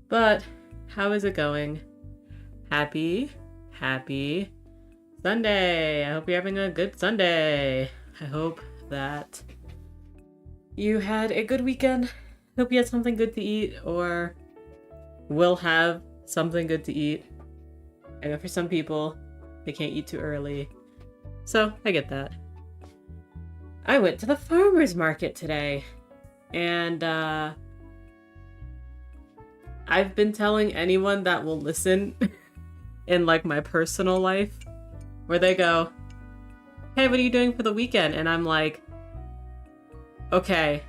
But how is it going? Happy Sunday. I hope you're having a good Sunday. I hope that you had a good weekend. Hope you had something good to eat or will have something good to eat. I know for some people, they can't eat too early. So I get that. I went to the farmer's market today and I've been telling anyone that will listen in like my personal life where they go, hey, what are you doing for the weekend? And I'm like, okay,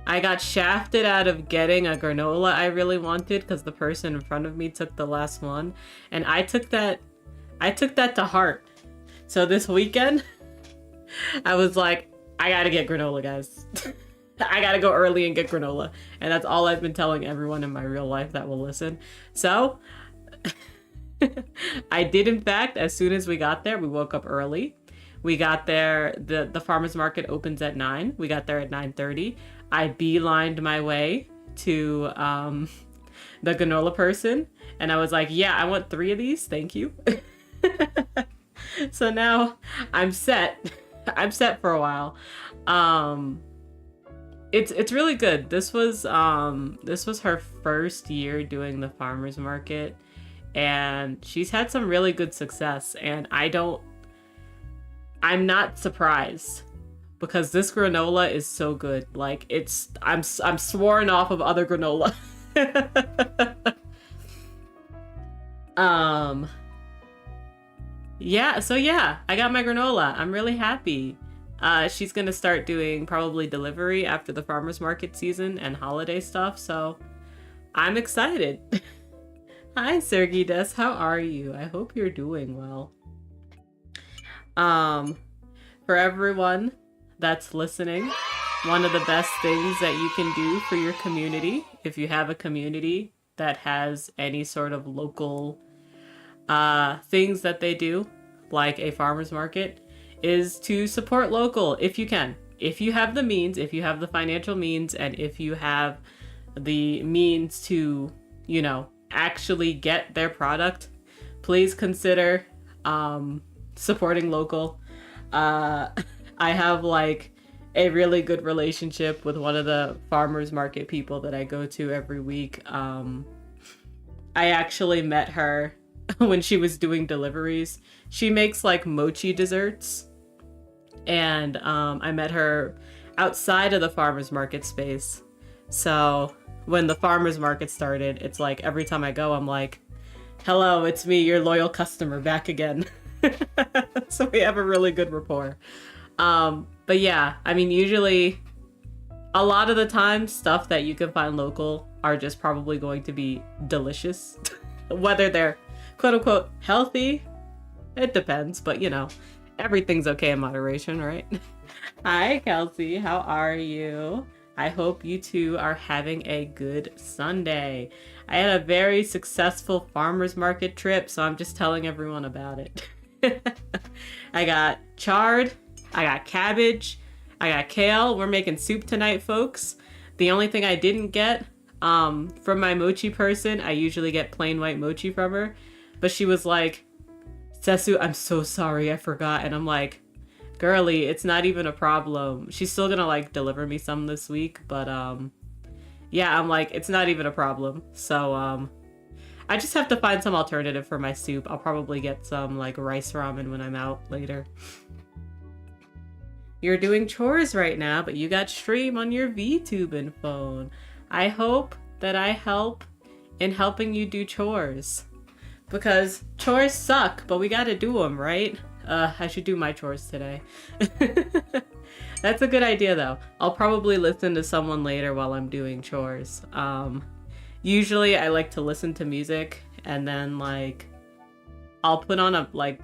I got shafted out of getting a granola I really wanted because the person in front of me took the last one. And I took that to heart. So this weekend, I was like, I gotta get granola, guys. I gotta go early and get granola. And that's all I've been telling everyone in my real life that will listen. So I did, in fact, as soon as we got there, we woke up early. We got there, the farmer's market opens at 9. We got there at 9:30. I beelined my way to the granola person. And I was like, yeah, I want 3 of these. Thank you. So now I'm set. I'm set for a while. It's really good. This was her first year doing the farmer's market, and she's had some really good success, and I'm not surprised because this granola is so good. Like I'm sworn off of other granola. Yeah, I got my granola. I'm really happy. She's gonna start doing probably delivery after the farmer's market season and holiday stuff, so I'm excited. Hi, Sergey Des, how are you? I hope you're doing well. For everyone that's listening, one of the best things that you can do for your community, if you have a community that has any sort of local things that they do, like a farmer's market, is to support local if you can. If you have the means, if you have the financial means, and if you have the means to, actually get their product, please consider supporting local. I have like a really good relationship with one of the farmers market people that I go to every week. I actually met her when she was doing deliveries. She makes like mochi desserts, and I met her outside of the farmers market space. So when the farmers market started, it's like every time I go, I'm like, hello, it's me, your loyal customer, back again. So we have a really good rapport. But yeah, I mean, usually a lot of the time stuff that you can find local are just probably going to be delicious. Whether they're quote unquote healthy, it depends, but everything's okay in moderation, right? Hi, Kelsey, how are you? I hope you two are having a good Sunday. I had a very successful farmer's market trip, so I'm just telling everyone about it. I got chard, I got cabbage, I got kale. We're making soup tonight, folks. The only thing I didn't get from my mochi person, I usually get plain white mochi from her, but she was like, Sesu, I'm so sorry, I forgot. And I'm like, girly, it's not even a problem. She's still gonna like deliver me some this week, but yeah, I'm like, it's not even a problem. So I just have to find some alternative for my soup. I'll probably get some like rice ramen when I'm out later. You're doing chores right now, but you got stream on your VTubing phone. I hope that I help in helping you do chores, because chores suck, but we gotta do them, right? I should do my chores today. That's a good idea though. I'll probably listen to someone later while I'm doing chores. Usually I like to listen to music and then like I'll put on a like,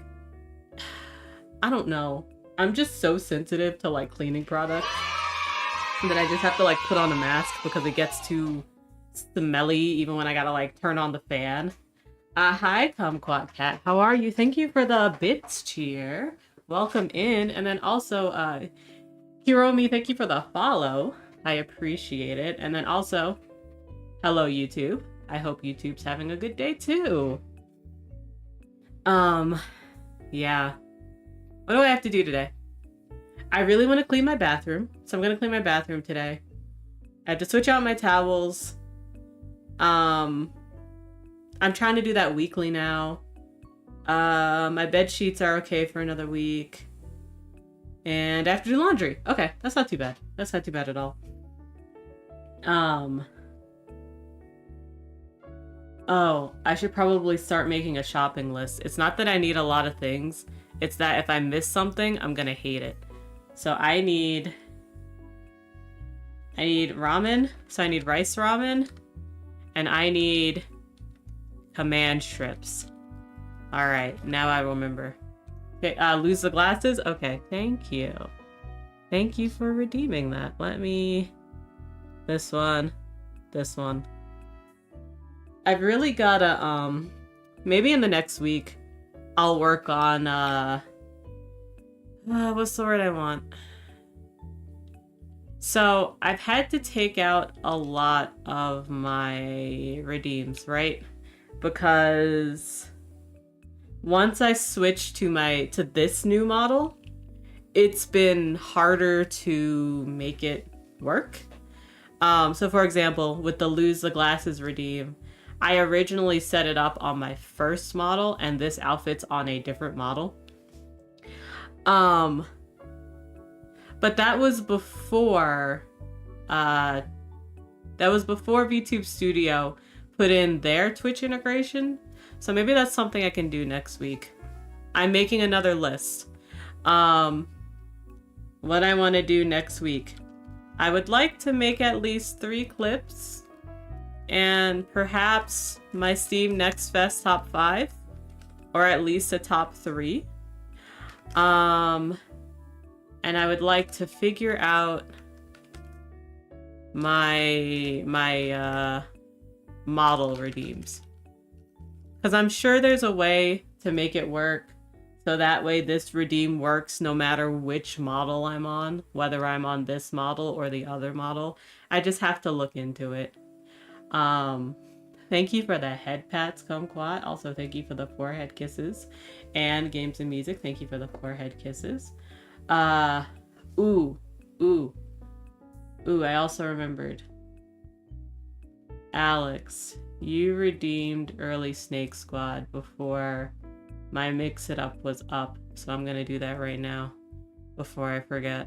I don't know. I'm just so sensitive to like cleaning products that I just have to like put on a mask because it gets too smelly even when I gotta like turn on the fan. Hi, Kumquat Cat. How are you? Thank you for the bits cheer. Welcome in. And then also, Hiromi, thank you for the follow. I appreciate it. And then also, hello, YouTube. I hope YouTube's having a good day too. Yeah. What do I have to do today? I really want to clean my bathroom, so I'm gonna clean my bathroom today. I have to switch out my towels. I'm trying to do that weekly now. My bed sheets are okay for another week. And I have to do laundry. Okay, that's not too bad. That's not too bad at all. Oh, I should probably start making a shopping list. It's not that I need a lot of things. It's that if I miss something, I'm gonna hate it. So I need ramen. So I need rice ramen. And I need command strips. Alright, now I remember. Okay, lose the glasses? Okay, thank you. Thank you for redeeming that. Let me... This one. This one. I've really gotta, maybe in the next week, I'll work on, what's the word I want? So, I've had to take out a lot of my redeems, right? Because once I switched to this new model, it's been harder to make it work. So for example, with the lose the glasses redeem, I originally set it up on my first model, and this outfit's on a different model. But that was before VTube Studio put in their Twitch integration. So maybe that's something I can do next week. I'm making another list. What I want to do next week. I would like to make at least 3 clips. And perhaps my Steam Next Fest top 5. Or at least a top 3. And I would like to figure out my model redeems. Because I'm sure there's a way to make it work so that way this redeem works no matter which model I'm on, whether I'm on this model or the other model. I just have to look into it. Thank you for the head pats, Kumquat. Also, thank you for the forehead kisses. And Games and Music, thank you for the forehead kisses. Ooh, I also remembered. Alex, you redeemed early Snake Squad before my Mix It Up was up, so I'm gonna do that right now before I forget.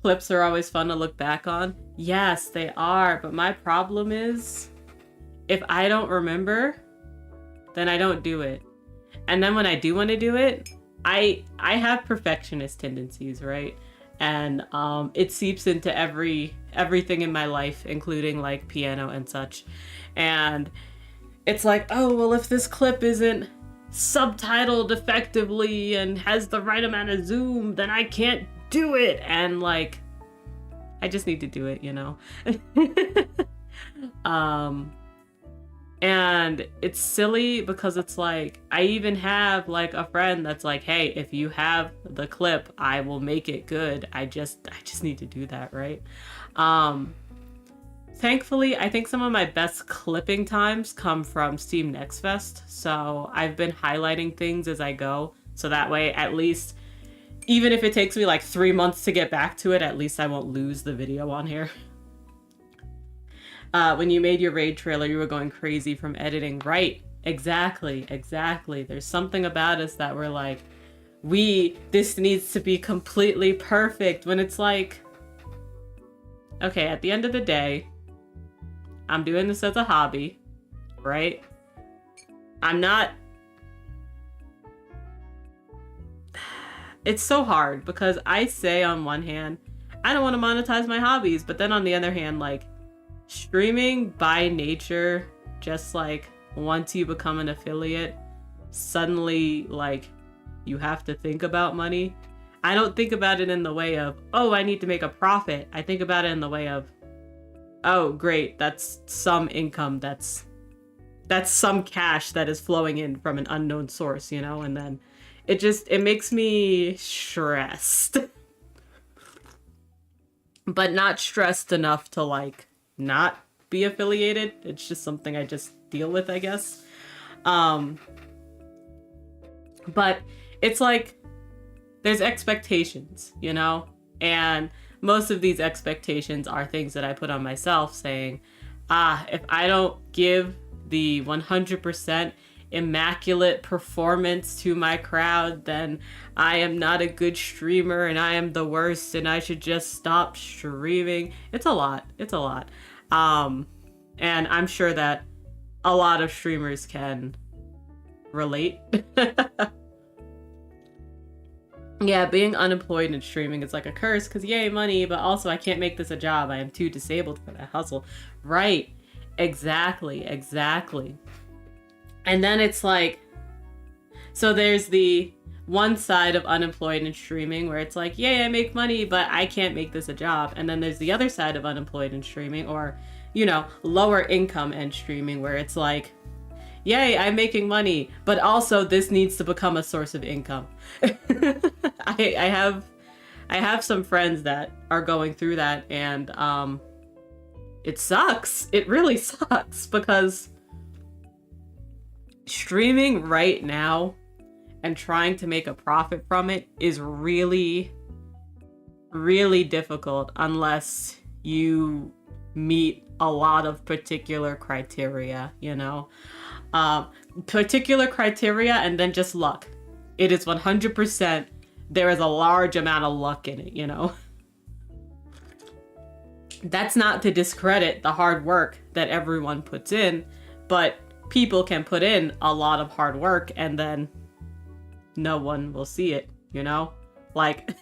Clips are always fun to look back on. Yes, they are, but my problem is if I don't remember, then I don't do it. And then when I do want to do it, I have perfectionist tendencies, right? And it seeps into everything in my life, including like piano and such. And it's like, oh, well, if this clip isn't subtitled effectively and has the right amount of zoom, then I can't do it. And like, I just need to do it, you know? And it's silly because it's like, I even have like a friend that's like, hey, if you have the clip, I will make it good. I just need to do that, right? Thankfully, I think some of my best clipping times come from Steam Next Fest. So I've been highlighting things as I go. So that way, at least, even if it takes me like 3 months to get back to it, at least I won't lose the video on here. When you made your raid trailer, you were going crazy from editing. Right. Exactly. There's something about us that we're like, this needs to be completely perfect, when it's like, okay, at the end of the day, I'm doing this as a hobby, right? It's so hard because I say on one hand, I don't want to monetize my hobbies, but then on the other hand, like, streaming by nature, just like once you become an affiliate, suddenly like you have to think about money. I don't think about it in the way of, oh, I need to make a profit. I think about it in the way of, oh, great, that's some income, that's some cash that is flowing in from an unknown source, you know? And then it makes me stressed. but not stressed enough to like not be affiliated. It's just something I just deal with, I guess. But it's like there's expectations, you know? And most of these expectations are things that I put on myself, saying, if I don't give the 100% immaculate performance to my crowd, then I am not a good streamer and I am the worst and I should just stop streaming. It's a lot. And I'm sure that a lot of streamers can relate. Yeah, being unemployed and streaming is like a curse because yay, money, but also I can't make this a job. I am too disabled for that hustle. Right. Exactly. And then it's like, so there's the one side of unemployed and streaming where it's like, yay, I make money, but I can't make this a job. And then there's the other side of unemployed and streaming, or, you know, lower income and streaming where it's like, yay, I'm making money, but also this needs to become a source of income. I have some friends that are going through that, and it sucks. It really sucks because streaming right now and trying to make a profit from it is really, really difficult unless you meet a lot of particular criteria, you know? Particular criteria and then just luck. It is 100%, there is a large amount of luck in it, you know? That's not to discredit the hard work that everyone puts in, but people can put in a lot of hard work and then no one will see it, you know? Like,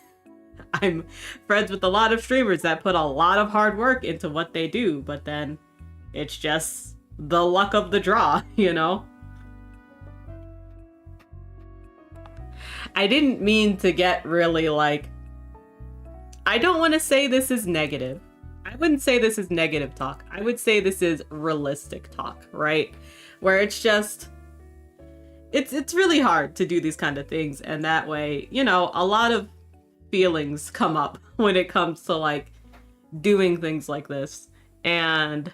I'm friends with a lot of streamers that put a lot of hard work into what they do, but then it's just the luck of the draw, you know? I didn't mean to get really like, I don't want to say this is negative. I wouldn't say this is negative talk. I would say this is realistic talk, right? Where it's just, it's really hard to do these kind of things. And that way, you know, a lot of feelings come up when it comes to like doing things like this. And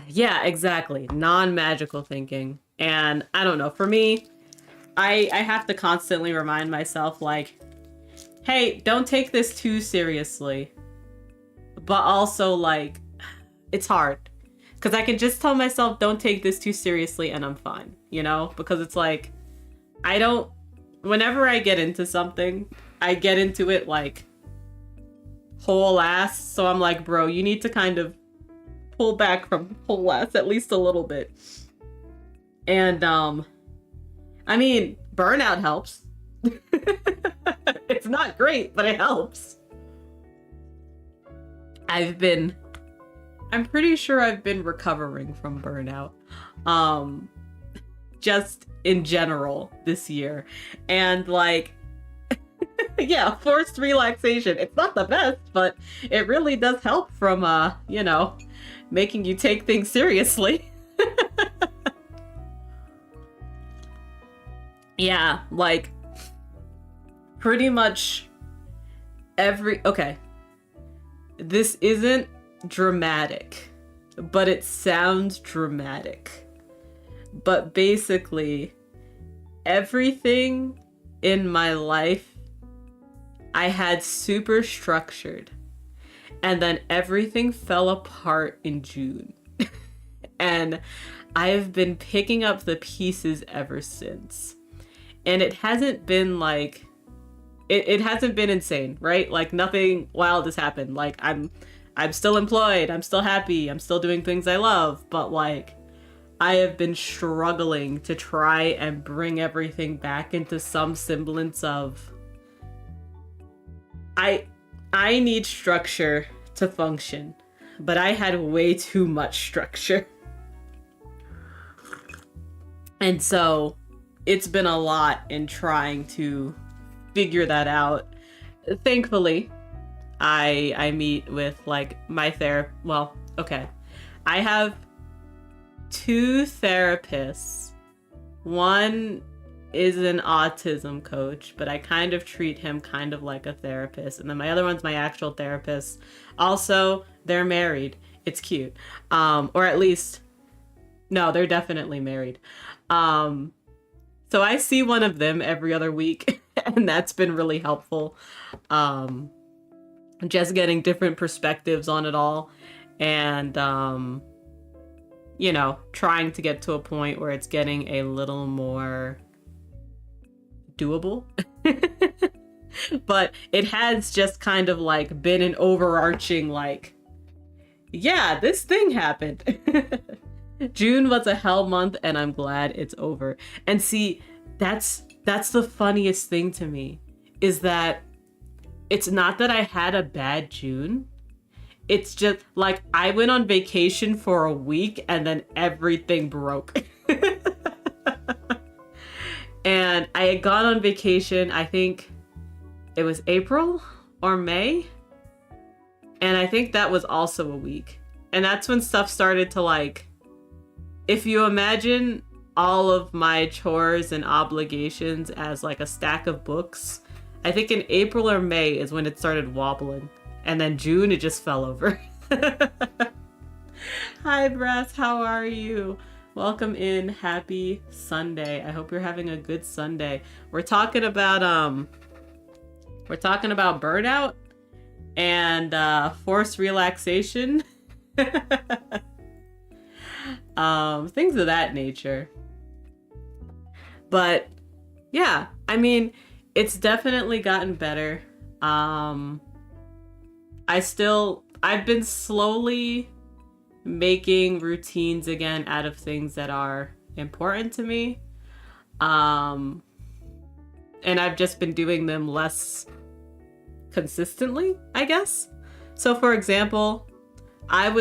yeah, exactly. Non-magical thinking. And I don't know, for me, I have to constantly remind myself like, hey, don't take this too seriously. But also like, it's hard. Because I can just tell myself, don't take this too seriously and I'm fine, you know? Because it's like, whenever I get into something, I get into it like whole ass. So I'm like, bro, you need to kind of pull back from whole ass at least a little bit. And I mean, burnout helps. It's not great, but it helps. I'm pretty sure I've been recovering from burnout. Just in general this year. And like, yeah, forced relaxation. It's not the best, but it really does help from, you know, making you take things seriously. Yeah, like, pretty much okay, this isn't dramatic, but it sounds dramatic. But basically, everything in my life I had super structured, and then everything fell apart in June. And I've been picking up the pieces ever since. And it hasn't been like, it hasn't been insane, right? Like nothing wild has happened. Like I'm still employed, I'm still happy, I'm still doing things I love, but like I have been struggling to try and bring everything back into some semblance of, I need structure to function, but I had way too much structure. And so it's been a lot in trying to figure that out. Thankfully, I meet with like my therapist. Well, okay. I have 2 therapists. One is an autism coach, but I kind of treat him kind of like a therapist. And then my other one's my actual therapist. Also, they're married. It's cute. Or at least, no, they're definitely married. So I see one of them every other week, and that's been really helpful. Just getting different perspectives on it all. And, you know, trying to get to a point where it's getting a little more doable. But it has just kind of like been an overarching like, yeah, this thing happened. June was a hell month and I'm glad it's over. And see, that's the funniest thing to me, is that it's not that I had a bad June. It's just like I went on vacation for a week and then everything broke. And I had gone on vacation, I think it was April or May. And I think that was also a week. And that's when stuff started to like, if you imagine all of my chores and obligations as like a stack of books, I think in April or May is when it started wobbling. And then June, it just fell over. Hi, Brass. How are you? Welcome in. Happy Sunday. I hope you're having a good Sunday. We're talking about burnout and forced relaxation. Things of that nature. But yeah, I mean, it's definitely gotten better. I've been slowly making routines again out of things that are important to me. And I've just been doing them less consistently, I guess. So for example, it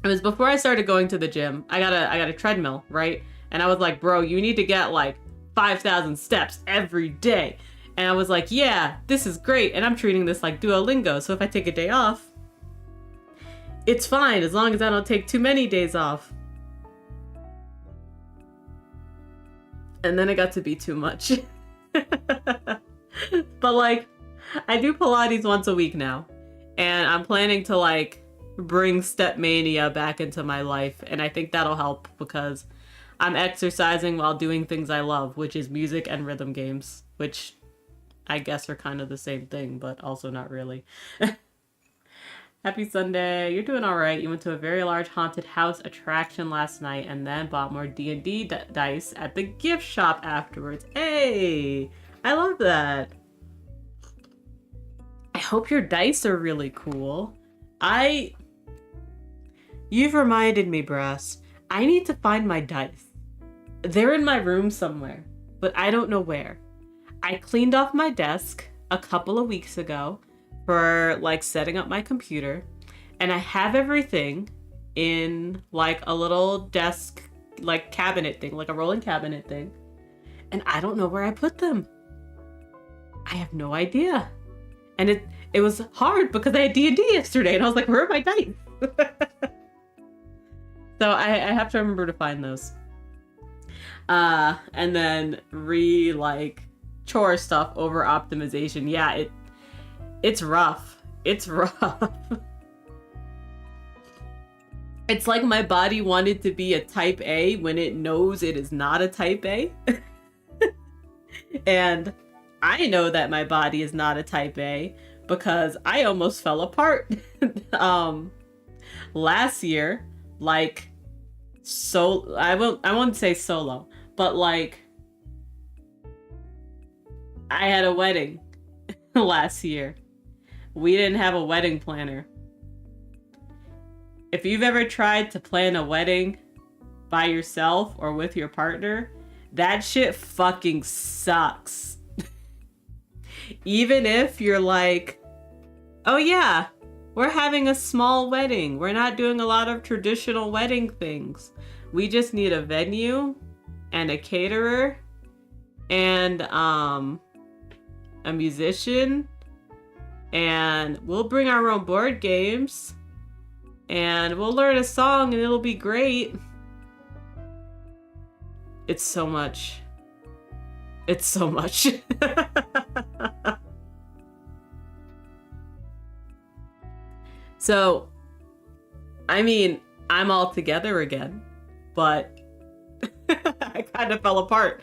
was before I started going to the gym. I got a treadmill, right? And I was like, bro, you need to get like 5,000 steps every day. And I was like, yeah, this is great. And I'm treating this like Duolingo. So if I take a day off, it's fine as long as I don't take too many days off. And then it got to be too much. But like, I do Pilates once a week now. And I'm planning to like bring Step Mania back into my life. And I think that'll help because I'm exercising while doing things I love, which is music and rhythm games, which I guess are kind of the same thing, but also not really. Happy Sunday. You're doing all right. You went to a very large haunted house attraction last night and then bought more D&D dice at the gift shop afterwards. Hey, I love that. I hope your dice are really cool. You've reminded me, Brass. I need to find my dice. They're in my room somewhere, but I don't know where. I cleaned off my desk a couple of weeks ago for like setting up my computer, and I have everything in like a little desk, like cabinet thing, like a rolling cabinet thing. And I don't know where I put them. I have no idea. And it was hard because I had D&D yesterday and I was like, where are my dice? So I have to remember to find those. And then chore stuff over optimization. Yeah, it's rough. It's rough. It's like my body wanted to be a type A when it knows it is not a type A. And I know that my body is not a type A because I almost fell apart last year. Like, so I won't say solo, but like I had a wedding last year. We didn't have a wedding planner. If you've ever tried to plan a wedding by yourself or with your partner, that shit fucking sucks. Even if you're like, oh yeah, we're having a small wedding. We're not doing a lot of traditional wedding things. We just need a venue and a caterer and a musician, and we'll bring our own board games and we'll learn a song and it'll be great. it's so much. It's so much. So, I mean, I'm all together again, but I kind of fell apart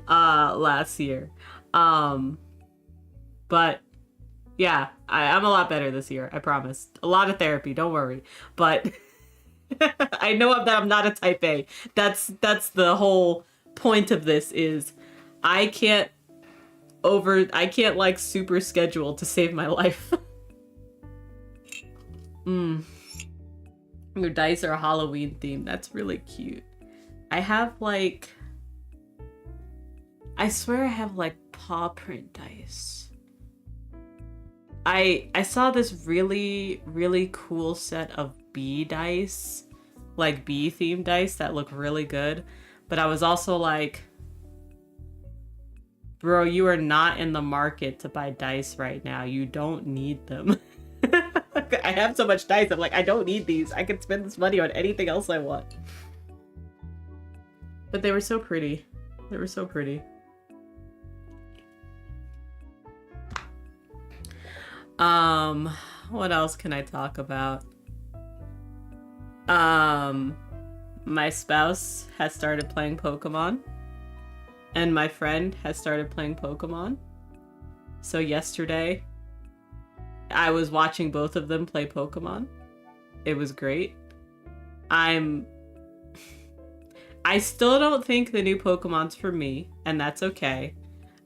last year. But yeah, I'm a lot better this year, I promise. A lot of therapy, don't worry. But I know that I'm not a type A. That's the whole point of this is I can't like super schedule to save my life. Your dice are Halloween themed. That's really cute. I have like, I swear I have like paw print dice. I saw this really, really cool set of bee dice, like bee themed dice that look really good. But I was also like, bro, you are not in the market to buy dice right now. You don't need them. I have so much dice. I'm like, I don't need these. I could spend this money on anything else I want. But they were so pretty. They were so pretty. What else can I talk about? My spouse has started playing Pokemon. And my friend has started playing Pokemon. So yesterday, I was watching both of them play Pokemon. It was great. I still don't think the new Pokemon's for me, and that's okay.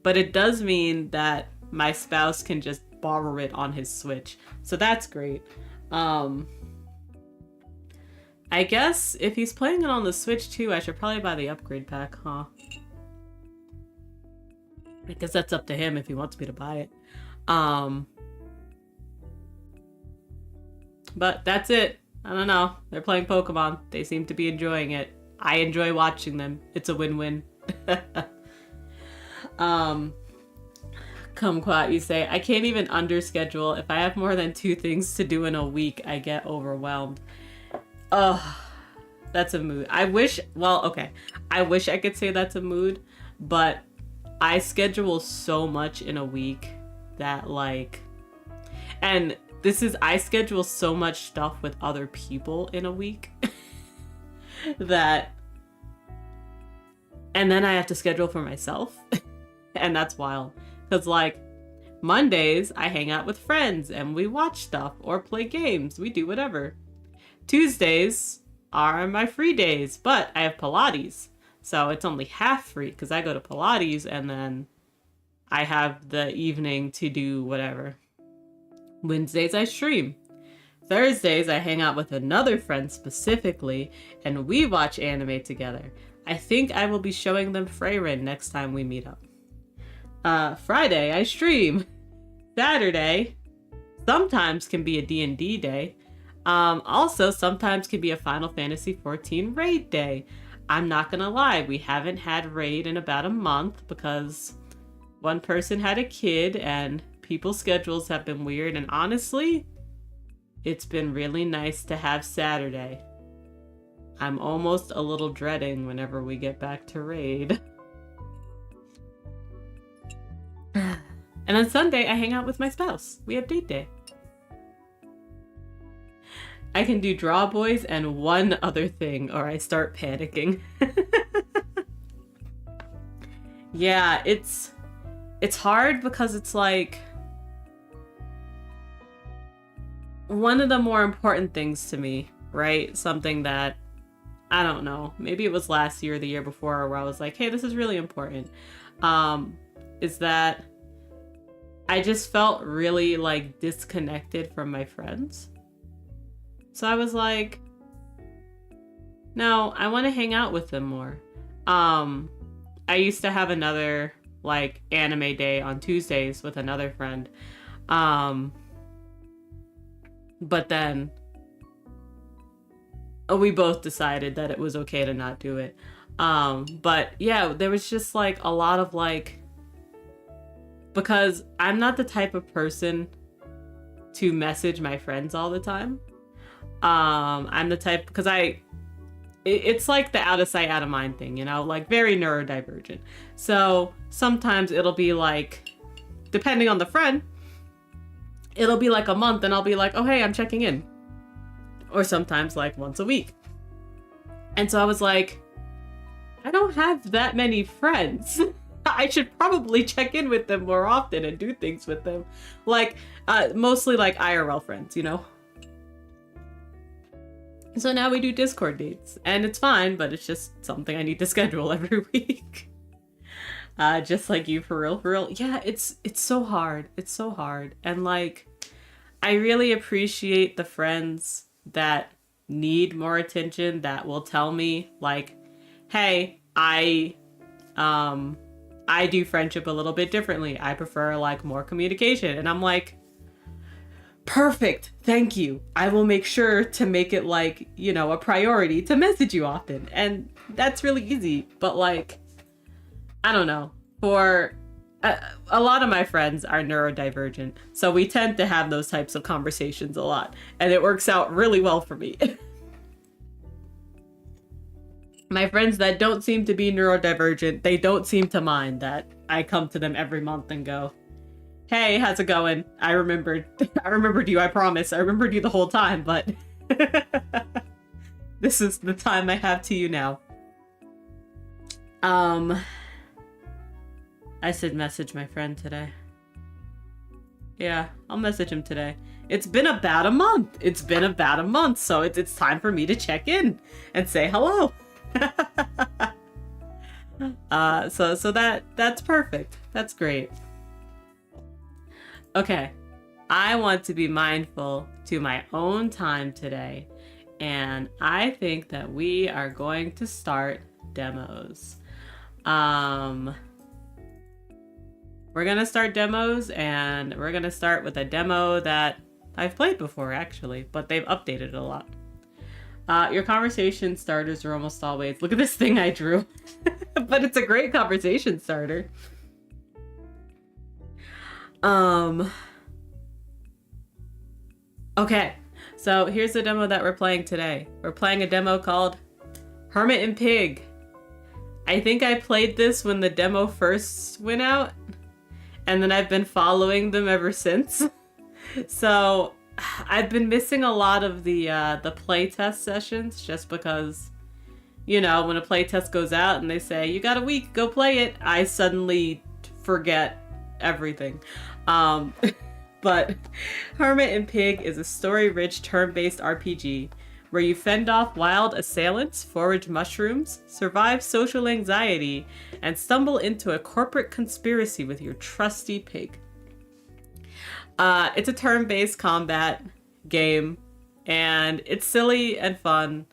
But it does mean that my spouse can just borrow it on his Switch. So that's great. I guess if he's playing it on the Switch too, I should probably buy the upgrade pack, huh? I guess that's up to him if he wants me to buy it. But that's it. I don't know. They're playing Pokemon. They seem to be enjoying it. I enjoy watching them. It's a win-win. Kumquat, you say, I can't even underschedule. If I have more than 2 things to do in a week, I get overwhelmed. Ugh. That's a mood. I wish I could say that's a mood, but I schedule so much in a week that like, and I schedule so much stuff with other people in a week that, and then I have to schedule for myself. And that's wild. Because like Mondays, I hang out with friends and we watch stuff or play games. We do whatever. Tuesdays are my free days, but I have Pilates. So it's only half free because I go to Pilates and then I have the evening to do whatever. Wednesdays I stream. Thursdays I hang out with another friend specifically and we watch anime together. I think I will be showing them Freyrin next time we meet up. Friday I stream. Saturday sometimes can be a D&D day. Also sometimes can be a Final Fantasy XIV raid day. I'm not gonna lie, we haven't had raid in about a month because one person had a kid and people's schedules have been weird, and honestly, it's been really nice to have Saturday. I'm almost a little dreading whenever we get back to raid. And on Sunday, I hang out with my spouse. We have date day. I can do draw boys and one other thing or I start panicking. Yeah, it's hard because it's like one of the more important things to me, right? Something that, I don't know, maybe it was last year or the year before where I was like, hey, this is really important. Is that I just felt really like disconnected from my friends. So I was like, no, I want to hang out with them more. I used to have another like anime day on Tuesdays with another friend. But then we both decided that it was okay to not do it. But yeah, there was just like a lot of like, because I'm not the type of person to message my friends all the time. I'm the type, because it's like the out of sight, out of mind thing, you know, like very neurodivergent. So sometimes it'll be like, depending on the friend, it'll be like a month and I'll be like, oh, hey, I'm checking in. Or sometimes like once a week. And so I was like, I don't have that many friends. I should probably check in with them more often and do things with them. Like, mostly like IRL friends, you know? So now we do Discord dates. And it's fine, but it's just something I need to schedule every week. Just like you, for real, for real. Yeah, it's so hard. It's so hard. And like, I really appreciate the friends that need more attention, that will tell me like, hey, I do friendship a little bit differently. I prefer like more communication. And I'm like, perfect. Thank you. I will make sure to make it like, you know, a priority to message you often. And that's really easy. But like, I don't know. For a lot of my friends are neurodivergent. So we tend to have those types of conversations a lot. And it works out really well for me. My friends that don't seem to be neurodivergent, they don't seem to mind that I come to them every month and go, hey, how's it going? I remembered you, I promise. I remembered you the whole time, but this is the time I have to you now. I should message my friend today. Yeah, I'll message him today. It's been about a month. So it's time for me to check in and say hello. So that's perfect. That's great. Okay. I want to be mindful to my own time today, and I think that we are going to start demos. We're gonna start demos, and we're gonna start with a demo that I've played before actually, but they've updated it a lot. Your conversation starters are almost always... Look at this thing I drew. But it's a great conversation starter. Okay, so here's the demo that we're playing today. We're playing a demo called Hermit and Pig. I think I played this when the demo first went out, and then I've been following them ever since. So I've been missing a lot of the playtest sessions just because, you know, when a playtest goes out and they say, you got a week, go play it, I suddenly forget everything. But Hermit and Pig is a story-rich turn-based RPG where you fend off wild assailants, forage mushrooms, survive social anxiety, and stumble into a corporate conspiracy with your trusty pig. It's a turn-based combat game, and it's silly and fun.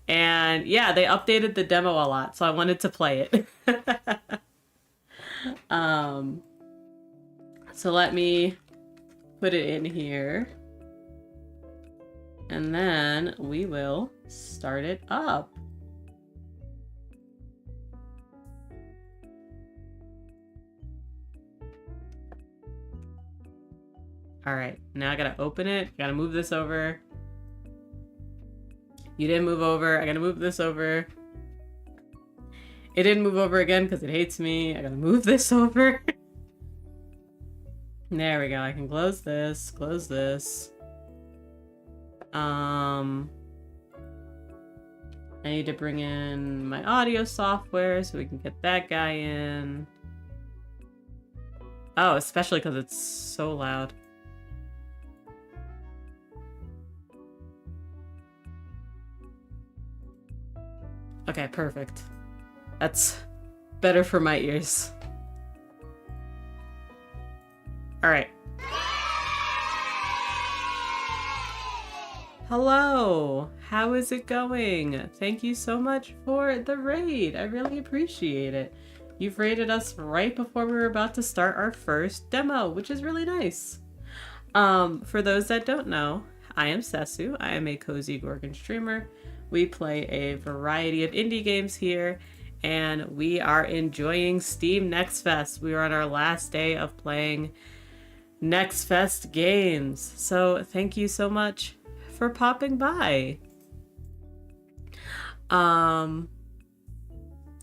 And yeah, they updated the demo a lot, so I wanted to play it. So let me put it in here. And then we will start it up. All right, now I gotta open it. Gotta move this over. You didn't move over. I gotta move this over. It didn't move over again because it hates me. I gotta move this over. There we go. I can close this. Close this. I need to bring in my audio software so we can get that guy in. Oh, especially because it's so loud. Okay, perfect. That's better for my ears. All right. Hello, how is it going? Thank you so much for the raid. I really appreciate it. You've raided us right before we were about to start our first demo, which is really nice. For those that don't know, I am Sesu. I am a Cozy Gorgon streamer. We play a variety of indie games here, and we are enjoying Steam Next Fest. We are on our last day of playing Next Fest games. So thank you so much for popping by. Um,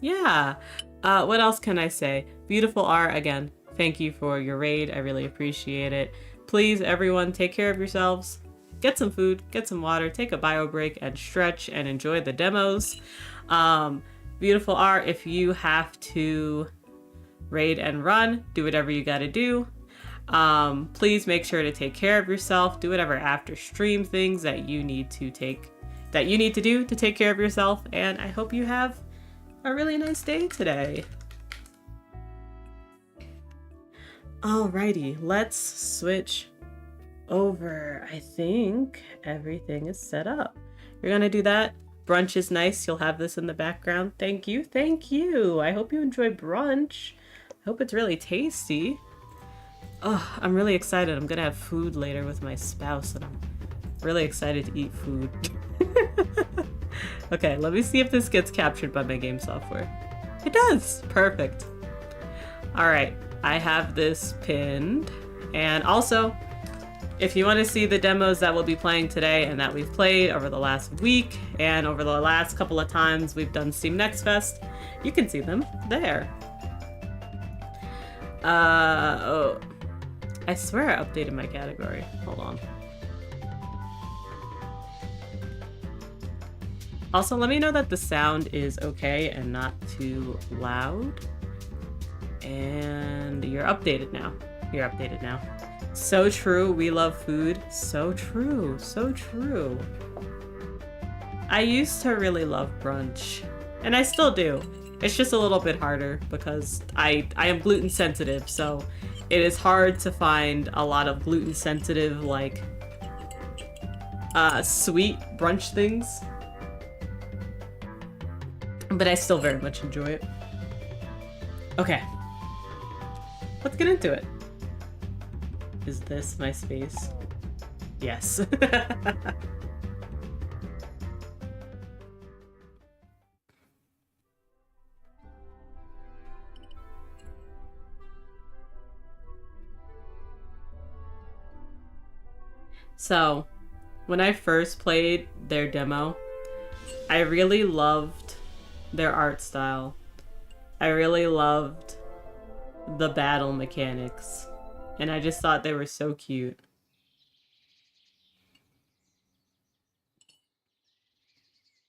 yeah. What else can I say? Beautiful art, again, thank you for your raid. I really appreciate it. Please, everyone, take care of yourselves. Get some food, get some water, take a bio break, and stretch and enjoy the demos. Beautiful art. If you have to raid and run, do whatever you gotta do. Please make sure to take care of yourself. Do whatever after stream things that you need to do to take care of yourself. And I hope you have a really nice day today. Alrighty, let's switch over. I think everything is set up. You're gonna do that. Brunch is nice. You'll have this in the background. Thank you. Thank you. I hope you enjoy brunch. I hope it's really tasty. Oh, I'm really excited. I'm gonna have food later with my spouse, and I'm really excited to eat food. Okay, let me see if this gets captured by my game software. It does! Perfect. Alright, I have this pinned. And also, if you want to see the demos that we'll be playing today and that we've played over the last week and over the last couple of times we've done Steam Next Fest, you can see them there. Oh, I swear I updated my category. Hold on. Also, let me know that the sound is okay and not too loud. And you're updated now. You're updated now. So true, we love food. So true, so true. I used to really love brunch, and I still do. It's just a little bit harder because I am gluten sensitive, so it is hard to find a lot of gluten sensitive, like, sweet brunch things. But I still very much enjoy it. Okay. Let's get into it. Is this my space? Yes. So, when I first played their demo, I really loved their art style. I really loved the battle mechanics. And I just thought they were so cute.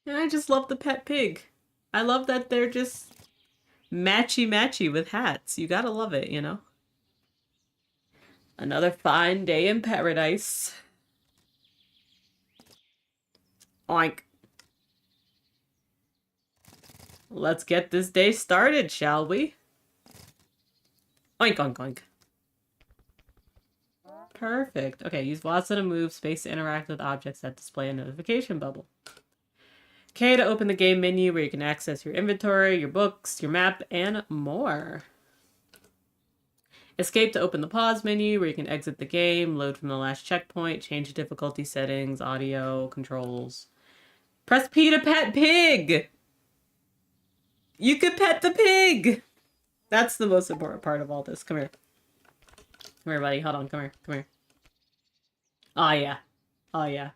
And I just love the pet pig. I love that they're just matchy-matchy with hats. You gotta love it, you know? Another fine day in paradise. Oink. Let's get this day started, shall we? Oink, oink, oink. Perfect. Okay, use WASD to move, space to interact with objects that display a notification bubble. K to open the game menu where you can access your inventory, your books, your map, and more. Escape to open the pause menu where you can exit the game, load from the last checkpoint, change difficulty settings, audio, controls. Press P to pet pig! You could pet the pig! That's the most important part of all this. Come here. Come here, buddy. Hold on. Come here. Come here. Oh, yeah. Oh, yeah.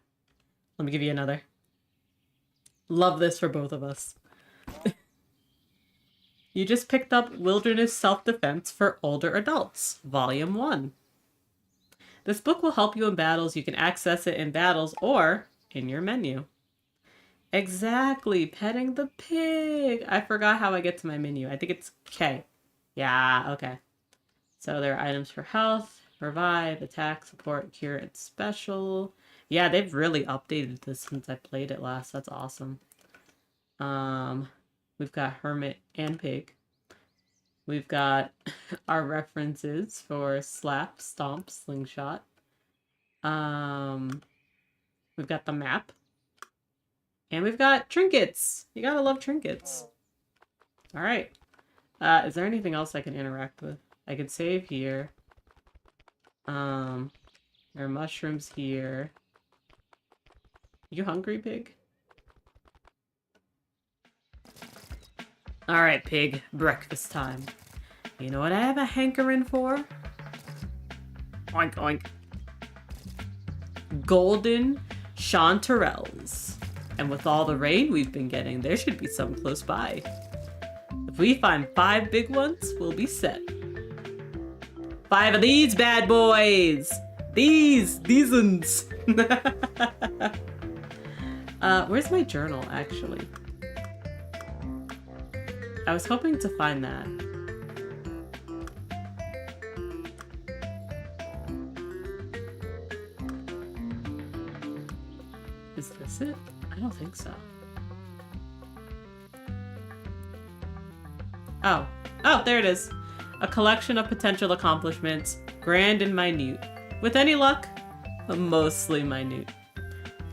Let me give you another. Love this for both of us. You just picked up Wilderness Self-Defense for Older Adults, Volume 1. This book will help you in battles. You can access it in battles or in your menu. Exactly. Petting the pig. I forgot how I get to my menu. I think it's K. Yeah, okay. So there are items for health, revive, attack, support, cure, and special. Yeah, they've really updated this since I played it last. That's awesome. We've got Hermit and Pig. We've got our references for slap, stomp, slingshot. We've got the map. And we've got trinkets. You gotta love trinkets. All right. Is there anything else I can interact with? I can save here. There are mushrooms here. You hungry, pig? All right, pig. Breakfast time. You know what I have a hankering for? Oink, oink. Golden chanterelles. And with all the rain we've been getting, there should be some close by. If we find 5 big ones, we'll be set. 5 of these bad boys! These ones! Where's my journal, actually? I was hoping to find that. Is this it? I don't think so. Oh. Oh, there it is. A collection of potential accomplishments, grand and minute. With any luck, mostly minute.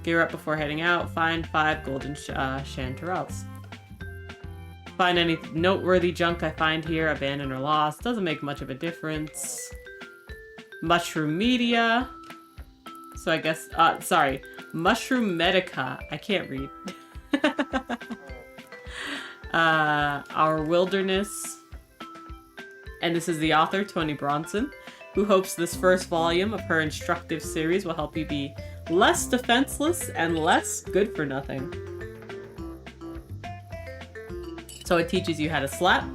Gear up before heading out. Find 5 golden chanterelles. Find any noteworthy junk I find here, abandoned or lost. Doesn't make much of a difference. Mushroom media. So I guess, sorry. Mushroom medica. I can't read. Our wilderness. And this is the author, Toni Bronson, who hopes this first volume of her instructive series will help you be less defenseless and less good for nothing. So it teaches you how to slap,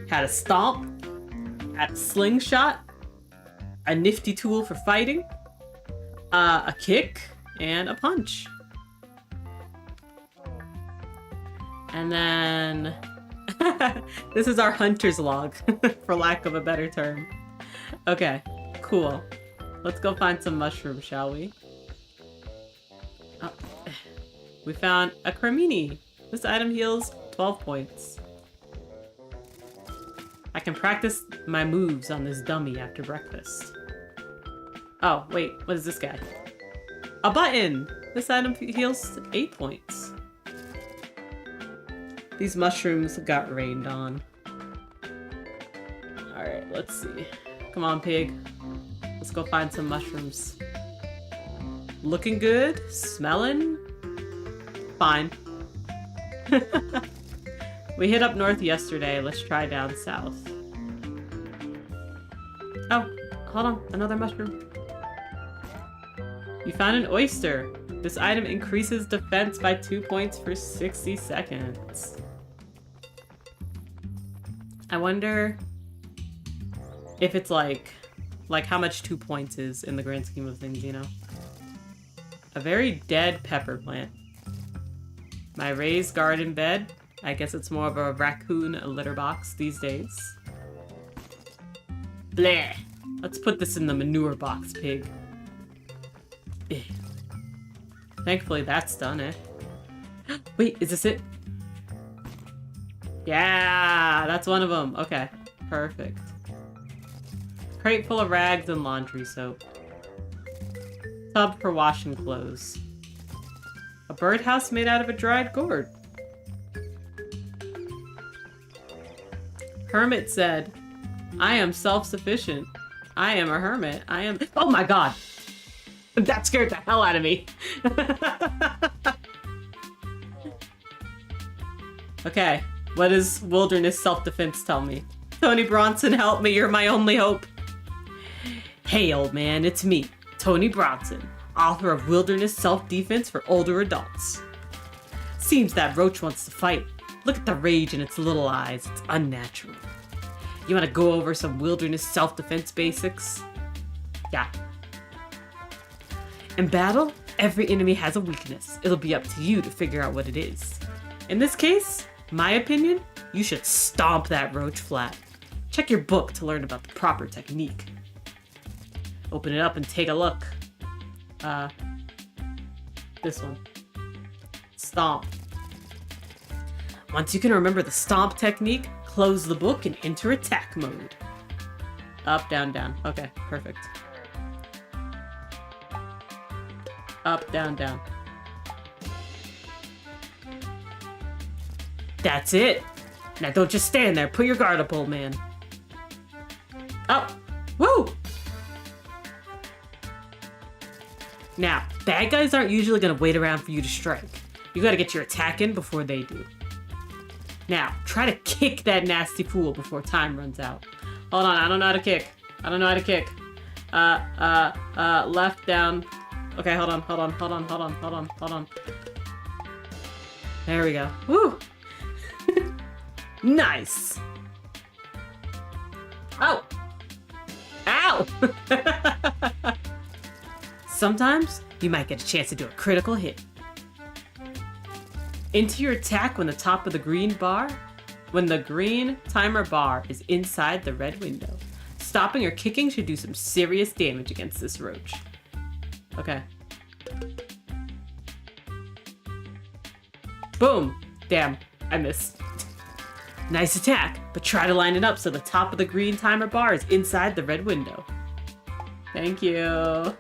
how to stomp, how to slingshot, a nifty tool for fighting, a kick, and a punch. And then this is our hunter's log, for lack of a better term. Okay, cool. Let's go find some mushrooms, shall we? Oh, we found a cremini. This item heals 12 points. I can practice my moves on this dummy after breakfast. Oh, wait, what is this guy? A button! This item heals 8 points. These mushrooms got rained on. Alright, let's see. Come on, pig. Let's go find some mushrooms. Looking good? Smelling? Fine. We hit up north yesterday. Let's try down south. Oh, hold on. Another mushroom. You found an oyster. This item increases defense by 2 points for 60 seconds. I wonder if it's like how much 2 points is in the grand scheme of things, you know? A very dead pepper plant. My raised garden bed. I guess it's more of a raccoon litter box these days. Bleh. Let's put this in the manure box, pig. Eh. Thankfully that's done, eh? Wait, is this it? Yeah, that's one of them. Okay, perfect. Crate full of rags and laundry soap. Tub for washing clothes. A birdhouse made out of a dried gourd. Hermit said, I am self-sufficient. I am a hermit. I am... Oh my god! That scared the hell out of me. Okay, what does wilderness self-defense tell me? Toni Bronson, help me, you're my only hope. Hey old man, it's me, Toni Bronson, author of Wilderness Self-Defense for Older Adults. Seems that roach wants to fight. Look at the rage in its little eyes, it's unnatural. You wanna go over some wilderness self-defense basics? Yeah. In battle, every enemy has a weakness. It'll be up to you to figure out what it is. In this case, my opinion, you should stomp that roach flat. Check your book to learn about the proper technique. Open it up and take a look. This one. Stomp. Once you can remember the stomp technique, close the book and enter attack mode. Up, down, down. Okay, perfect. Up, down, down. That's it! Now don't just stand there, put your guard up, old man. Oh! Woo! Now, bad guys aren't usually gonna wait around for you to strike. You gotta get your attack in before they do. Now, try to kick that nasty fool before time runs out. Hold on, I don't know how to kick. I don't know how to kick. Left, down. Okay, hold on. There we go. Woo! Nice! Oh! Ow! Sometimes, you might get a chance to do a critical hit. Enter your attack when the top of the green bar, when the green timer bar is inside the red window. Stopping or kicking should do some serious damage against this roach. Okay. Boom! Damn, I missed. Nice attack, but try to line it up so the top of the green timer bar is inside the red window. Thank you.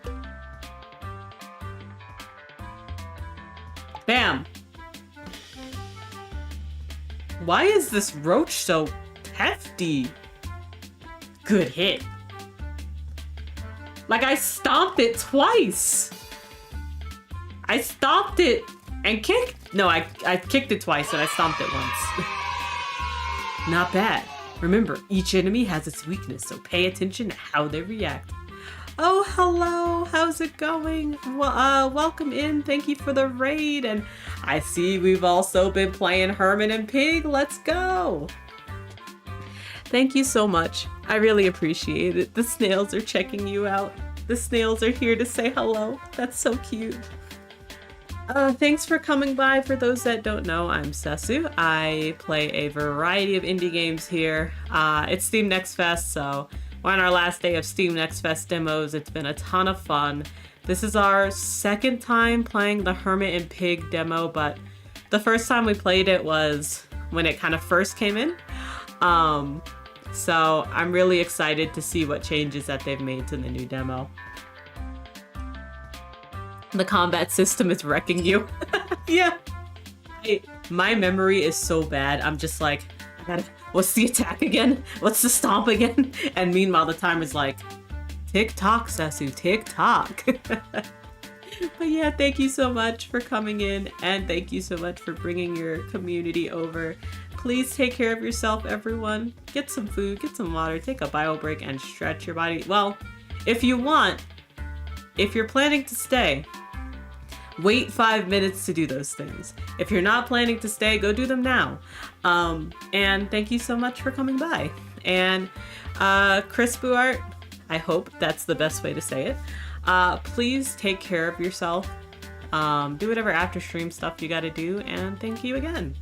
Bam! Why is this roach so hefty? Good hit. Like, I stomped it twice. I stomped it and kicked. No, I kicked it twice and I stomped it once. Not bad. Remember, each enemy has its weakness, so pay attention to how they react. Oh, hello. How's it going? Well, welcome in. Thank you for the raid. And I see we've also been playing Hermit and Pig. Let's go. Thank you so much. I really appreciate it. The snails are checking you out. The snails are here to say hello. That's so cute. Thanks for coming by. For those that don't know, I'm Sesu. I play a variety of indie games here. It's Steam Next Fest, so we're on our last day of Steam Next Fest demos. It's been a ton of fun. This is our second time playing the Hermit and Pig demo, but the first time we played it was when it kind of first came in. So I'm really excited to see what changes that they've made to the new demo. The combat system is wrecking you. Yeah. My memory is so bad. I'm just like, what's the attack again? What's the stomp again? And meanwhile, the timer's like, tick tock, Sesu, tick tock. But yeah, thank you so much for coming in, and thank you so much for bringing your community over. Please take care of yourself, everyone. Get some food, get some water, take a bio break, and stretch your body. Well, if you want, if you're planning to stay, wait 5 minutes to do those things. If you're not planning to stay, go do them now. And thank you so much for coming by. And Chris Buart, I hope that's the best way to say it. Please take care of yourself. Do whatever after stream stuff you gotta do, and thank you again.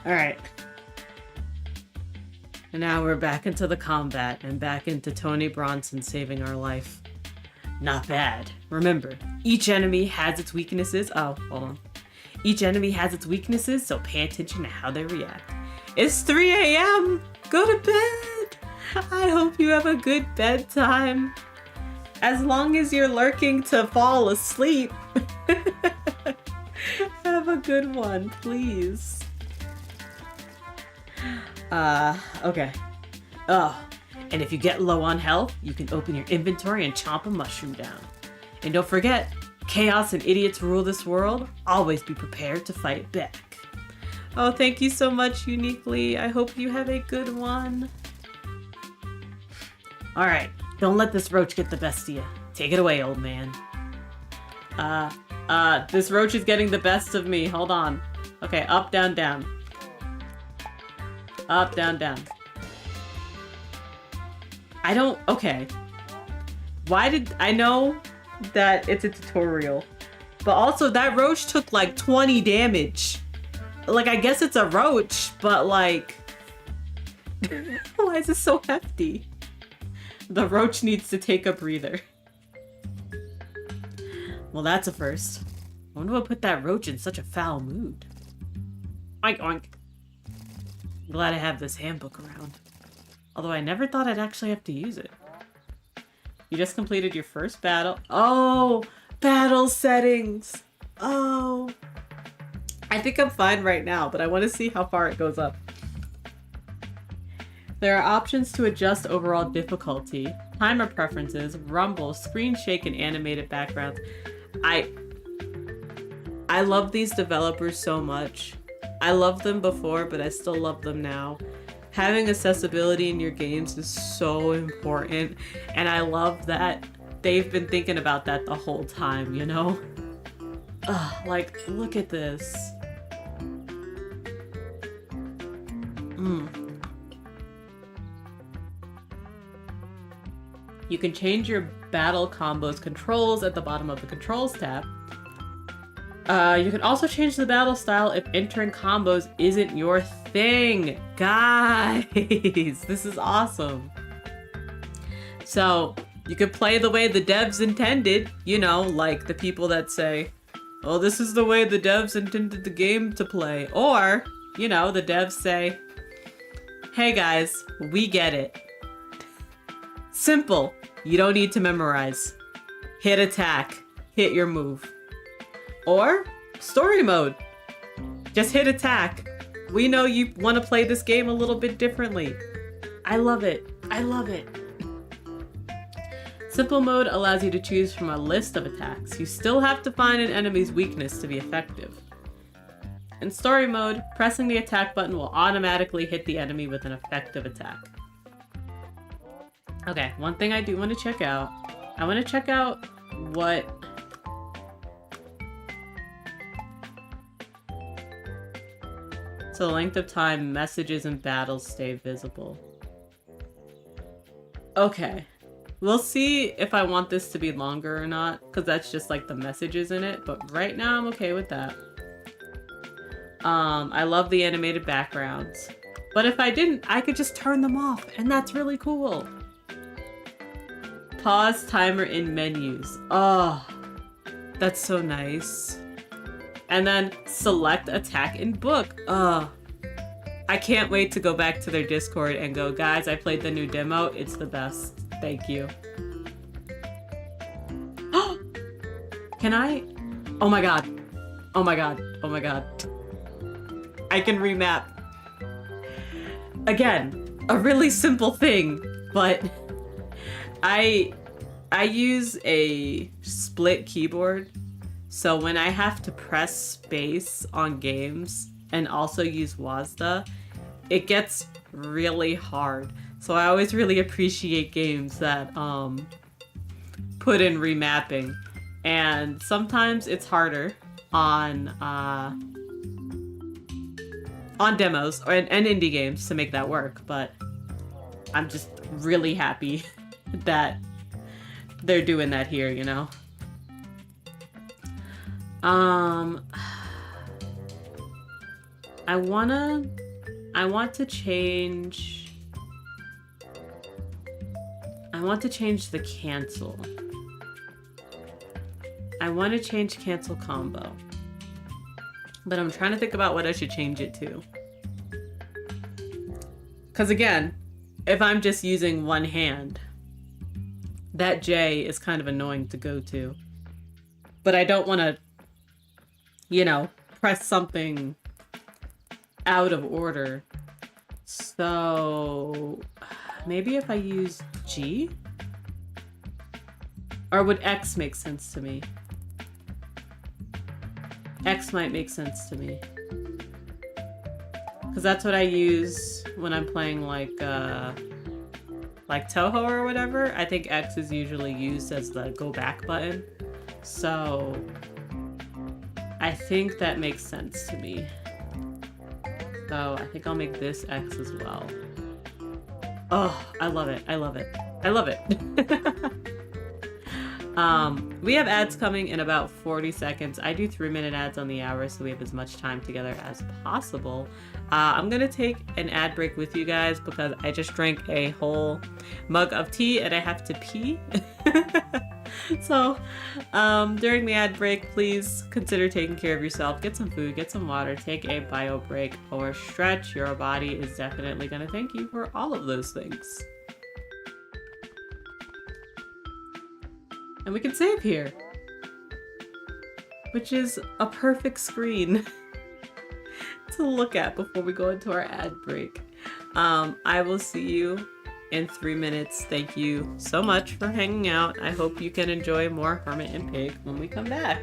Alright. And now we're back into the combat and back into Tony Bronson saving our life. Not bad. Remember, each enemy has its weaknesses. Oh, hold on. Each enemy has its weaknesses, so pay attention to how they react. It's 3 a.m. Go to bed. I hope you have a good bedtime. As long as you're lurking to fall asleep. Have a good one, please. Okay. Oh, and if you get low on health, you can open your inventory and chomp a mushroom down. And don't forget, chaos and idiots rule this world. Always be prepared to fight back. Oh, thank you so much, Uniquely. I hope you have a good one. Alright, don't let this roach get the best of you. Take it away, old man. This roach is getting the best of me. Hold on. Okay, up, down, down. Up, down, down. Okay. Why did, I know that it's a tutorial, but also that roach took like 20 damage. Like, I guess it's a roach, but like, why is it so hefty? The roach needs to take a breather. Well, that's a first. I wonder what put that roach in such a foul mood. Oink, oink. I'm glad I have this handbook around. Although I never thought I'd actually have to use it. You just completed your first battle. Oh, battle settings. Oh. I think I'm fine right now, but I want to see how far it goes up. There are options to adjust overall difficulty, timer preferences, rumble, screen shake, and animated backgrounds. I love these developers so much. I loved them before, but I still love them now. Having accessibility in your games is so important, and I love that they've been thinking about that the whole time, you know? Ugh, like, look at this. You can change your battle combos controls at the bottom of the controls tab. You can also change the battle style if entering combos isn't your thing. Guys, this is awesome. So, you could play the way the devs intended, you know, like the people that say, oh, this is the way the devs intended the game to play. Or, you know, the devs say, hey guys, we get it. Simple. You don't need to memorize. Hit attack. Hit your move. Or story mode. Just hit attack. We know you want to play this game a little bit differently. I love it. I love it. Simple mode allows you to choose from a list of attacks. You still have to find an enemy's weakness to be effective. In story mode, pressing the attack button will automatically hit the enemy with an effective attack. Okay, one thing I do want to check out. I want to check out what... So the length of time messages and battles stay visible. Okay. We'll see if I want this to be longer or not, because that's just like the messages in it, but right now I'm okay with that. I love the animated backgrounds. But if I didn't, I could just turn them off, and that's really cool. Pause timer in menus. Oh, that's so nice. And then select attack in book. Oh, I can't wait to go back to their Discord and go, guys, I played the new demo. It's the best. Thank you. Can I? Oh my god. Oh my god. Oh my god. I can remap. Again, a really simple thing, but I use a split keyboard, so when I have to press space on games and also use WASD, it gets really hard. So I always really appreciate games that put in remapping, and sometimes it's harder on demos and indie games to make that work, but I'm just really happy that they're doing that here, you know? I want to change the cancel. I want to change cancel combo. But I'm trying to think about what I should change it to. Because again, if I'm just using one hand, that J is kind of annoying to go to. But I don't want to, you know, press something out of order. So maybe if I use G? Or would X make sense to me? X might make sense to me. Because that's what I use when I'm playing like Toho or whatever. I think X is usually used as the go back button. So I think that makes sense to me. So I think I'll make this X as well. Oh, I love it. I love it. I love it. We have ads coming in about 40 seconds. I do 3-minute ads on the hour, so we have as much time together as possible. I'm gonna take an ad break with you guys because I just drank a whole mug of tea and I have to pee. So, during the ad break, please consider taking care of yourself. Get some food, get some water, take a bio break, or stretch. Your body is definitely gonna thank you for all of those things. And we can save here, which is a perfect screen to look at before we go into our ad break. I will see you in 3 minutes. Thank you so much for hanging out. I hope you can enjoy more Hermit and Pig when we come back.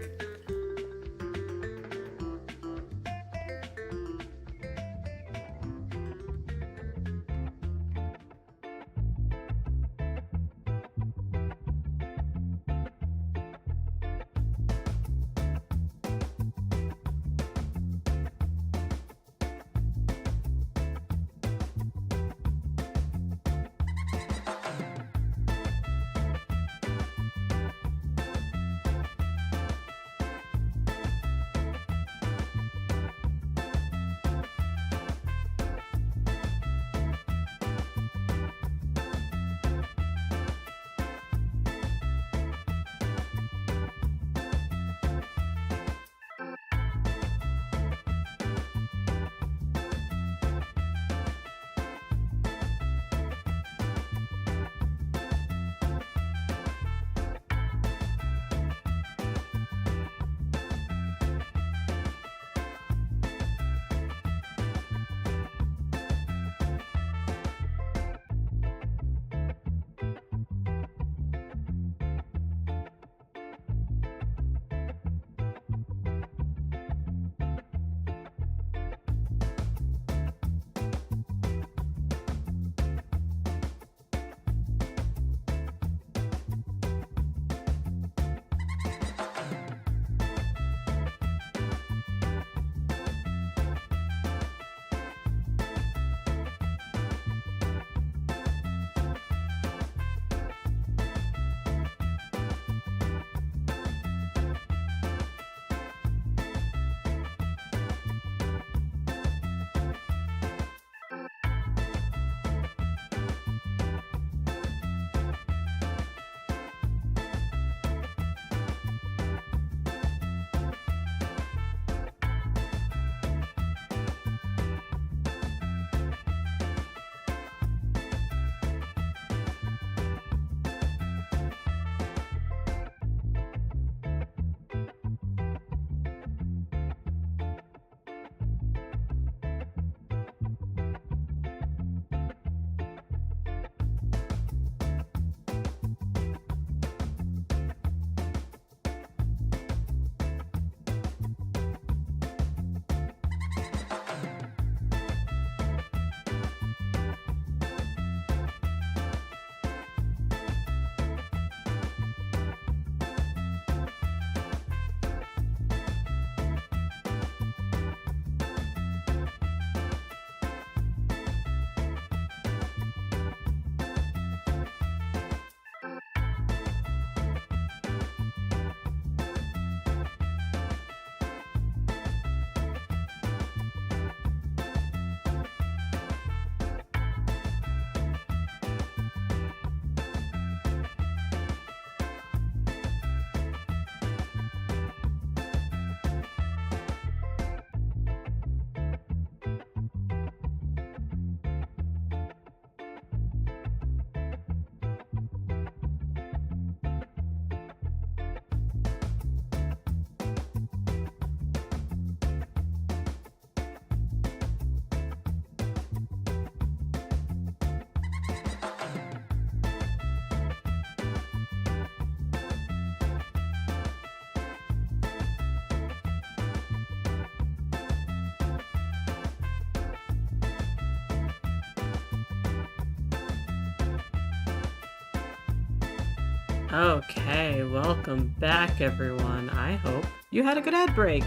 Okay, welcome back everyone. I hope you had a good ad break.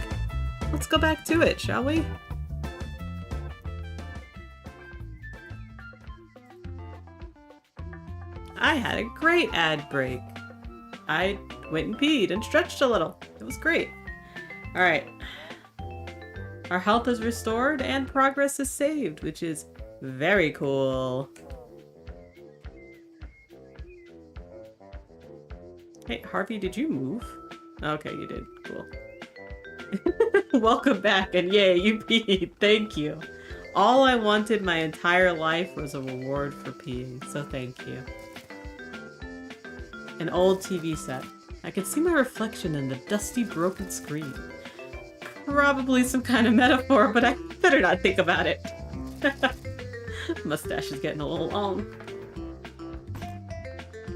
Let's go back to it, shall we? I had a great ad break. I went and peed and stretched a little. It was great. Alright. Our health is restored and progress is saved, which is very cool. Hey, Harvey, did you move? Okay, you did. Cool. Welcome back, and yay, you peed. Thank you. All I wanted my entire life was a reward for peeing, so thank you. An old TV set. I could see my reflection in the dusty, broken screen. Probably some kind of metaphor, but I better not think about it. Mustache is getting a little long.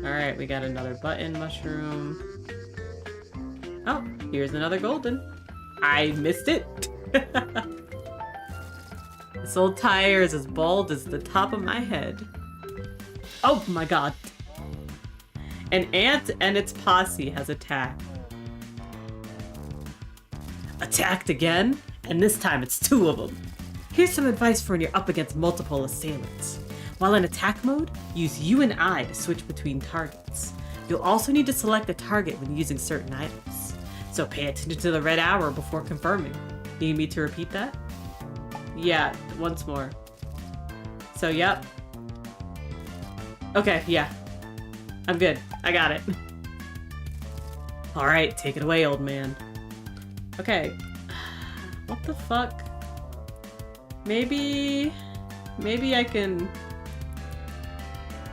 Alright, we got another button mushroom. Oh, here's another golden. I missed it! This old tire is as bald as the top of my head. Oh my god. An ant and its posse has attacked. Attacked again? And this time it's 2 of them. Here's some advice for when you're up against multiple assailants. While in attack mode, use U and I to switch between targets. You'll also need to select a target when using certain items. So pay attention to the red arrow before confirming. Need me to repeat that? Yeah, once more. So, yep. Okay, yeah. I'm good. I got it. Alright, take it away, old man. Okay. What the fuck? Maybe I can...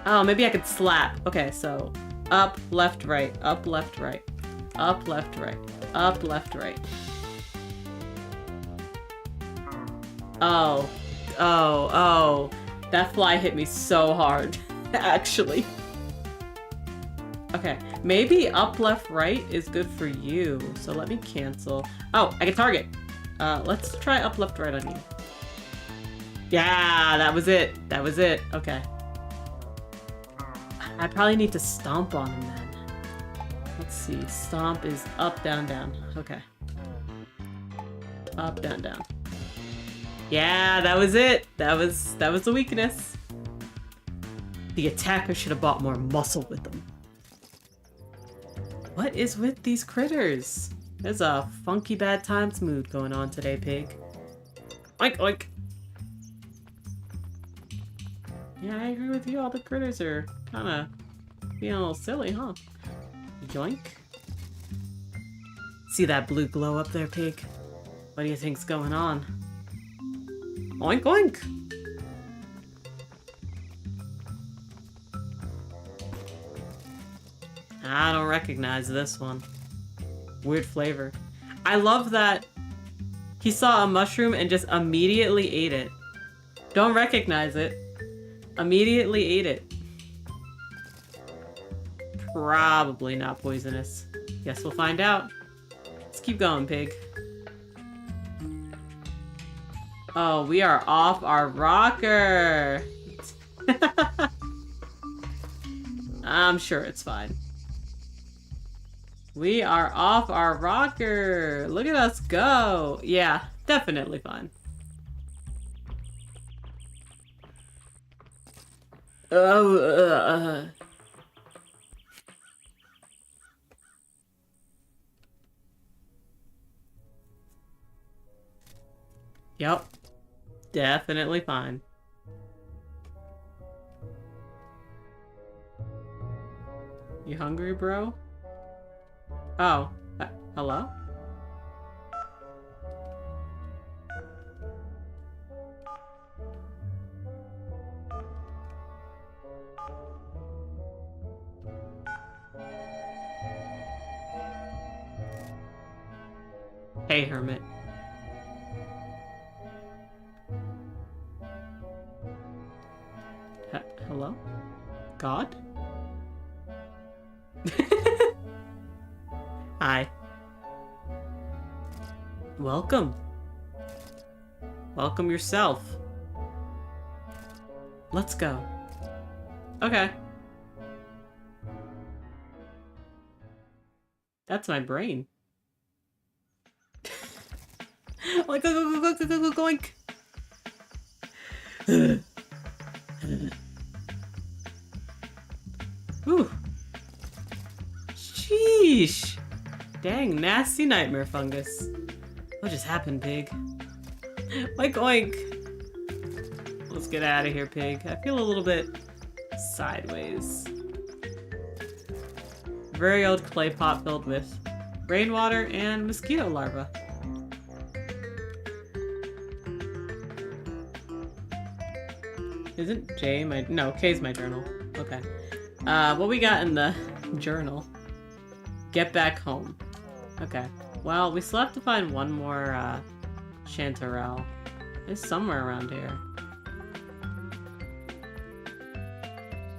Oh, maybe I could slap. Okay, so up, left, right, up, left, right, up, left, right, up, left, right. Oh. That fly hit me so hard, actually. Okay, maybe up, left, right is good for you. So let me cancel. Oh, I can target. Let's try up, left, right on you. Yeah, that was it. That was it. Okay. I probably need to stomp on him then. Let's see. Stomp is up, down, down. Okay. Up, down, down. Yeah, that was it. That was the weakness. The attacker should have bought more muscle with them. What is with these critters? There's a funky bad times mood going on today, pig. Oink, oink. Yeah, I agree with you. All the critters are kind of being a little silly, huh? Yoink. See that blue glow up there, pig? What do you think's going on? Oink, oink. I don't recognize this one. Weird flavor. I love that he saw a mushroom and just immediately ate it. Don't recognize it. Immediately ate it. Probably not poisonous. Guess we'll find out. Let's keep going, pig. Oh, we are off our rocker. I'm sure it's fine. We are off our rocker. Look at us go. Yeah, definitely fine. Oh, Yep. Definitely fine. You hungry, bro? Oh. Hello? Hey, Hermit. Hello? God? Hi. Welcome. Welcome yourself. Let's go. Okay. That's my brain. Like, go, goink. Ooh. Sheesh. Dang, nasty nightmare fungus. What just happened, pig? Like, oink. Let's get out of here, pig. I feel a little bit sideways. Very old clay pot filled with rainwater and mosquito larvae. Isn't J my... No, K's my journal. Okay. What we got in the journal? Get back home. Okay. Well, we still have to find one more, chanterelle. It's somewhere around here.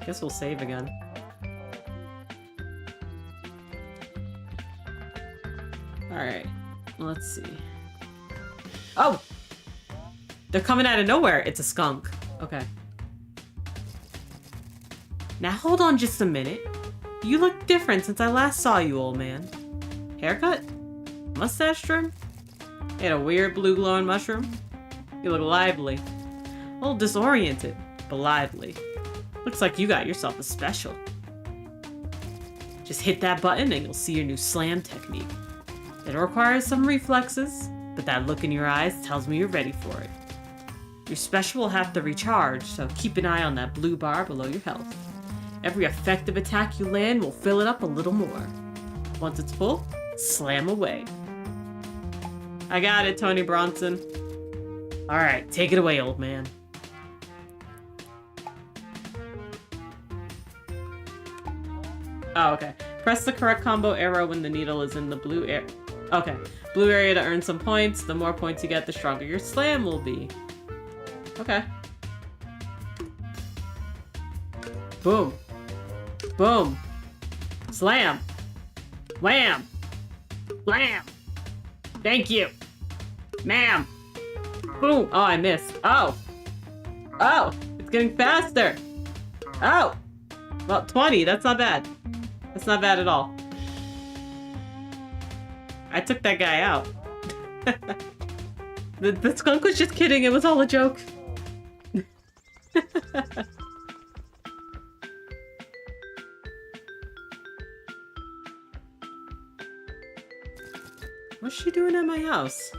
Guess we'll save again. Alright. Let's see. Oh! They're coming out of nowhere! It's a skunk. Okay. Now hold on just a minute. You look different since I last saw you, old man. Haircut? Mustache trim? You had a weird blue glowing mushroom? You look lively. A little disoriented, but lively. Looks like you got yourself a special. Just hit that button and you'll see your new slam technique. It requires some reflexes, but that look in your eyes tells me you're ready for it. Your special will have to recharge, so keep an eye on that blue bar below your health. Every effective attack you land will fill it up a little more. Once it's full, slam away. I got it, Tony Bronson. Alright, take it away, old man. Oh, okay. Press the correct combo arrow when the needle is in the blue area. Okay. Blue area to earn some points. The more points you get, the stronger your slam will be. Okay. Boom. Boom. Slam. Wham. Slam. Thank you. Ma'am. Boom. Oh, I missed. Oh. Oh. It's getting faster. Oh. Well, 20. That's not bad. That's not bad at all. I took that guy out. The skunk was just kidding. It was all a joke. What's she doing at my house?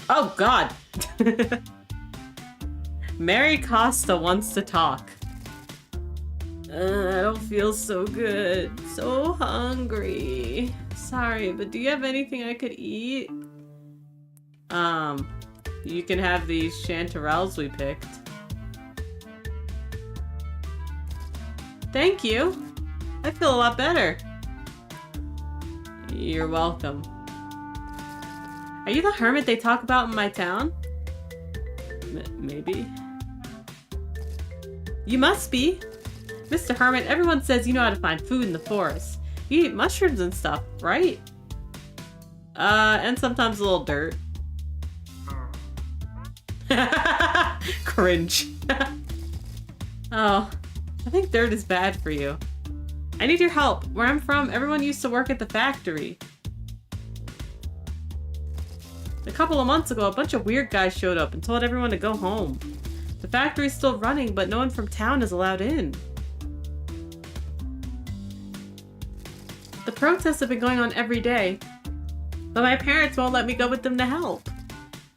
Oh, God. Mary Costa wants to talk. I don't feel so good. So hungry. Sorry, but do you have anything I could eat? You can have these chanterelles we picked. Thank you. I feel a lot better. You're welcome. Are you the hermit they talk about in my town? Maybe. You must be. Mr. Hermit, everyone says you know how to find food in the forest. You eat mushrooms and stuff, right? And sometimes a little dirt. Cringe. Oh, I think dirt is bad for you. I need your help. Where I'm from, everyone used to work at the factory. A couple of months ago, a bunch of weird guys showed up and told everyone to go home. The factory's still running, but no one from town is allowed in. The protests have been going on every day, but my parents won't let me go with them to help.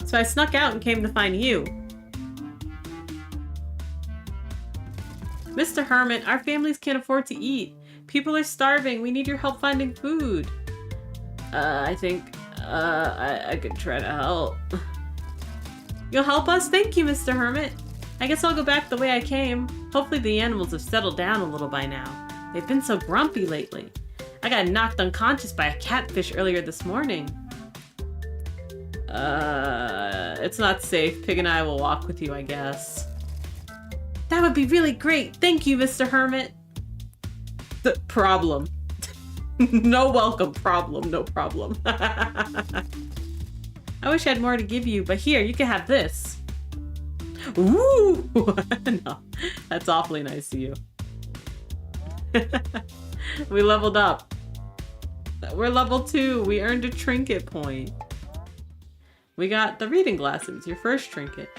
So I snuck out and came to find you. Mr. Hermit, our families can't afford to eat. People are starving. We need your help finding food. I think, I could try to help. You'll help us? Thank you, Mr. Hermit. I guess I'll go back the way I came. Hopefully the animals have settled down a little by now. They've been so grumpy lately. I got knocked unconscious by a catfish earlier this morning. It's not safe. Pig and I will walk with you, I guess. That would be really great. Thank you, Mr. Hermit. The problem. No welcome. Problem. No problem. I wish I had more to give you, but here, you can have this. Ooh! No, that's awfully nice of you. We leveled up. We're level 2. We earned a trinket point. We got the reading glasses, your first trinket.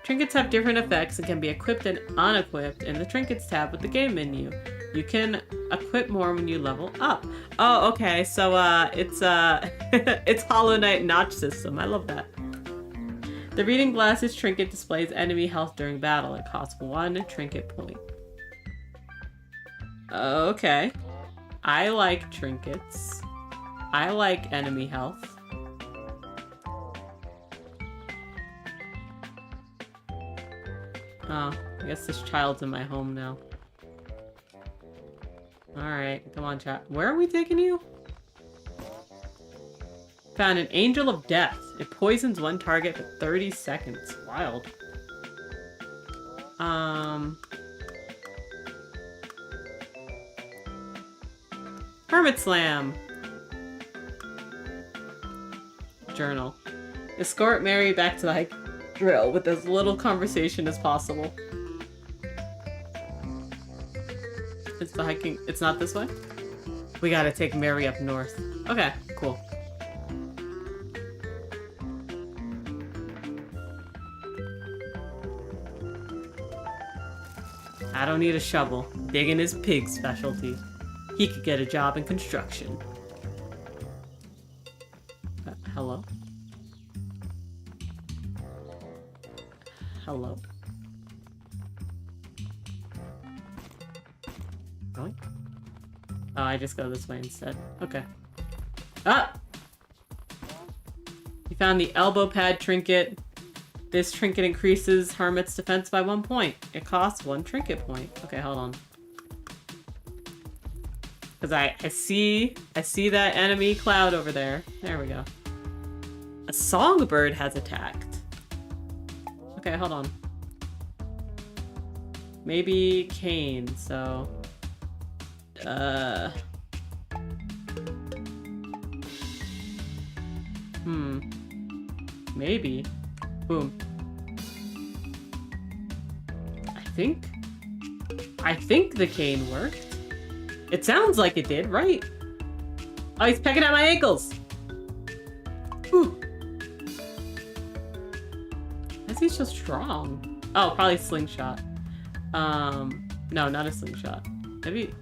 Trinkets have different effects and can be equipped and unequipped in the Trinkets tab with the game menu. You can equip more when you level up. Oh, okay, so it's it's Hollow Knight notch system. I love that. The reading glasses trinket displays enemy health during battle. It costs 1 trinket point. Okay. I like trinkets. I like enemy health. Oh, I guess this child's in my home now. Alright, come on, chat. Where are we taking you? Found an Angel of Death. It poisons one target for 30 seconds. Wild. Hermit Slam. Journal. Escort Mary back to the hike drill with as little conversation as possible. It's the hiking. It's not this way? We gotta take Mary up north. Okay, cool. I don't need a shovel. Digging is Pig's specialty. He could get a job in construction. Hello? Hello? Really? Oh, I just go this way instead. Okay. Ah! You found the elbow pad trinket. This trinket increases Hermit's defense by 1 point. It costs 1 trinket point. Okay, hold on. Because I see that enemy cloud over there. There we go. A songbird has attacked. Okay, hold on. Maybe Kane, so... Maybe. Boom. I think the cane worked. It sounds like it did, right? Oh, he's pecking at my ankles! Whew. Why is he so strong? Oh, probably slingshot. No, not a slingshot. Maybe...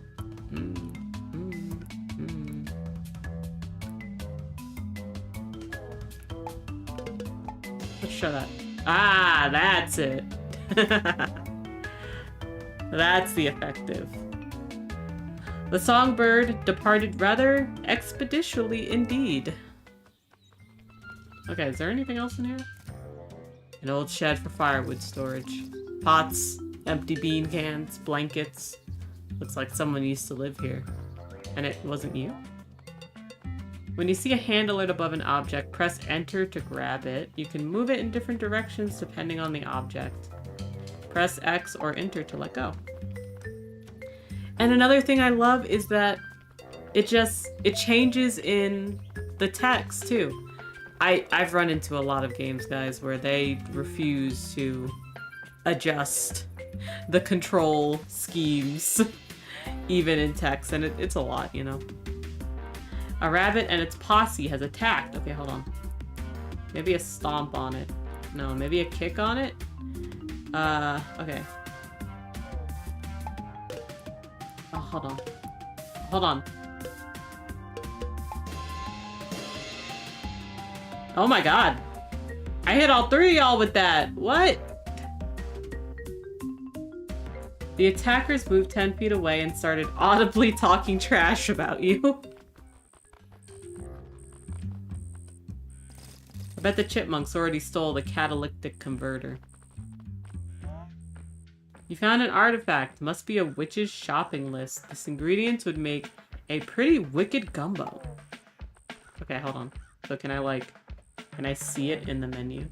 Let's show that. Ah, that's it. That's the effective. The songbird departed rather expeditiously indeed. Okay, is there anything else in here? An old shed for firewood storage. Pots, empty bean cans, blankets. Looks like someone used to live here. And it wasn't you? When you see a hand alert above an object, press enter to grab it. You can move it in different directions depending on the object. Press X or enter to let go. And another thing I love is that it changes in the text too. I've run into a lot of games, guys, where they refuse to adjust the control schemes even in text, and it's a lot, you know. A rabbit and its posse has attacked. Okay, hold on. Maybe a stomp on it. No, maybe a kick on it? Okay. Oh, hold on. Hold on. Oh my god. I hit all 3 of y'all with that. What? The attackers moved 10 feet away and started audibly talking trash about you. I bet the chipmunks already stole the catalytic converter. You found an artifact. Must be a witch's shopping list. This ingredients would make a pretty wicked gumbo. Okay, hold on. So can I see it in the menu?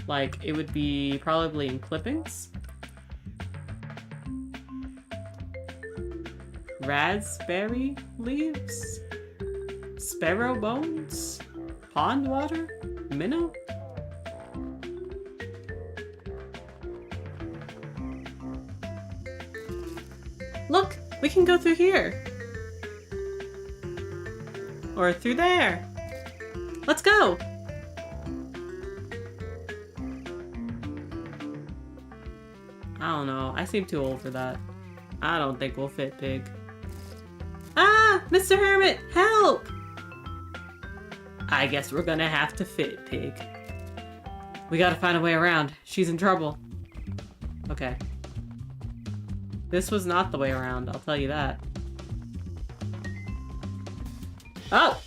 Like, it would be probably in clippings. Raspberry leaves? Sparrow bones? Pond water? Minnow? Look, we can go through here. Or through there. Let's go. I don't know. I seem too old for that. I don't think we'll fit, Pig. Ah! Mr. Hermit, help! I guess we're gonna have to fit, Pig. We gotta find a way around. She's in trouble. Okay. This was not the way around, I'll tell you that. Oh!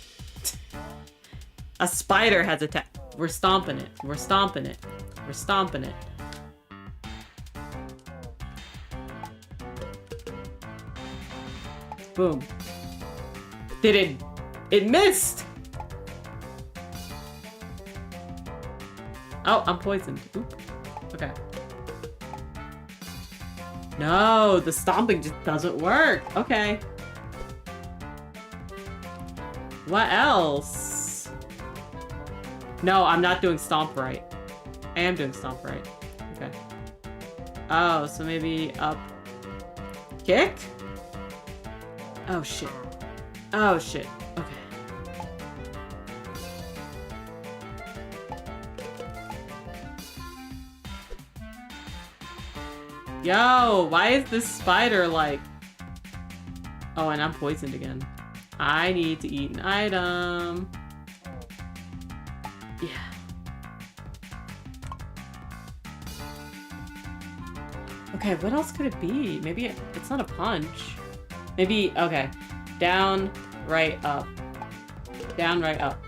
A spider has attacked. We're stomping it. We're stomping it. We're stomping it. Boom. Did it? It missed! Oh, I'm poisoned. Oop. Okay. No, the stomping just doesn't work. Okay. What else? No, I'm not doing stomp right. I am doing stomp right. Okay. Oh, so maybe up. Kick? Oh, shit. Oh, shit. Okay. Yo, why is this spider like... Oh, and I'm poisoned again. I need to eat an item. Yeah. Okay, what else could it be? Maybe it's not a punch. Maybe, okay. Down, right, up. Down, right, up.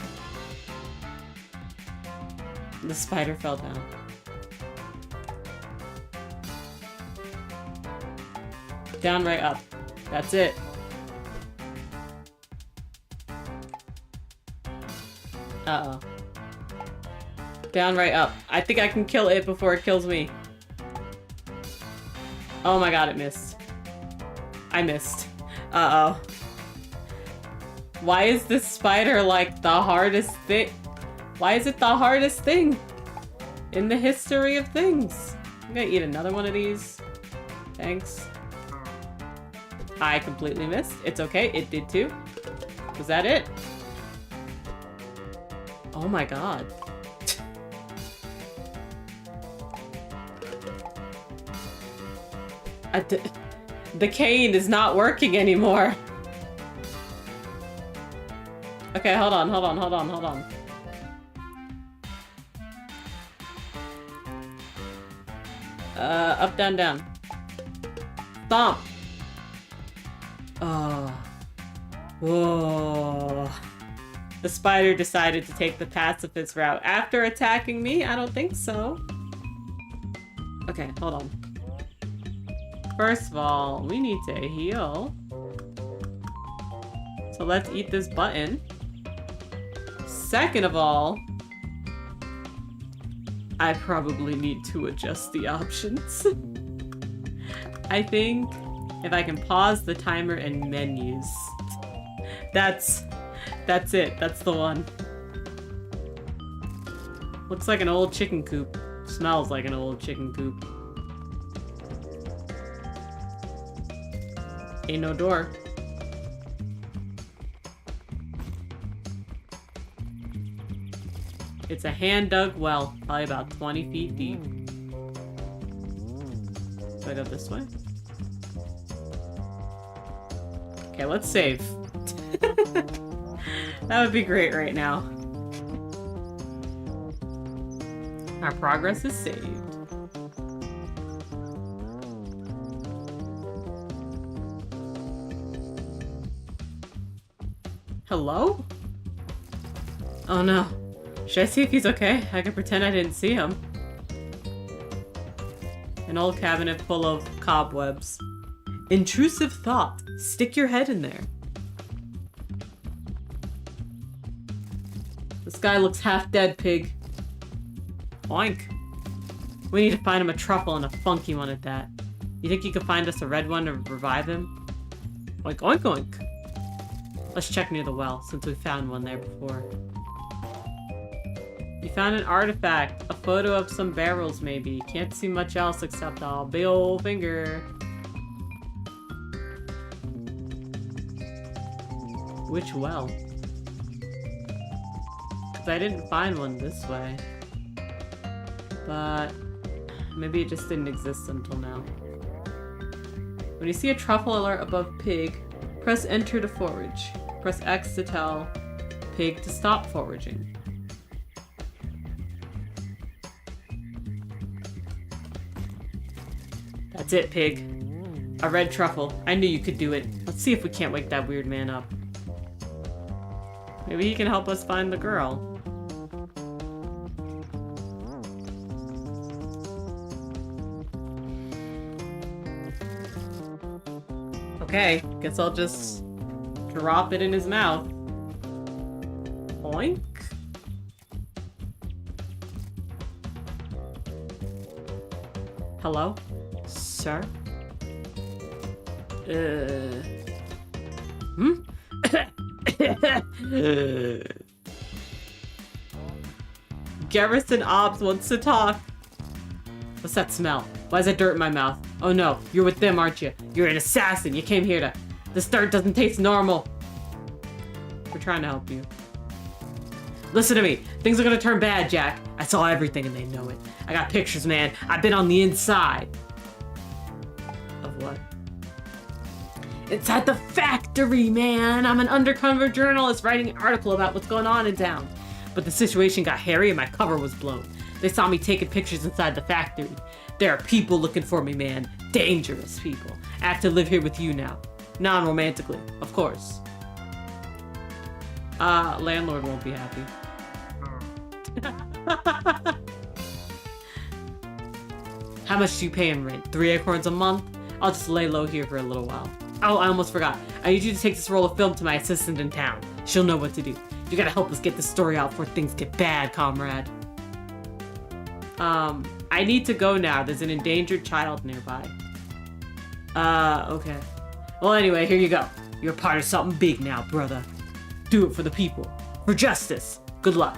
The spider fell down. Down, right, up. That's it. Uh-oh. Down, right, up. I think I can kill it before it kills me. Oh my god, it missed. I missed. Uh-oh. Why is this spider like the hardest thing? Why is it the hardest thing in the history of things? I'm gonna eat another one of these. Thanks. I completely missed. It's okay, it did too. Was that it? Oh my god. The cane is not working anymore. Okay, hold on. Up, down, down. Stomp. Oh. Whoa. The spider decided to take the pacifist route after attacking me? I don't think so. Okay, hold on. First of all, we need to heal. So let's eat this button. Second of all, I probably need to adjust the options. I think if I can pause the timer and menus. That's it. That's the one. Looks like an old chicken coop. Smells like an old chicken coop. Ain't no door. It's a hand-dug well, probably about 20 feet deep. So I go this way? Okay, let's save. That would be great right now. Our progress is saved. Hello? Oh no. Should I see if he's okay? I can pretend I didn't see him. An old cabinet full of cobwebs. Intrusive thought. Stick your head in there. This guy looks half dead, Pig. Oink. We need to find him a truffle and a funky one at that. You think you could find us a red one to revive him? Oink, oink, oink. Let's check near the well, since we found one there before. You found an artifact. A photo of some barrels, maybe. Can't see much else except a big ol' finger. Which well? Because I didn't find one this way. But maybe it just didn't exist until now. When you see a truffle alert above pig, press enter to forage. Press X to tell pig to stop foraging. That's it, pig. A red truffle. I knew you could do it. Let's see if we can't wake that weird man up. Maybe he can help us find the girl. Okay, guess I'll just drop it in his mouth. Boink. Hello? Sir? Garrison Obbs wants to talk. What's that smell? Why is that dirt in my mouth? Oh no, you're with them, aren't you? You're an assassin. You came here to... This dirt doesn't taste normal. We're trying to help you. Listen to me. Things are gonna turn bad, Jack. I saw everything and they know it. I got pictures, man. I've been on the inside. Of what? Inside the factory, man! I'm an undercover journalist writing an article about what's going on in town. But the situation got hairy and my cover was blown. They saw me taking pictures inside the factory. There are people looking for me, man. Dangerous people. I have to live here with you now. Non-romantically, of course. Landlord won't be happy. How much do you pay in rent? 3 acorns a month? I'll just lay low here for a little while. Oh, I almost forgot. I need you to take this roll of film to my assistant in town. She'll know what to do. You gotta help us get this story out before things get bad, comrade. I need to go now. There's an endangered child nearby. Okay. Well, anyway, here you go. You're part of something big now, brother. Do it for the people. For justice. Good luck.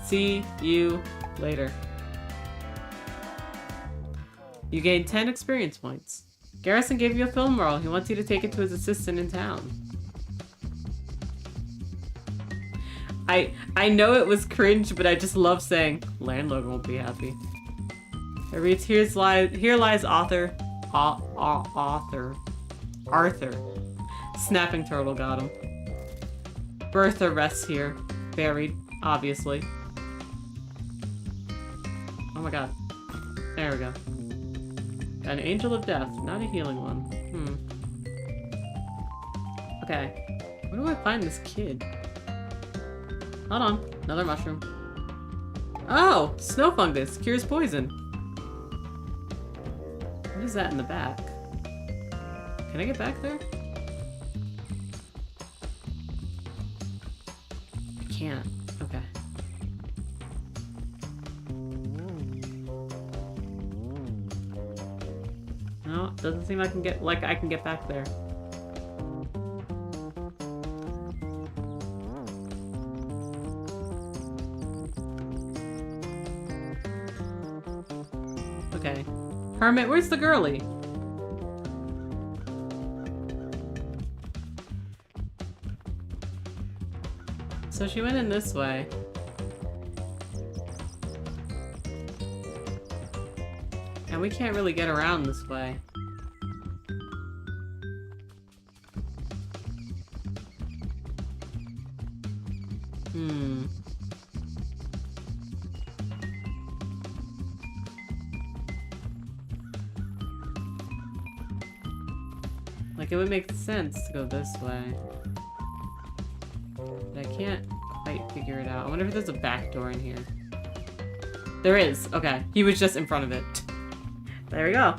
See you later. You gained 10 experience points. Garrison gave you a film roll. He wants you to take it to his assistant in town. I know it was cringe, but I just love saying, landlord won't be happy. It reads, here lies Arthur. Snapping turtle got him. Bertha rests here. Buried, obviously. Oh my god. There we go. An angel of death, not a healing one. Okay. Where do I find this kid? Hold on. Another mushroom. Oh! Snow fungus. Cures poison. What is that in the back? Can I get back there? I can't. Okay. No, doesn't seem I can get back there. Okay. Hermit, where's the girlie? So she went in this way. And we can't really get around this way. Like, it would make sense to go this way. But I can't quite figure it out. I wonder if there's a back door in here. There is. Okay. He was just in front of it. There we go.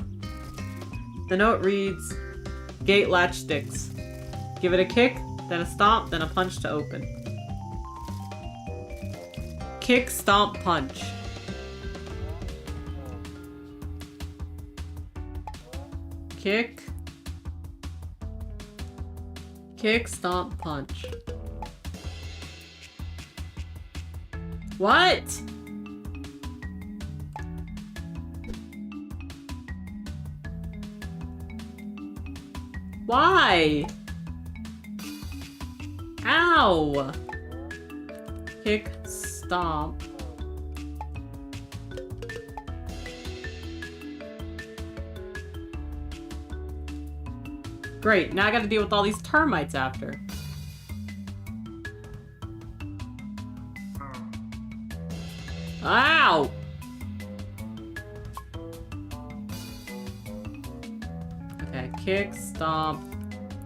The note reads, gate latch sticks. Give it a kick, then a stomp, then a punch to open. Kick, stomp, punch. Kick. Kick, stomp, punch. What? Why? Ow! Kick, stomp. Great, now I gotta deal with all these termites after. Ow! Okay, kick, stomp,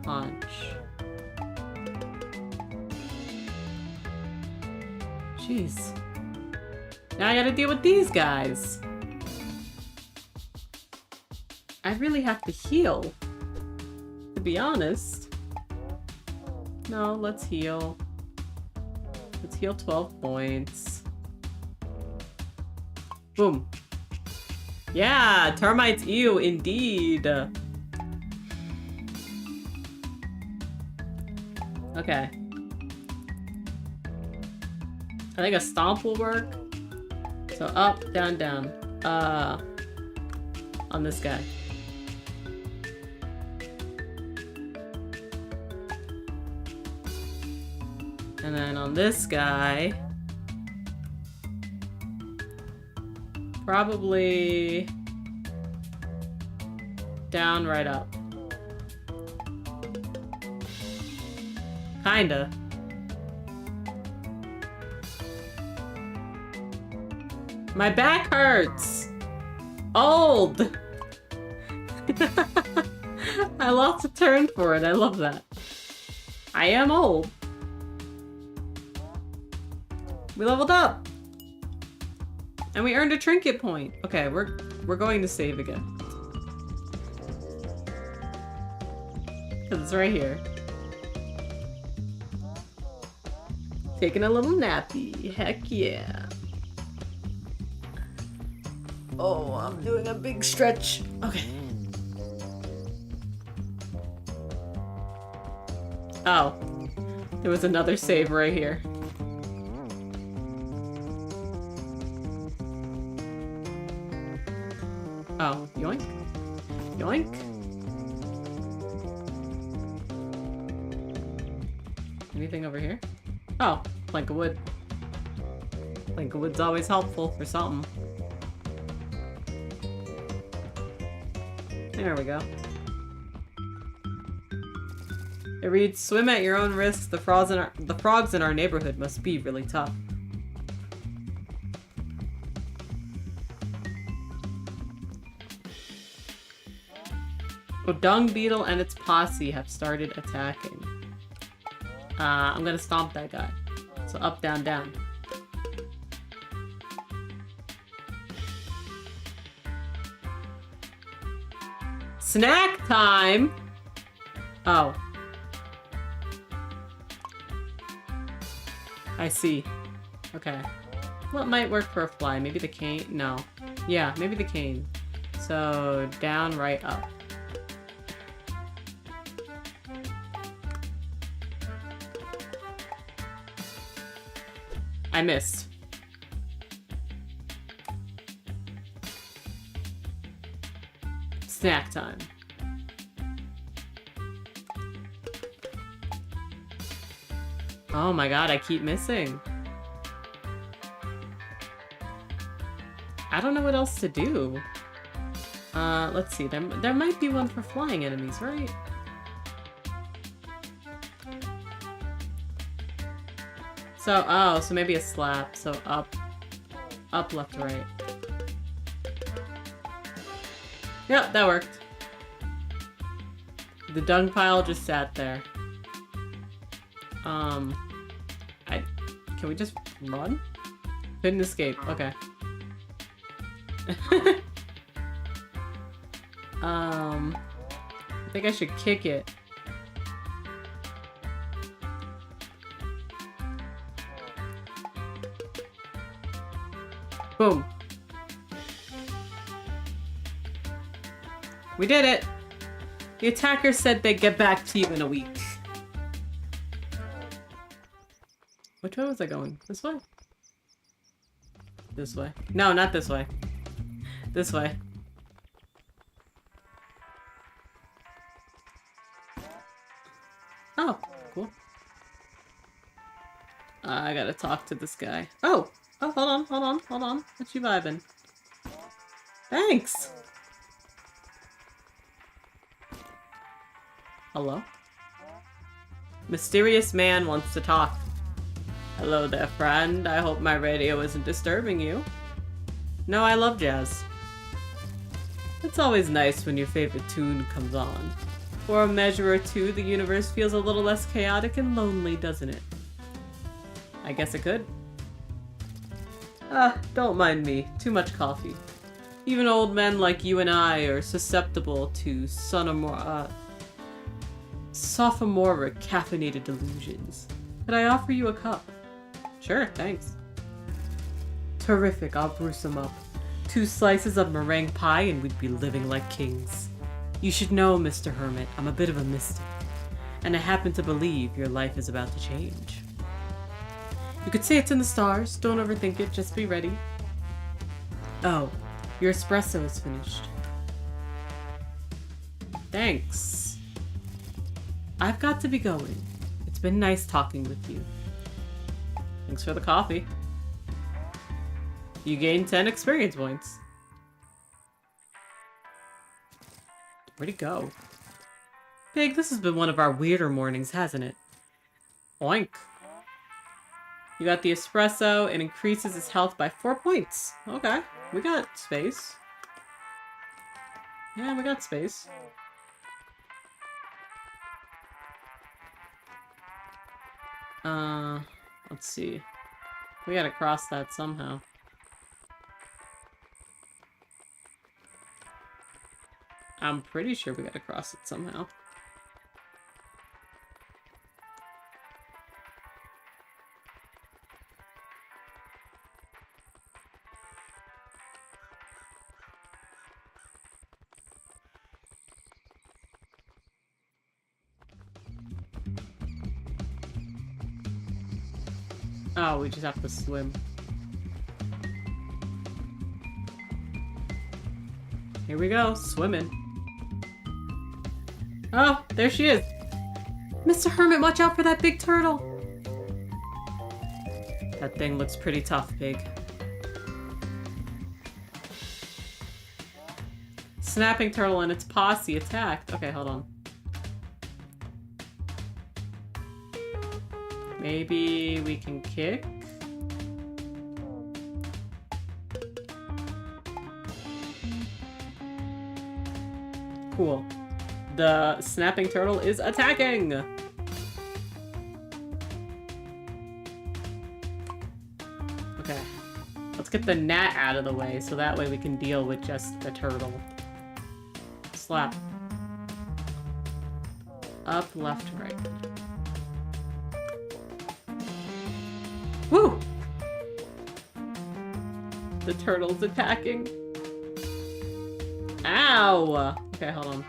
punch. Jeez. Now I gotta deal with these guys. I really have to heal. To be honest. No, let's heal. Let's heal 12 points. Boom. Yeah, termites ew, indeed. Okay. I think a stomp will work. So up, down, down. On this guy. And then on this guy, probably down, right up. Kinda. My back hurts! Old! I lost a turn for it, I love that. I am old. We leveled up! And we earned a trinket point. Okay, we're going to save again. Cause it's right here. Taking a little nappy. Heck yeah. Oh, I'm doing a big stretch. Okay. Oh. There was another save right here. Oh, yoink. Yoink. Anything over here? Oh, plank of wood. Plank of wood's always helpful for something. There we go. It reads, swim at your own risk. The frogs in our neighborhood must be really tough. A dung beetle and its posse have started attacking. I'm gonna stomp that guy. So up, down, down. Snack time! Oh. I see. Okay. What might work for a fly? Maybe the cane? No. Yeah, maybe the cane. So, down, right, up. I missed. Snack time. Oh my god, I keep missing. I don't know what else to do. Let's see. There might be one for flying enemies, right? So, oh, so maybe a slap. So up, left, right. Yep, that worked. The dung pile just sat there. Can we just run? Couldn't escape. Okay. I think I should kick it. Boom. We did it! The attacker said they'd get back to you in a week. Which way was I going? This way? This way. No, not this way. This way. Oh, cool. I gotta talk to this guy. Oh! Oh, hold on. What you vibing? Thanks! Hello? Mysterious man wants to talk. Hello there, friend. I hope my radio isn't disturbing you. No, I love jazz. It's always nice when your favorite tune comes on. For a measure or two, the universe feels a little less chaotic and lonely, doesn't it? I guess it could. Don't mind me. Too much coffee. Even old men like you and I are susceptible to sophomoric caffeinated delusions. Could I offer you a cup? Sure, thanks. Terrific, I'll brew some up. 2 slices of meringue pie and we'd be living like kings. You should know, Mr. Hermit, I'm a bit of a mystic. And I happen to believe your life is about to change. You could say it's in the stars. Don't overthink it, just be ready. Oh, your espresso is finished. Thanks. I've got to be going. It's been nice talking with you. Thanks for the coffee. You gained 10 experience points. Where'd he go? Pig, this has been one of our weirder mornings, hasn't it? Oink. You got the espresso. It increases his health by 4 points. Okay, we got space. Yeah, we got space. Let's see. We gotta cross that somehow. I'm pretty sure we gotta cross it somehow. Oh, we just have to swim. Here we go, swimming. Oh, there she is. Mr. Hermit, watch out for that big turtle. That thing looks pretty tough, Pig. Snapping turtle and its posse attacked. Okay, hold on. Maybe we can kick? Cool. The snapping turtle is attacking! Okay. Let's get the gnat out of the way so that way we can deal with just the turtle. Slap. Up, left, right. Woo! The turtle's attacking. Ow! Okay, hold on.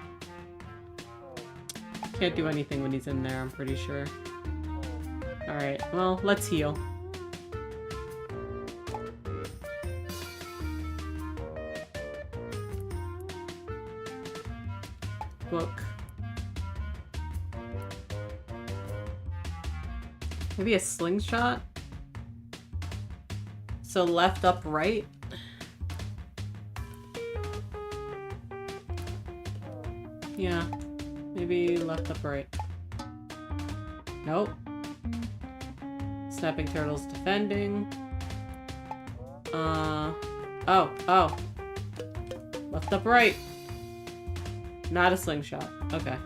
Can't do anything when he's in there, I'm pretty sure. Alright, well, let's heal. Book. Maybe a slingshot? So left, up, right? Yeah. Maybe left, up, right. Nope. Snapping turtle's defending. Oh. Left, up, right. Not a slingshot. Okay.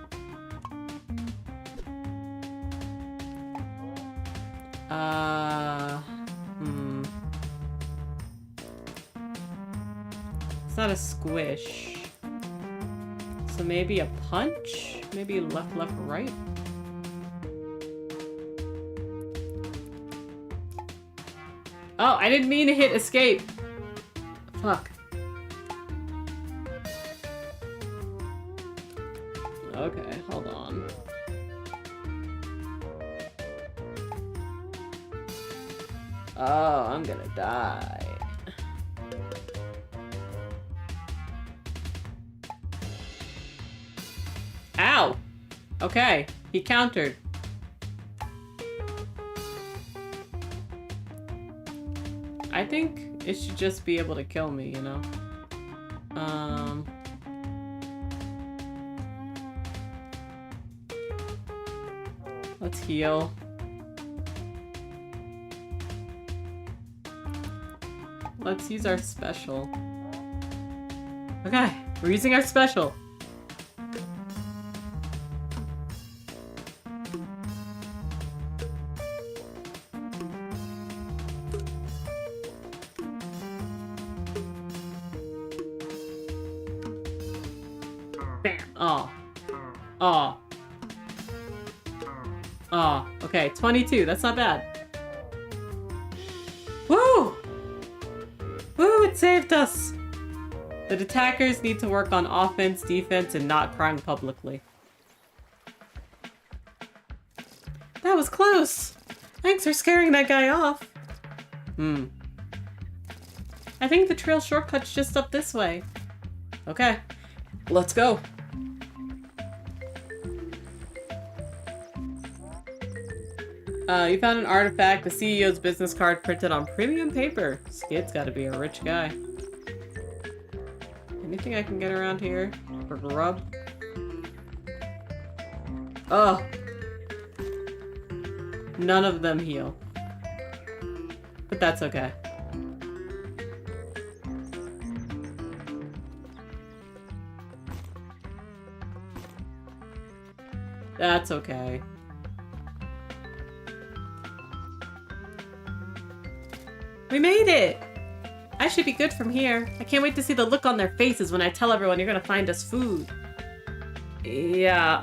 It's not a squish. So maybe a punch? Maybe left, left, right? Oh, I didn't mean to hit escape. Fuck. Okay, hold on. Oh, I'm gonna die. Ow! Okay, he countered. think it should just be able to kill me, you know? Let's heal. Let's use our special. Okay, we're using our special. Bam. Oh. Oh. Oh. Okay, 22. That's not bad. Woo! Woo, it saved us! The attackers need to work on offense, defense, and not crying publicly. That was close! Thanks for scaring that guy off. I think the trail shortcut's just up this way. Okay, let's go. You found an artifact, the CEO's business card printed on premium paper. Skid's gotta be a rich guy. Anything I can get around here for grub? Oh. None of them heal. But that's okay. That's okay. We made it! I should be good from here. I can't wait to see the look on their faces when I tell everyone you're gonna find us food. Yeah,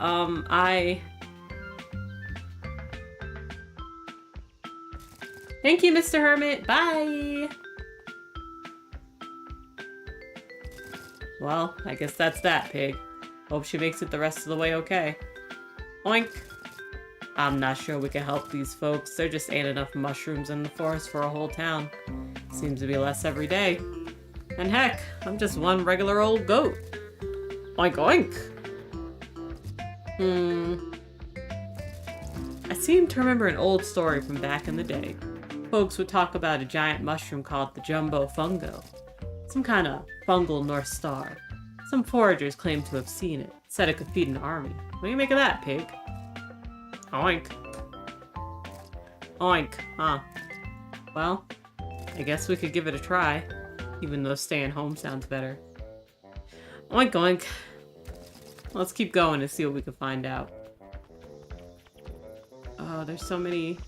Thank you, Mr. Hermit. Bye! Well, I guess that's that, Pig. Hope she makes it the rest of the way okay. Oink! I'm not sure we can help these folks. There just ain't enough mushrooms in the forest for a whole town. Seems to be less every day. And heck, I'm just one regular old goat. Oink oink! I seem to remember an old story from back in the day. Folks would talk about a giant mushroom called the Jumbo Fungo. Some kind of fungal North Star. Some foragers claim to have seen it. Said it could feed an army. What do you make of that, Pig? Oink. Oink, huh? Well, I guess we could give it a try. Even though staying home sounds better. Oink oink. Let's keep going and see what we can find out. Oh, there's so many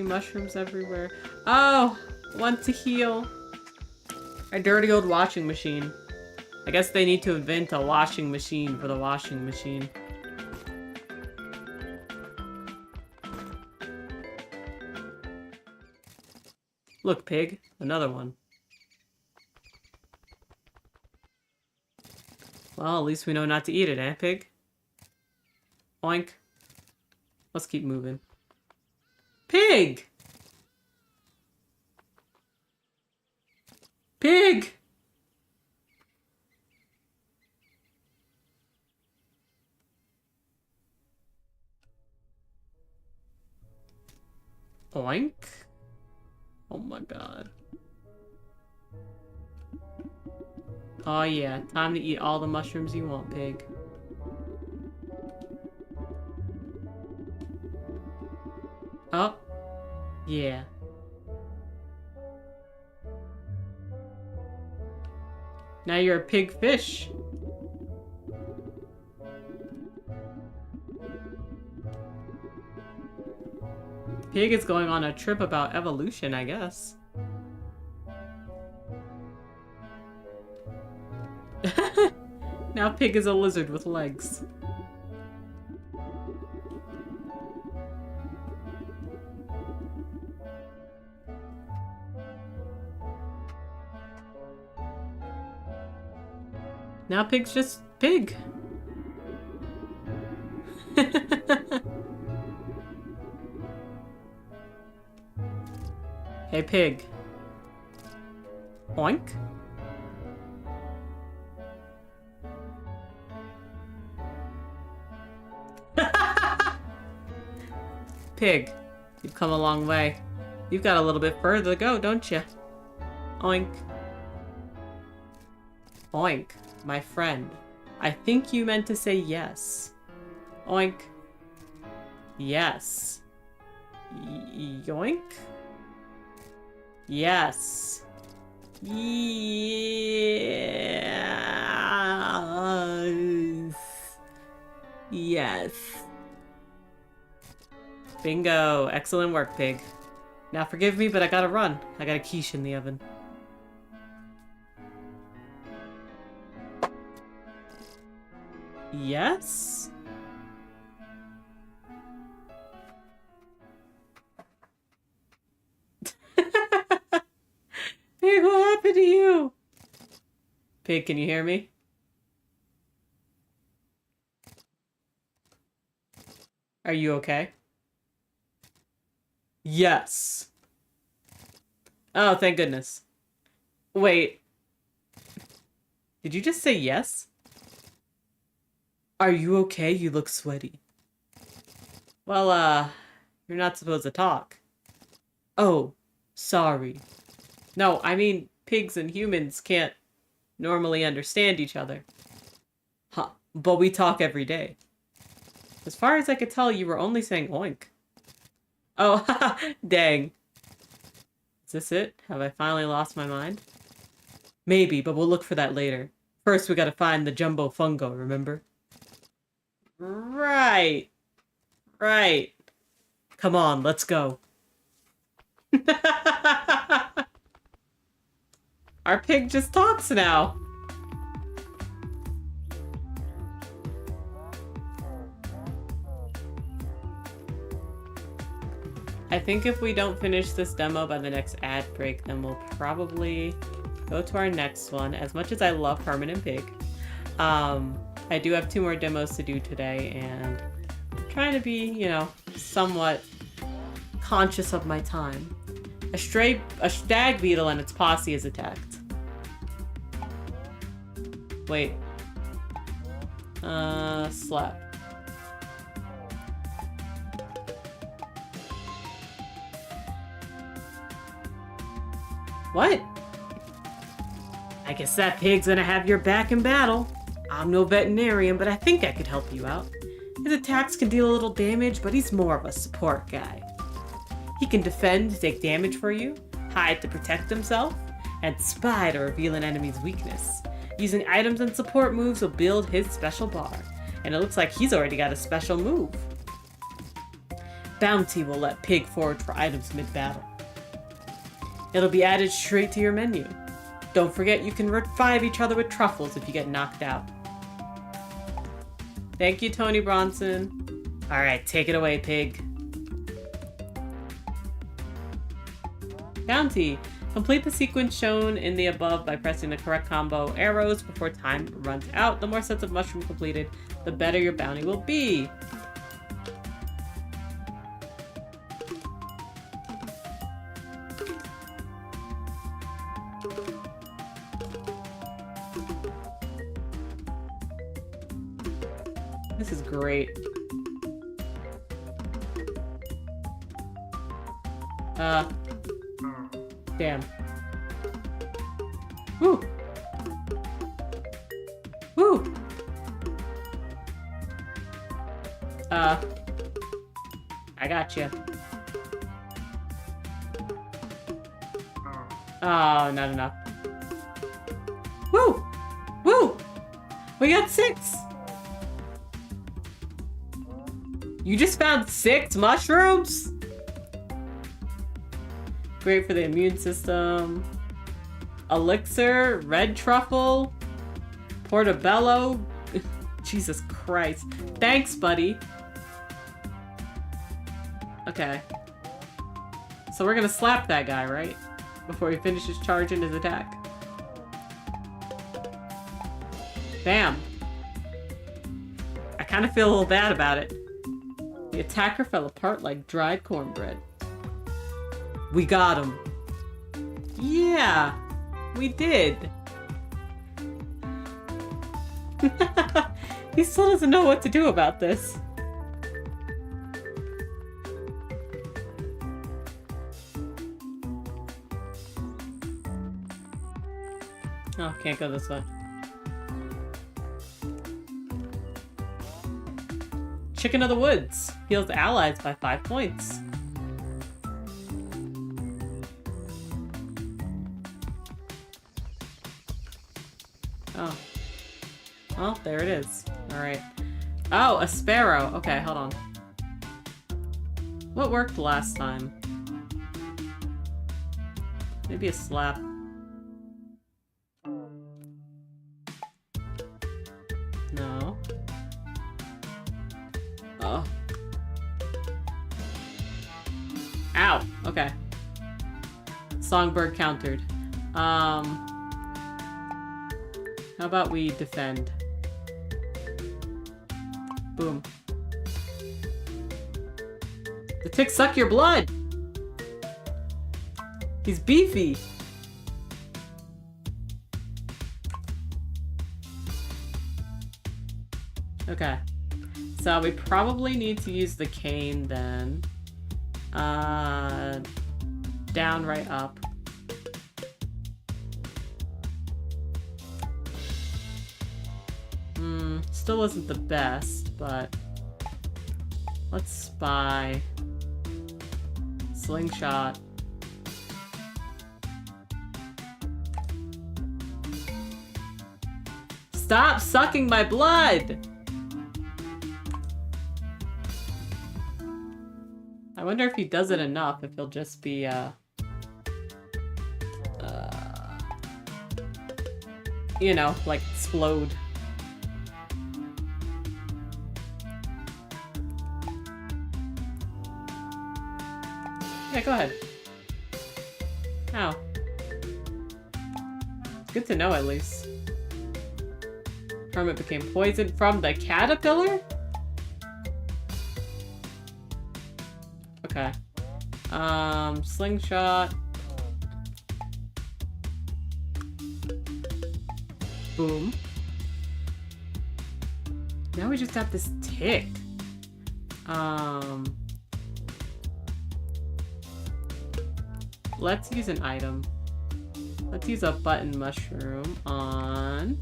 mushrooms everywhere. Oh, want to heal. A dirty old washing machine. I guess they need to invent a washing machine for the washing machine. Look, Pig. Another one. Well, at least we know not to eat it, eh, Pig? Oink. Let's keep moving. Pig! Pig! Oink. Oh my god. Oh yeah, time to eat all the mushrooms you want, Pig. Oh. Yeah. Now you're a pig fish. Pig is going on a trip about evolution, I guess. Now Pig is a lizard with legs. Now Pig's just Pig. Hey, Pig. Oink. Pig, you've come a long way. You've got a little bit further to go, don't you? Oink. Oink, my friend. I think you meant to say yes. Oink. Yes. Yoink? Yes. Yes. Yes. Bingo. Excellent work, Pig. Now forgive me, but I gotta run. I got a quiche in the oven. Yes? Pig, what happened to you? Pig, can you hear me? Are you okay? Yes. Oh, thank goodness. Wait. Did you just say yes? Are you okay? You look sweaty. Well, you're not supposed to talk. Oh, sorry. No, I mean, pigs and humans can't normally understand each other. Huh, but we talk every day. As far as I could tell, you were only saying oink. Oh, dang. Is this it? Have I finally lost my mind? Maybe, but we'll look for that later. First, we gotta find the jumbo fungo, remember? Right. Right. Come on, let's go. Our pig just talks now. I think if we don't finish this demo by the next ad break, then we'll probably go to our next one. As much as I love Hermit and Pig, I do have 2 more demos to do today, and I'm trying to be, you know, somewhat conscious of my time. A stag beetle and its posse is attacked. Wait. Slap. What? I guess that pig's gonna have your back in battle. I'm no veterinarian, but I think I could help you out. His attacks can deal a little damage, but he's more of a support guy. He can defend to take damage for you, hide to protect himself, and spy to reveal an enemy's weakness. Using items and support moves will build his special bar, and it looks like he's already got a special move. Bounty will let Pig forage for items mid-battle. It'll be added straight to your menu. Don't forget you can revive each other with truffles if you get knocked out. Thank you, Tony Bronson. Alright, take it away, Pig. Bounty. Complete the sequence shown in the above by pressing the correct combo arrows before time runs out. The more sets of mushroom completed, the better your bounty will be. This is great. Damn. Woo! Woo! I got you. Oh, not enough. Woo! Woo! We got 6! You just found 6 mushrooms? Great for the immune system. Elixir, red truffle, portobello. Jesus Christ. Thanks, buddy. Okay. So we're gonna slap that guy, right? Before he finishes charging his attack. Bam. I kind of feel a little bad about it. The attacker fell apart like dried cornbread. We got him. Yeah, we did. He still doesn't know what to do about this. Oh, can't go this way. Chicken of the Woods. Heals allies by 5 points. Oh. Well, there it is. Alright. Oh, a sparrow. Okay, hold on. What worked last time? Maybe a slap. No. Oh. Ow! Okay. Songbird countered. How about we defend? Boom. The ticks suck your blood! He's beefy! Okay. So we probably need to use the cane then. Down, right, up. Still wasn't the best, but let's spy. Slingshot. Stop sucking my blood! I wonder if he does it enough, if he'll just be, you know, like, explode. Yeah, go ahead. Ow. Good to know, at least. Hermit became poisoned from the caterpillar? Okay. Slingshot. Boom. Now we just got this tick. Let's use an item. Let's use a button mushroom on...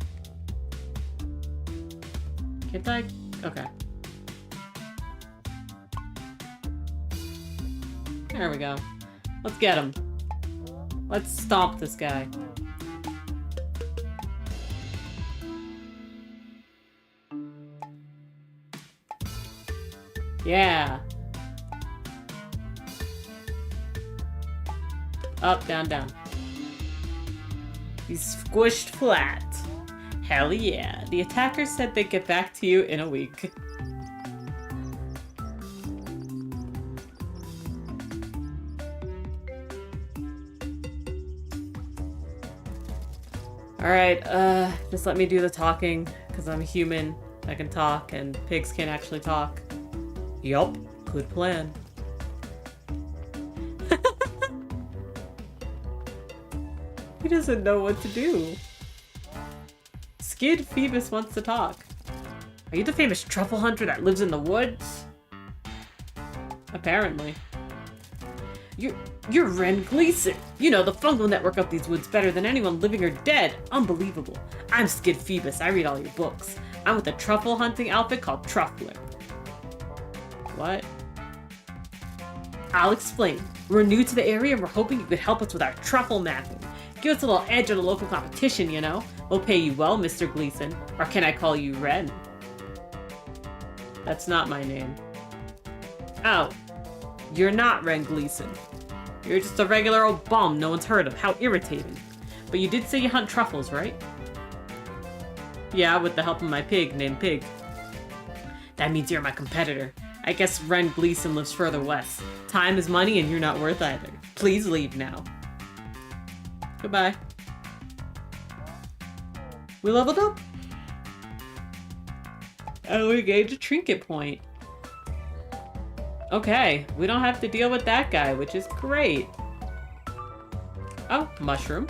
Can't I? Okay. There we go. Let's get him. Let's stomp this guy. Yeah. Up, down, down. He's squished flat. Hell yeah. The attacker said they'd get back to you in a week. Alright, just let me do the talking, because I'm human. I can talk, and pigs can't actually talk. Yup, good plan. He doesn't know what to do. Skid Phoebus wants to talk. Are you the famous truffle hunter that lives in the woods? Apparently. You're Ren Gleason. You know the fungal network of these woods better than anyone living or dead. Unbelievable. I'm Skid Phoebus. I read all your books. I'm with a truffle hunting outfit called Truffler. What? I'll explain. We're new to the area and we're hoping you could help us with our truffle mapping. Give us a little edge on the local competition, you know? We'll pay you well, Mr. Gleason. Or can I call you Ren? That's not my name. Oh. You're not Ren Gleason. You're just a regular old bum no one's heard of. How irritating. But you did say you hunt truffles, right? Yeah, with the help of my pig named Pig. That means you're my competitor. I guess Ren Gleason lives further west. Time is money and you're not worth either. Please leave now. Goodbye. We leveled up. And we gained a trinket point. Okay, we don't have to deal with that guy, which is great. Oh, mushroom.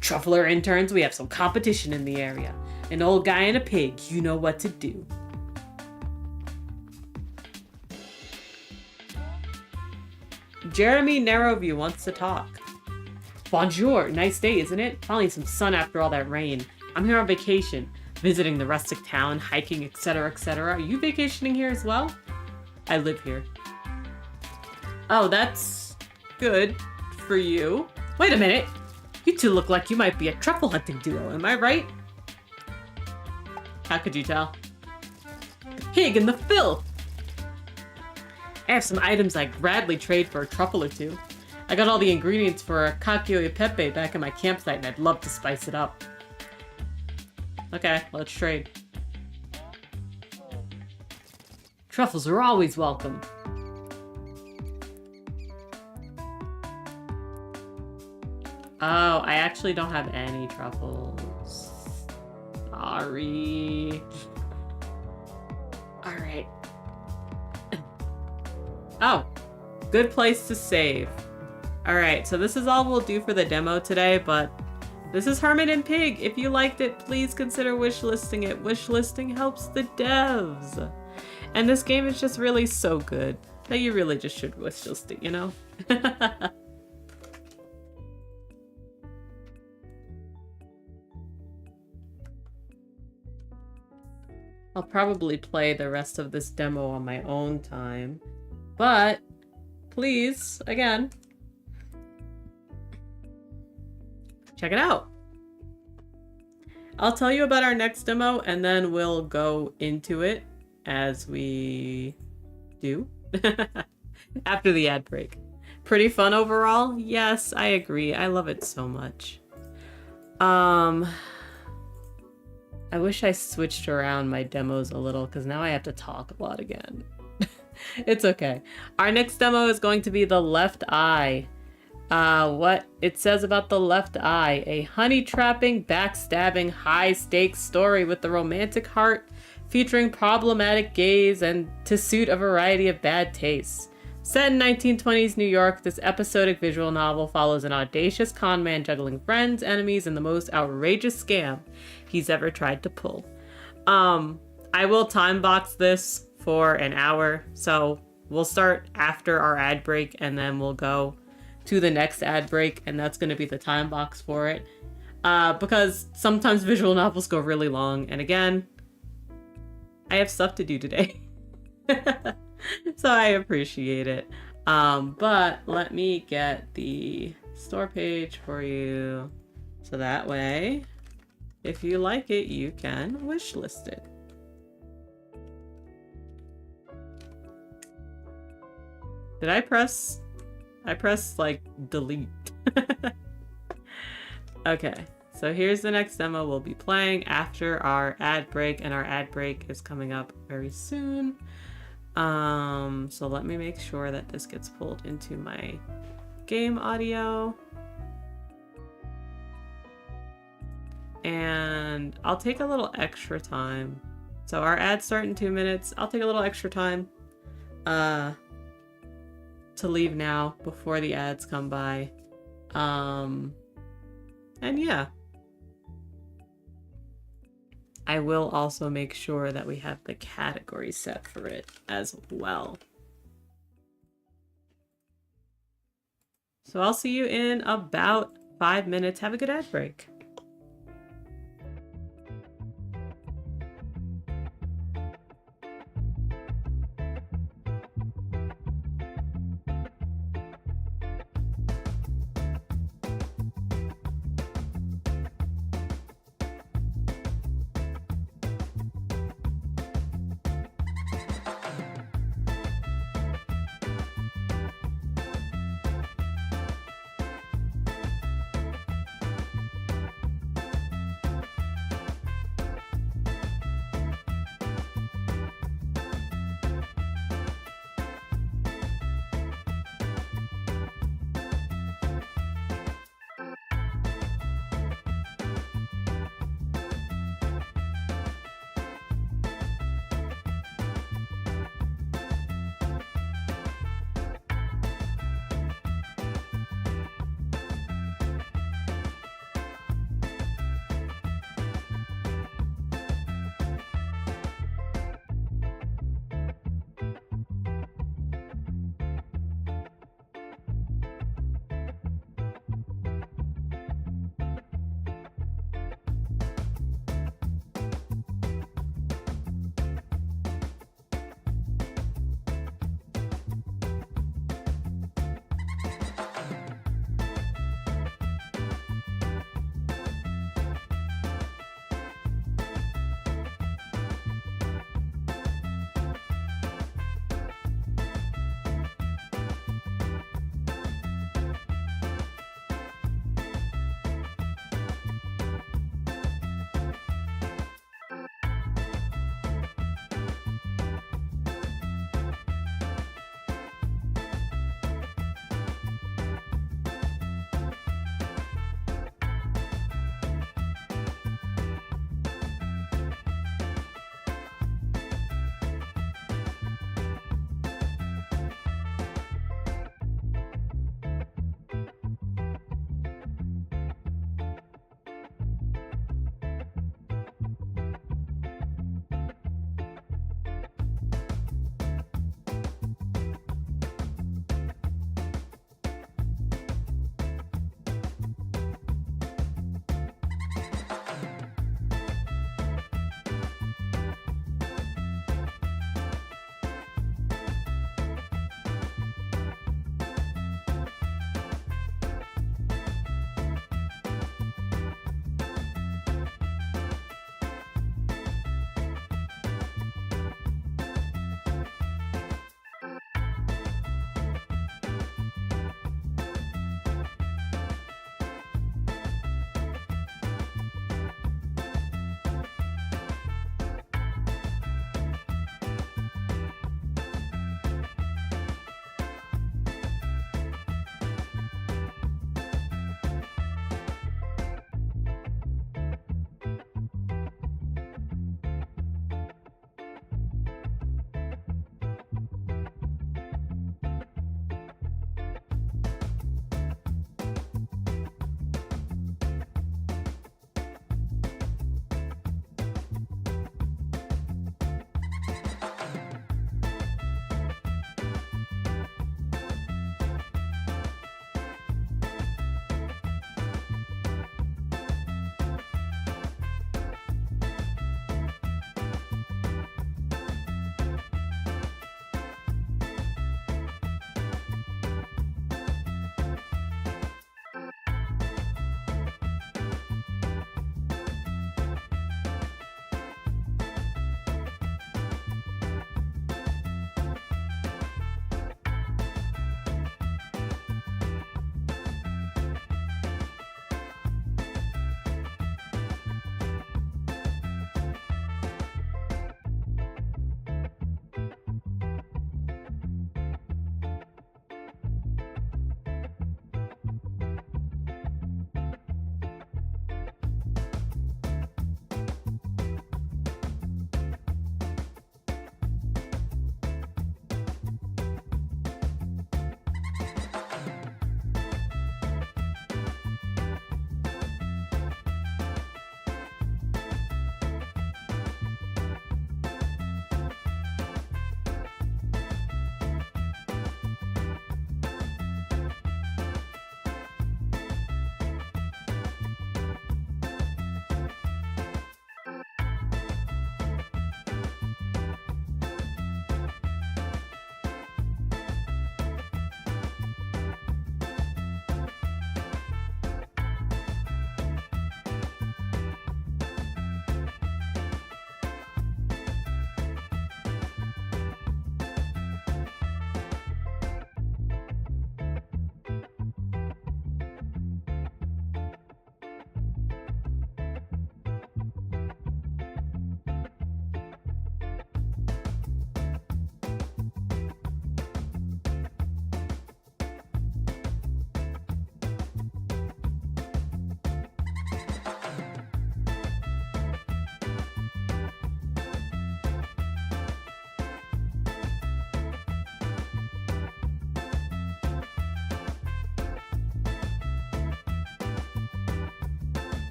Truffler interns, we have some competition in the area. An old guy and a pig, you know what to do. Jeremy Narrowview wants to talk. Bonjour, nice day, isn't it? Finally some sun after all that rain. I'm here on vacation, visiting the rustic town, hiking, etc., etc. Are you vacationing here as well? I live here. Oh, that's good for you. Wait a minute. You two look like you might be a truffle hunting duo, am I right? How could you tell? The pig and the filth! I have some items I'd gladly trade for a truffle or two. I got all the ingredients for a cacio e pepe back in my campsite and I'd love to spice it up. Okay, let's trade. Truffles are always welcome. Oh, I actually don't have any truffles. Sorry. Alright. Oh, good place to save. Alright, so this is all we'll do for the demo today, but this is Hermit and Pig. If you liked it, please consider wishlisting it. Wishlisting helps the devs. And this game is just really so good that you really just should wishlist it, you know? I'll probably play the rest of this demo on my own time, but please, again, check it out. I'll tell you about our next demo and then we'll go into it as we do after the ad break. Pretty fun overall? Yes, I agree. I love it so much. I wish I switched around my demos a little because now I have to talk a lot again. It's okay. Our next demo is going to be the left eye. What it says about the left eye: a honey trapping, backstabbing, high stakes story with the romantic heart, featuring problematic gaze and to suit a variety of bad tastes. Set in 1920s New York, this episodic visual novel follows an audacious con man juggling friends, enemies, and the most outrageous scam he's ever tried to pull. I will time box this for an hour, so we'll start after our ad break and then we'll go to the next ad break, and that's going to be the time box for it. Because sometimes visual novels go really long, and again, I have stuff to do today. So I appreciate it. But let me get the store page for you so that way, if you like it, you can wishlist it. Did I press like delete? Okay, so here's the next demo we'll be playing after our ad break, and our ad break is coming up very soon. So let me make sure that this gets pulled into my game audio. And I'll take a little extra time. So our ads start in 2 minutes. I'll take a little extra time to leave now before the ads come by. And yeah. I will also make sure that we have the category set for it as well. So I'll see you in about 5 minutes. Have a good ad break.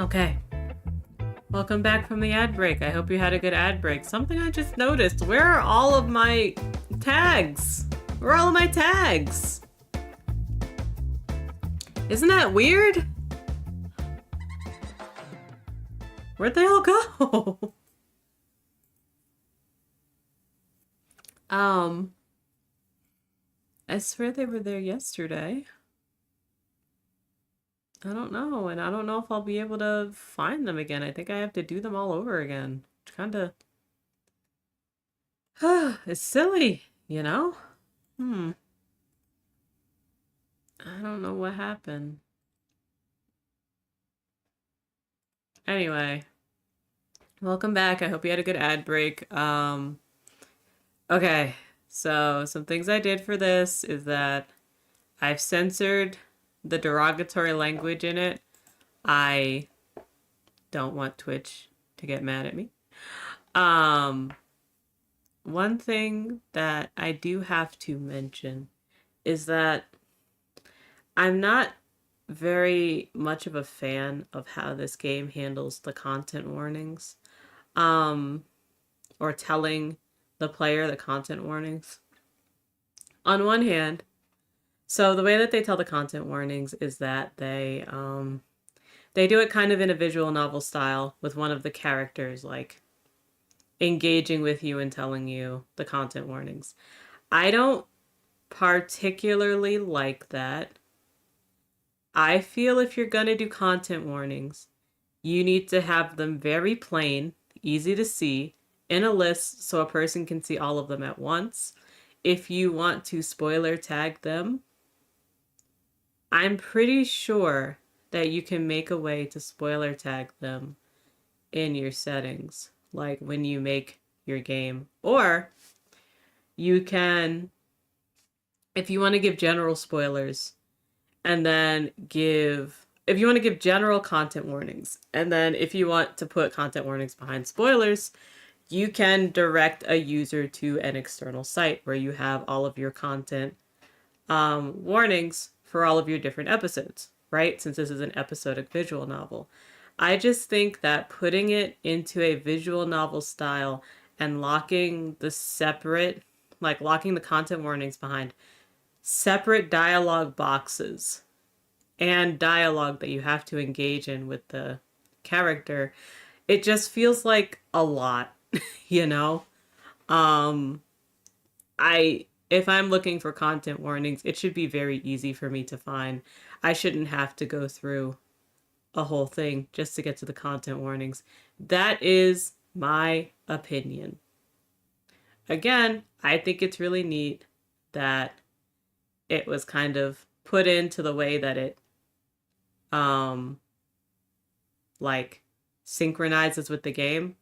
Okay. Welcome back from the ad break. I hope you had a good ad break. Something I just noticed. Where are all of my tags? Where are all of my tags? Isn't that weird? Where'd they all go? I swear they were there yesterday. I don't know, and I don't know if I'll be able to find them again. I think I have to do them all over again. Which kinda... it's silly, you know? I don't know what happened. Anyway. Welcome back. I hope you had a good ad break. Okay. So, some things I did for this is that I've censored the derogatory language in it. I don't want Twitch to get mad at me. One thing that I do have to mention is that I'm not very much of a fan of how this game handles the content warnings. Or telling the player the content warnings. On one hand, so the way that they tell the content warnings is that they do it kind of in a visual novel style with one of the characters like engaging with you and telling you the content warnings. I don't particularly like that. I feel if you're gonna do content warnings, you need to have them very plain, easy to see, in a list so a person can see all of them at once. If you want to spoiler tag them, I'm pretty sure that you can make a way to spoiler tag them in your settings, like when you make your game. Or you can, if you want to give general spoilers, and then if you want to give general content warnings, and then if you want to put content warnings behind spoilers, you can direct a user to an external site where you have all of your content warnings for all of your different episodes, right? Since this is an episodic visual novel. I just think that putting it into a visual novel style and locking the content warnings behind separate dialogue boxes and dialogue that you have to engage in with the character, it just feels like a lot, you know? If I'm looking for content warnings, it should be very easy for me to find. I shouldn't have to go through a whole thing just to get to the content warnings. That is my opinion. Again, I think it's really neat that it was kind of put into the way that it synchronizes with the game.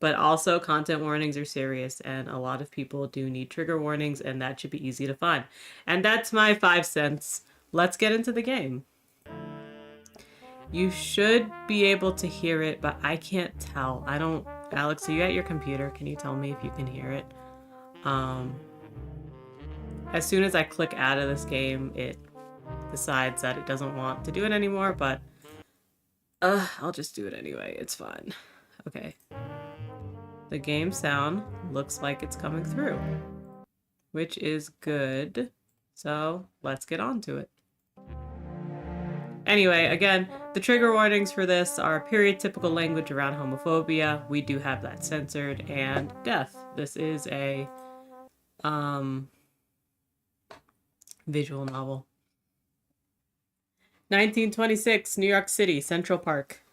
But also content warnings are serious and a lot of people do need trigger warnings and that should be easy to find. And that's my 5 cents. Let's get into the game. You should be able to hear it, but I can't tell. Alex, are you at your computer? Can you tell me if you can hear it? As soon as I click out of this game, it decides that it doesn't want to do it anymore, but I'll just do it anyway. It's fine. Okay. The game sound looks like it's coming through, which is good. So let's get on to it. Anyway, again, the trigger warnings for this are period typical language around homophobia. We do have that censored, and death. This is a visual novel. 1926, New York City, Central Park.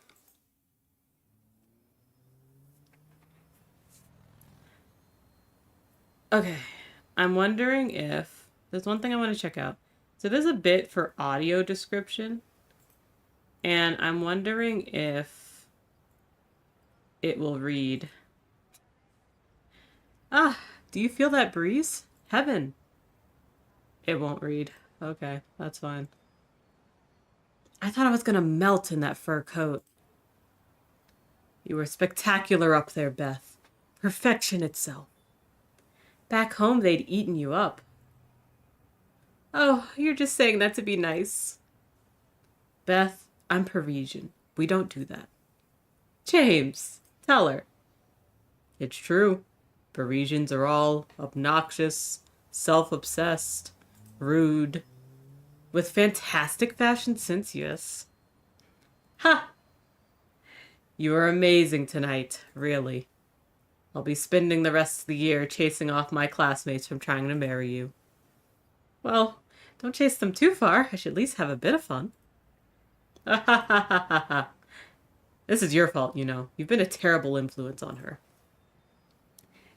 Okay, I'm wondering if there's one thing I want to check out. So there's a bit for audio description, and I'm wondering if it will read. Ah, do you feel that breeze? Heaven. It won't read. Okay, that's fine. I thought I was gonna melt in that fur coat. You were spectacular up there, Beth. Perfection itself. Back home, they'd eaten you up. Oh, you're just saying that to be nice. Beth, I'm Parisian. We don't do that. James, tell her. It's true. Parisians are all obnoxious, self-obsessed, rude, with fantastic fashion sensuous. Ha! You are amazing tonight, really. I'll be spending the rest of the year chasing off my classmates from trying to marry you. Well, don't chase them too far. I should at least have a bit of fun. Ha ha ha ha ha ha. This is your fault, you know. You've been a terrible influence on her.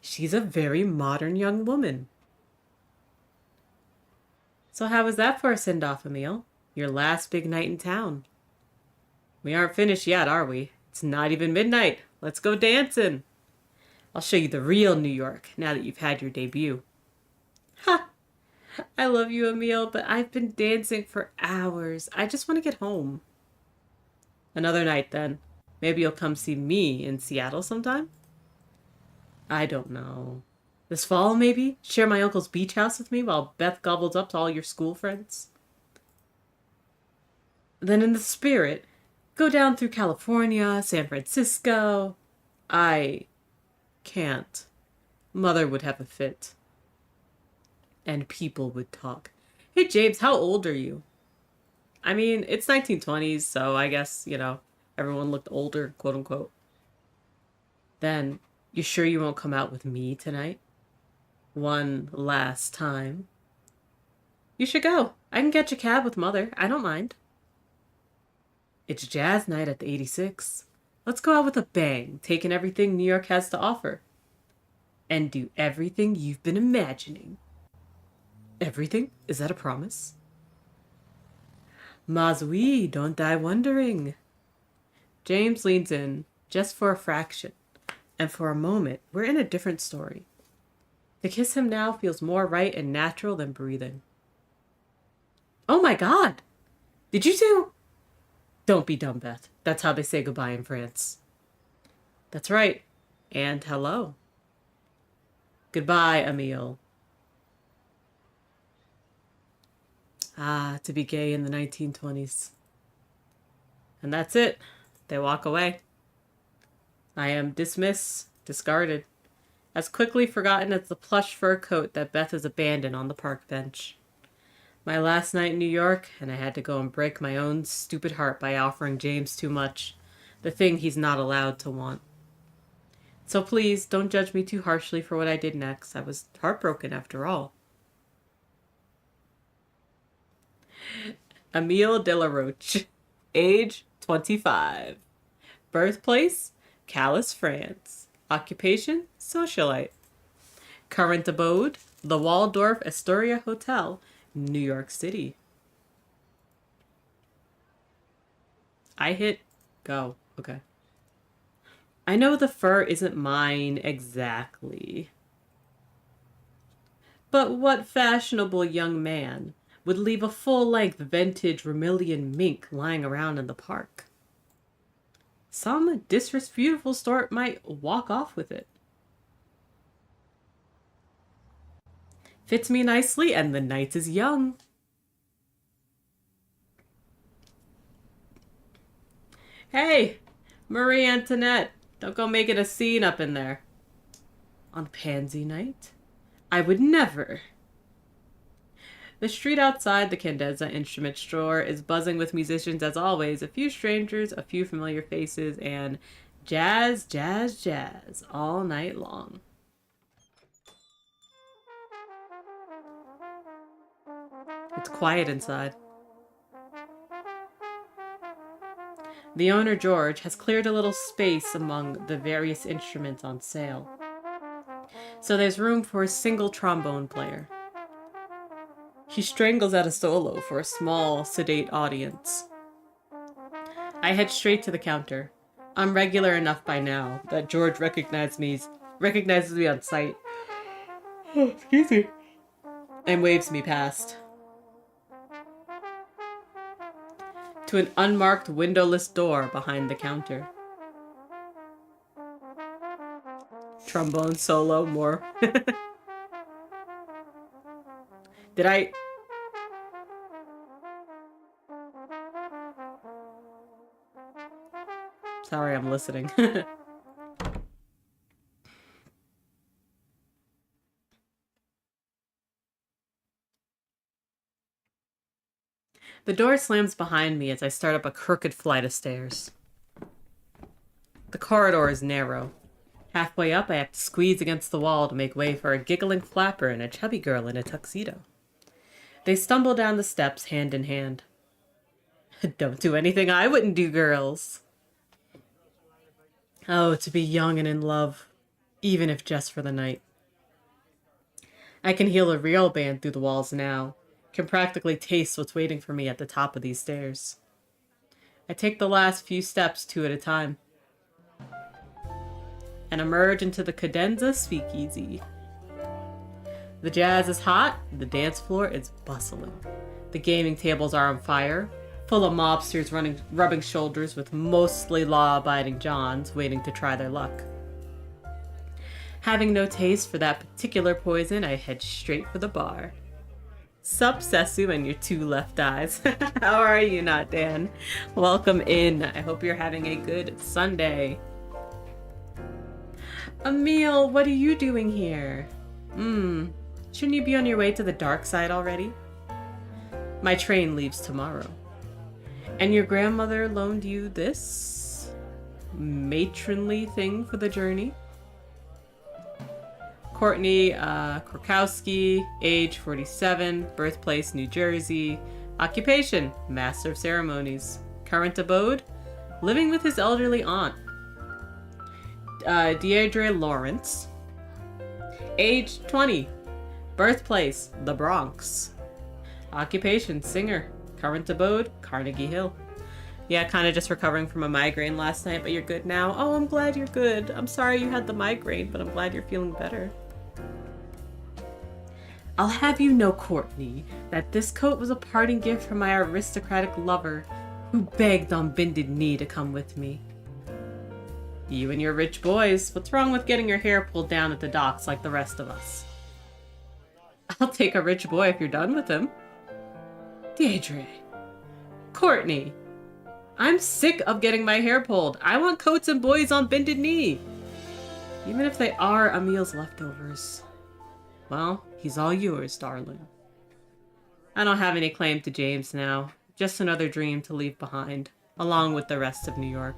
She's a very modern young woman. So how was that for a send-off, Emil? Your last big night in town. We aren't finished yet, are we? It's not even midnight. Let's go dancing. I'll show you the real New York now that you've had your debut. Ha! I love you, Emil, but I've been dancing for hours. I just want to get home. Another night, then. Maybe you'll come see me in Seattle sometime? I don't know. This fall, maybe? Share my uncle's beach house with me while Beth gobbles up to all your school friends? Then in the spirit, go down through California, San Francisco. I can't. Mother would have a fit. And people would talk. Hey, James, how old are you? I mean, it's 1920s, so I guess, you know, everyone looked older, quote unquote. Then, you sure you won't come out with me tonight? One last time. You should go. I can catch a cab with Mother. I don't mind. It's jazz night at the 86. Let's go out with a bang, taking everything New York has to offer. And do everything you've been imagining. Everything? Is that a promise? Mais oui, don't die wondering. James leans in, just for a fraction. And for a moment, we're in a different story. To kiss him now feels more right and natural than breathing. Oh my God! Did you two? Don't be dumb, Beth. That's how they say goodbye in France. That's right. And hello. Goodbye, Emil. Ah, to be gay in the 1920s. And that's it. They walk away. I am discarded, as quickly forgotten as the plush fur coat that Beth has abandoned on the park bench. My last night in New York, and I had to go and break my own stupid heart by offering James too much, the thing he's not allowed to want. So please, don't judge me too harshly for what I did next. I was heartbroken after all. Emile Delaroche, age 25. Birthplace, Calais, France. Occupation, socialite. Current abode, the Waldorf Astoria Hotel, New York City. I hit go. Okay. I know the fur isn't mine exactly. But what fashionable young man would leave a full-length vintage vermilion mink lying around in the park? Some disreputable sort might walk off with it. Fits me nicely, and the night is young. Hey, Marie Antoinette, don't go making a scene up in there. On Pansy Night? I would never. The street outside the Candeza instrument store is buzzing with musicians as always, a few strangers, a few familiar faces, and jazz, jazz, jazz all night long. It's quiet inside. The owner, George, has cleared a little space among the various instruments on sale. So there's room for a single trombone player. He strangles out a solo for a small, sedate audience. I head straight to the counter. I'm regular enough by now that George recognizes me on sight. Oh, excuse me. And waves me past. To an unmarked windowless door behind the counter. Trombone solo, more. Sorry, I'm listening. The door slams behind me as I start up a crooked flight of stairs. The corridor is narrow. Halfway up, I have to squeeze against the wall to make way for a giggling flapper and a chubby girl in a tuxedo. They stumble down the steps hand in hand. Don't do anything I wouldn't do, girls. Oh, to be young and in love, even if just for the night. I can hear a real band through the walls now, can practically taste what's waiting for me at the top of these stairs. I take the last few steps 2 at a time and emerge into the Cadenza Speakeasy. The jazz is hot, the dance floor is bustling. The gaming tables are on fire, full of mobsters rubbing shoulders with mostly law-abiding Johns waiting to try their luck. Having no taste for that particular poison, I head straight for the bar. Sup, Sesu and your 2 left eyes. How are you, Not Dan? Welcome in. I hope you're having a good Sunday. Emil, what are you doing here? Shouldn't you be on your way to the dark side already? My train leaves tomorrow. And your grandmother loaned you this matronly thing for the journey? Courtney Korkowski, age 47, birthplace New Jersey, occupation Master of Ceremonies, current abode living with his elderly aunt. Deirdre Lawrence, age 20, birthplace the Bronx, occupation singer, current abode Carnegie Hill. Yeah, kind of just recovering from a migraine last night, but you're good now. Oh, I'm glad you're good. I'm sorry you had the migraine, but I'm glad you're feeling better. I'll have you know, Courtney, that this coat was a parting gift from my aristocratic lover, who begged on bended knee to come with me. You and your rich boys, what's wrong with getting your hair pulled down at the docks like the rest of us? I'll take a rich boy if you're done with him. Deirdre. Courtney. I'm sick of getting my hair pulled. I want coats and boys on bended knee. Even if they are Emil's leftovers. Well, he's all yours, darling. I don't have any claim to James now. Just another dream to leave behind, along with the rest of New York.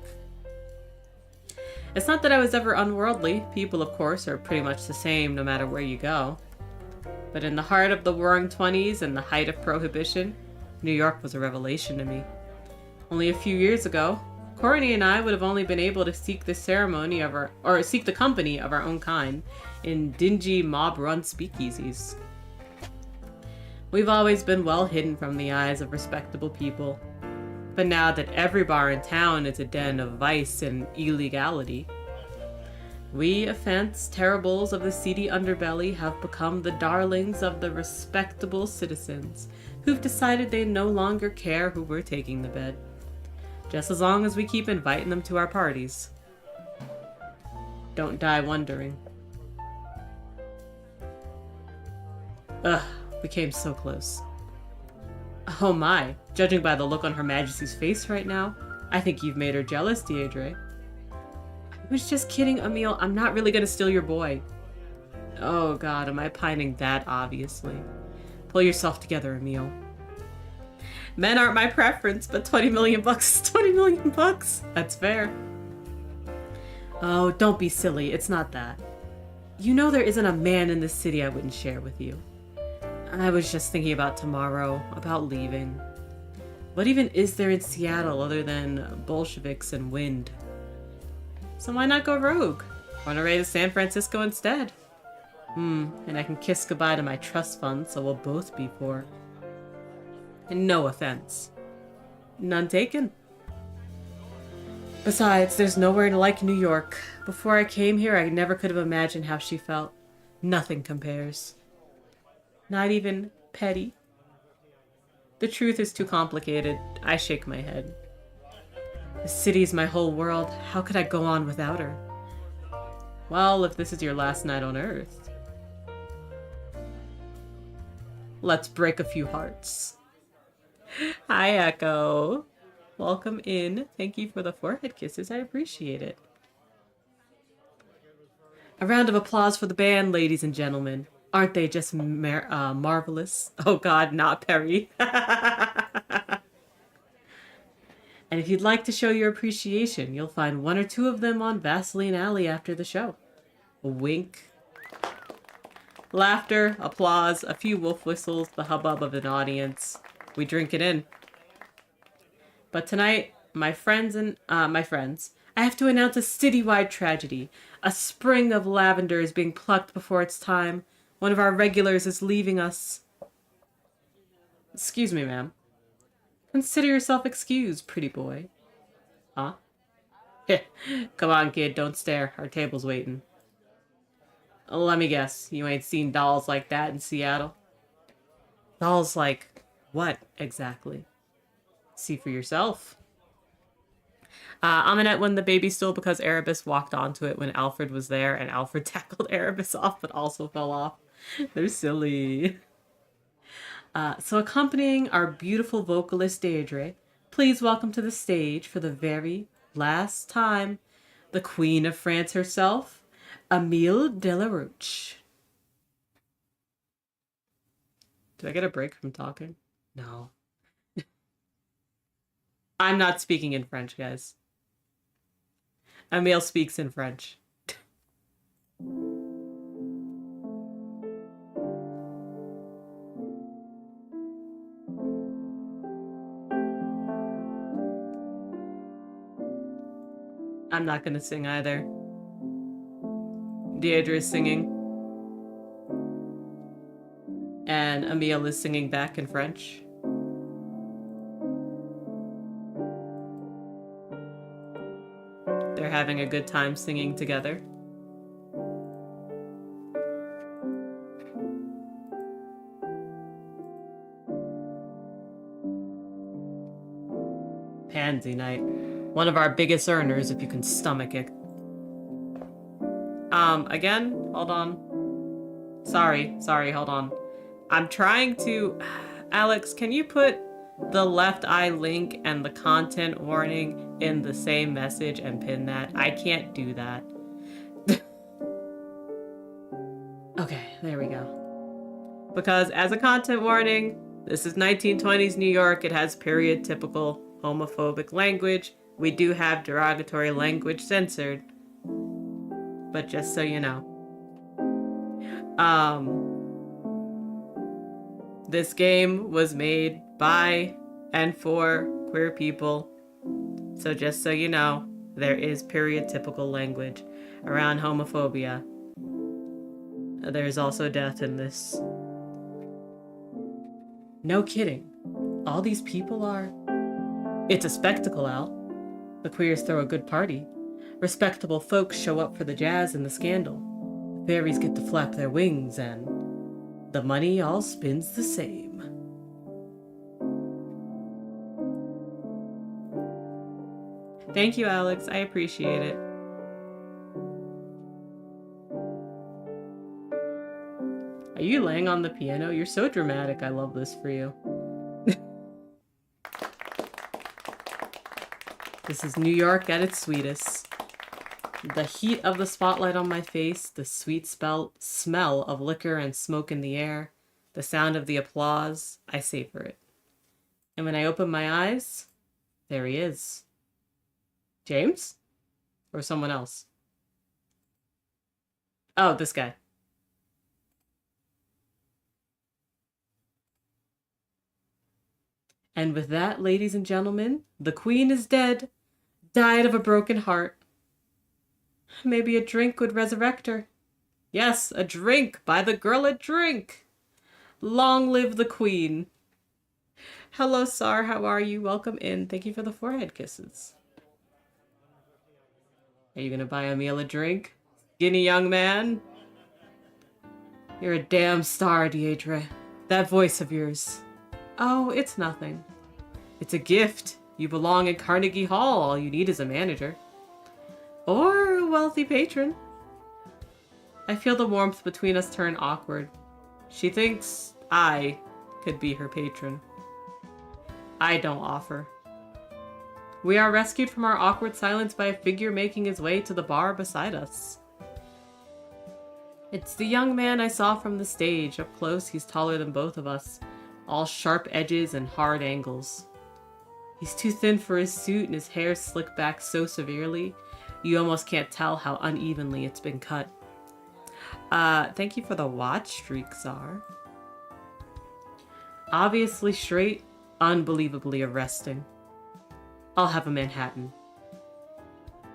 It's not that I was ever unworldly. People, of course, are pretty much the same no matter where you go. But in the heart of the Roaring '20s and the height of Prohibition, New York was a revelation to me. Only a few years ago, Courtney and I would have only been able to seek the seek the company of our own kind in dingy mob-run speakeasies. We've always been well hidden from the eyes of respectable people. But now that every bar in town is a den of vice and illegality, we offense terribles of the seedy underbelly have become the darlings of the respectable citizens who've decided they no longer care who we're taking to bed, just as long as we keep inviting them to our parties. Don't die wondering. Ugh, we came so close. Oh my, judging by the look on Her Majesty's face right now, I think you've made her jealous, Deirdre. I was just kidding, Emil. I'm not really gonna steal your boy. Oh god, am I pining that obviously? Pull yourself together, Emil. Men aren't my preference, but 20 million bucks is 20 million bucks. That's fair. Oh, don't be silly. It's not that. You know there isn't a man in this city I wouldn't share with you. I was just thinking about tomorrow, about leaving. What even is there in Seattle other than Bolsheviks and wind? So why not go rogue? Run away to San Francisco instead. And I can kiss goodbye to my trust fund, so we'll both be poor. And no offense. None taken. Besides, there's nowhere like New York. Before I came here, I never could have imagined how she felt. Nothing compares. Not even petty. The truth is too complicated. I shake my head. The city's my whole world. How could I go on without her? Well, if this is your last night on Earth, let's break a few hearts. Hi, Echo. welcome in. Thank you for the forehead kisses. I appreciate it. A round of applause for the band, ladies and gentlemen. Aren't they just marvelous? Oh God, not Perry. And if you'd like to show your appreciation, you'll find one or two of them on Vaseline Alley after the show. A wink. Laughter, applause, a few wolf whistles, the hubbub of an audience. We drink it in. But tonight, my friends, I have to announce a citywide tragedy. A spring of lavender is being plucked before its time. One of our regulars is leaving us. Excuse me, ma'am. Consider yourself excused, pretty boy. Huh? Come on, kid, don't stare. Our table's waiting. Let me guess, you ain't seen dolls like that in Seattle? Dolls like what, exactly? See for yourself. Aminette won the baby stool because Erebus walked onto it when Alfred was there, and Alfred tackled Erebus off but also fell off. They're silly. So accompanying our beautiful vocalist Deirdre, please welcome to the stage for the very last time, the Queen of France herself, Emile Delaroche. Did I get a break from talking? No. I'm not speaking in French, guys. Emile speaks in French. I'm not gonna sing either. Deirdre is singing. And Emile is singing back in French. They're having a good time singing together. Pansy night. One of our biggest earners, if you can stomach it. Again? Hold on. Sorry, hold on. I'm trying to... Alex, can you put the left eye link and the content warning in the same message and pin that? I can't do that. Okay, there we go. Because as a content warning, this is 1920s New York. It has period typical homophobic language. We do have derogatory language censored. But just so you know. This game was made by and for queer people. So just so you know, there is period typical language around homophobia. There is also death in this. No kidding. All these people are... It's a spectacle, Al. The queers throw a good party. Respectable folks show up for the jazz and the scandal. The fairies get to flap their wings, and the money all spins the same. Thank you, Alex. I appreciate it. Are you laying on the piano? You're so dramatic. I love this for you. This is New York at its sweetest. The heat of the spotlight on my face, the sweet smell of liquor and smoke in the air, the sound of the applause, I savor it. And when I open my eyes, there he is. James? Or someone else? Oh, this guy. And with that, ladies and gentlemen, the queen is dead, died of a broken heart. Maybe a drink would resurrect her. Yes, a drink. Buy the girl a drink. Long live the queen. Hello, Sar. How are you? Welcome in. Thank you for the forehead kisses. Are you going to buy Emile a drink? Skinny young man? You're a damn star, Deirdre. That voice of yours. Oh, it's nothing. It's a gift. You belong in Carnegie Hall. All you need is a manager. Or a wealthy patron. I feel the warmth between us turn awkward. She thinks I could be her patron. I don't offer. We are rescued from our awkward silence by a figure making his way to the bar beside us. It's the young man I saw from the stage. Up close, he's taller than both of us. All sharp edges and hard angles. He's too thin for his suit and his hair slicked back so severely, you almost can't tell how unevenly it's been cut. Thank you for the watch streak, Czar. Obviously straight, unbelievably arresting. I'll have a Manhattan.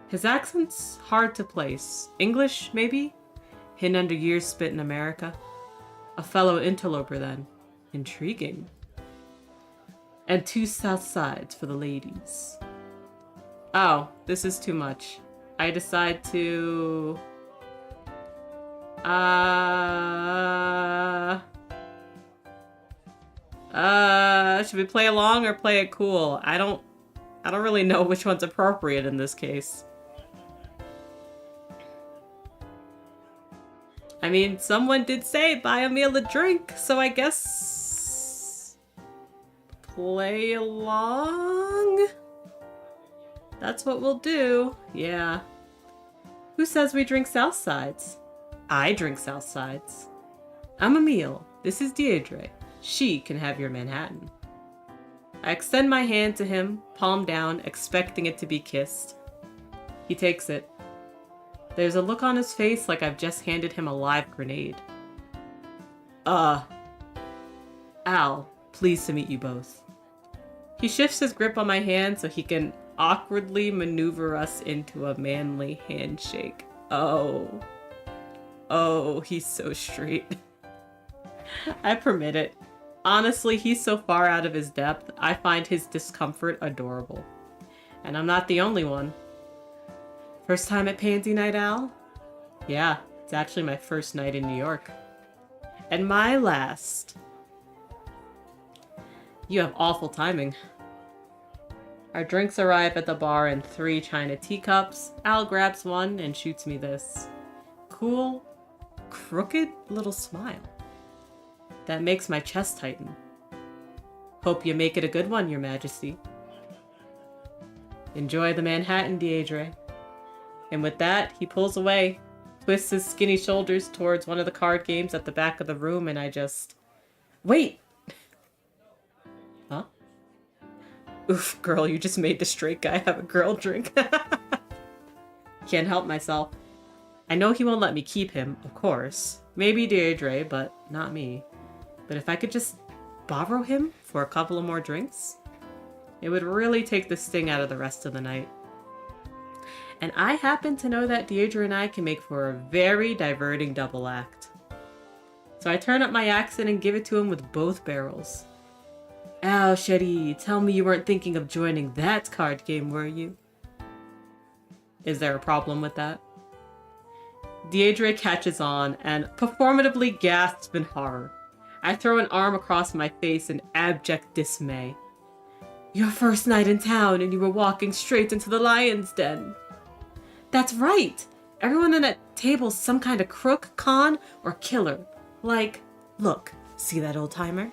His accent's hard to place. English, maybe? Hidden under years spent in America. A fellow interloper, then. Intriguing. And 2 south sides for the ladies. Oh, this is too much. I decide to... should we play along or play it cool? I don't really know which one's appropriate in this case. I mean, someone did say buy a meal a drink, so I guess... play along? That's what we'll do. Yeah. Who says we drink South Sides? I drink South Sides. I'm Emile. This is Deirdre. She can have your Manhattan. I extend my hand to him, palm down, expecting it to be kissed. He takes it. There's a look on his face like I've just handed him a live grenade. Al, pleased to meet you both. He shifts his grip on my hand so he can awkwardly maneuver us into a manly handshake. Oh, he's so straight. I permit it. Honestly, he's so far out of his depth, I find his discomfort adorable. And I'm not the only one. First time at Pansy Night, Al? Yeah, it's actually my first night in New York. And my last. You have awful timing. Our drinks arrive at the bar in 3 china teacups. Al grabs one and shoots me this cool, crooked little smile. That makes my chest tighten. Hope you make it a good one, Your Majesty. Enjoy the Manhattan, Deirdre. And with that, he pulls away, twists his skinny shoulders towards one of the card games at the back of the room, and I just... Wait! Huh? Oof, girl, you just made the straight guy have a girl drink. Can't help myself. I know he won't let me keep him, of course. Maybe Deirdre, but not me. But if I could just borrow him for a couple of more drinks, it would really take the sting out of the rest of the night. And I happen to know that Deirdre and I can make for a very diverting double act. So I turn up my accent and give it to him with both barrels. Ow, Shetty, tell me you weren't thinking of joining that card game, were you? Is there a problem with that? Deirdre catches on and performatively gasps in horror. I throw an arm across my face in abject dismay. Your first night in town and you were walking straight into the lion's den. That's right! Everyone in that table's some kind of crook, con, or killer. Like, look, see that old timer?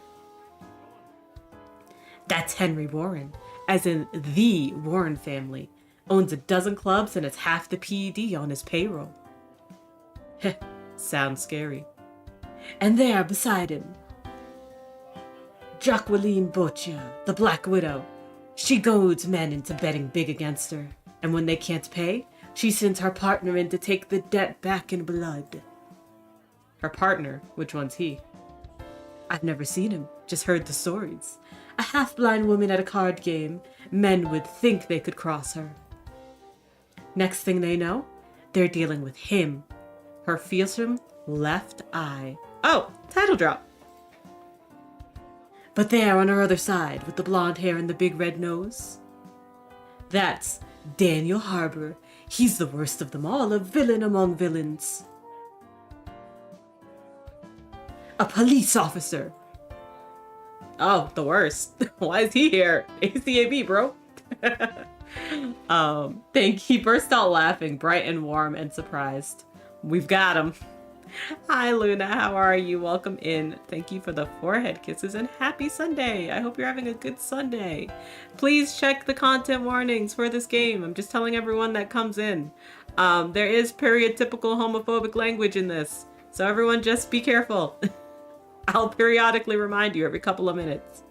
That's Henry Warren, as in the Warren family. Owns a dozen clubs and has half the PED on his payroll. Heh, sounds scary. And there, beside him, Jacqueline Butcher, the Black Widow. She goads men into betting big against her, and when they can't pay, she sends her partner in to take the debt back in blood. Her partner? Which one's he? I've never seen him, just heard the stories. A half-blind woman at a card game. Men would think they could cross her. Next thing they know, they're dealing with him. Her fearsome left eye. Oh, title drop. But there on her other side, with the blonde hair and the big red nose, that's Daniel Harbour. He's the worst of them all, a villain among villains. A police officer. Oh, the worst. Why is he here? ACAB, bro. He burst out laughing, bright and warm and surprised. We've got him. Hi, Luna. How are you? Welcome in. Thank you for the forehead kisses and happy Sunday. I hope you're having a good Sunday. Please check the content warnings for this game. I'm just telling everyone that comes in. There is stereotypical homophobic language in this, so everyone just be careful. I'll periodically remind you every couple of minutes.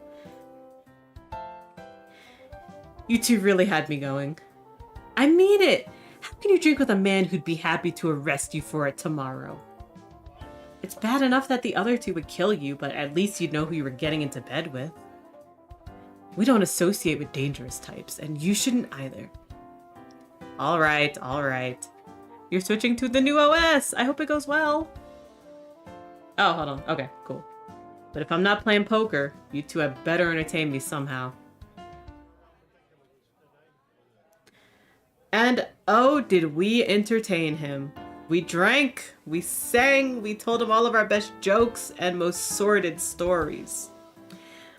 You two really had me going. I mean it! How can you drink with a man who'd be happy to arrest you for it tomorrow? It's bad enough that the other two would kill you, but at least you'd know who you were getting into bed with. We don't associate with dangerous types, and you shouldn't either. Alright, alright. You're switching to the new OS! I hope it goes well! Oh, hold on. Okay, cool. But if I'm not playing poker, you two had better entertain me somehow. And oh, did we entertain him. We drank, we sang, we told him all of our best jokes and most sordid stories.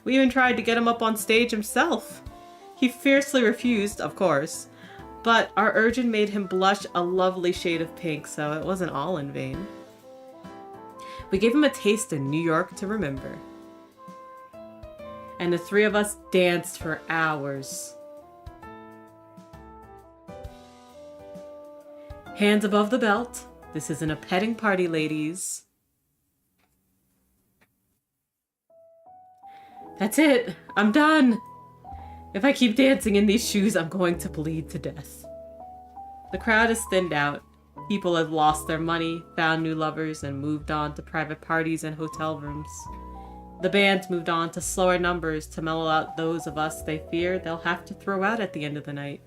We even tried to get him up on stage himself. He fiercely refused, of course, but our urging made him blush a lovely shade of pink, so it wasn't all in vain. We gave him a taste of New York to remember. And the three of us danced for hours. Hands above the belt. This isn't a petting party, ladies. That's it. I'm done. If I keep dancing in these shoes, I'm going to bleed to death. The crowd has thinned out. People have lost their money, found new lovers, and moved on to private parties and hotel rooms. The band's moved on to slower numbers to mellow out those of us they fear they'll have to throw out at the end of the night.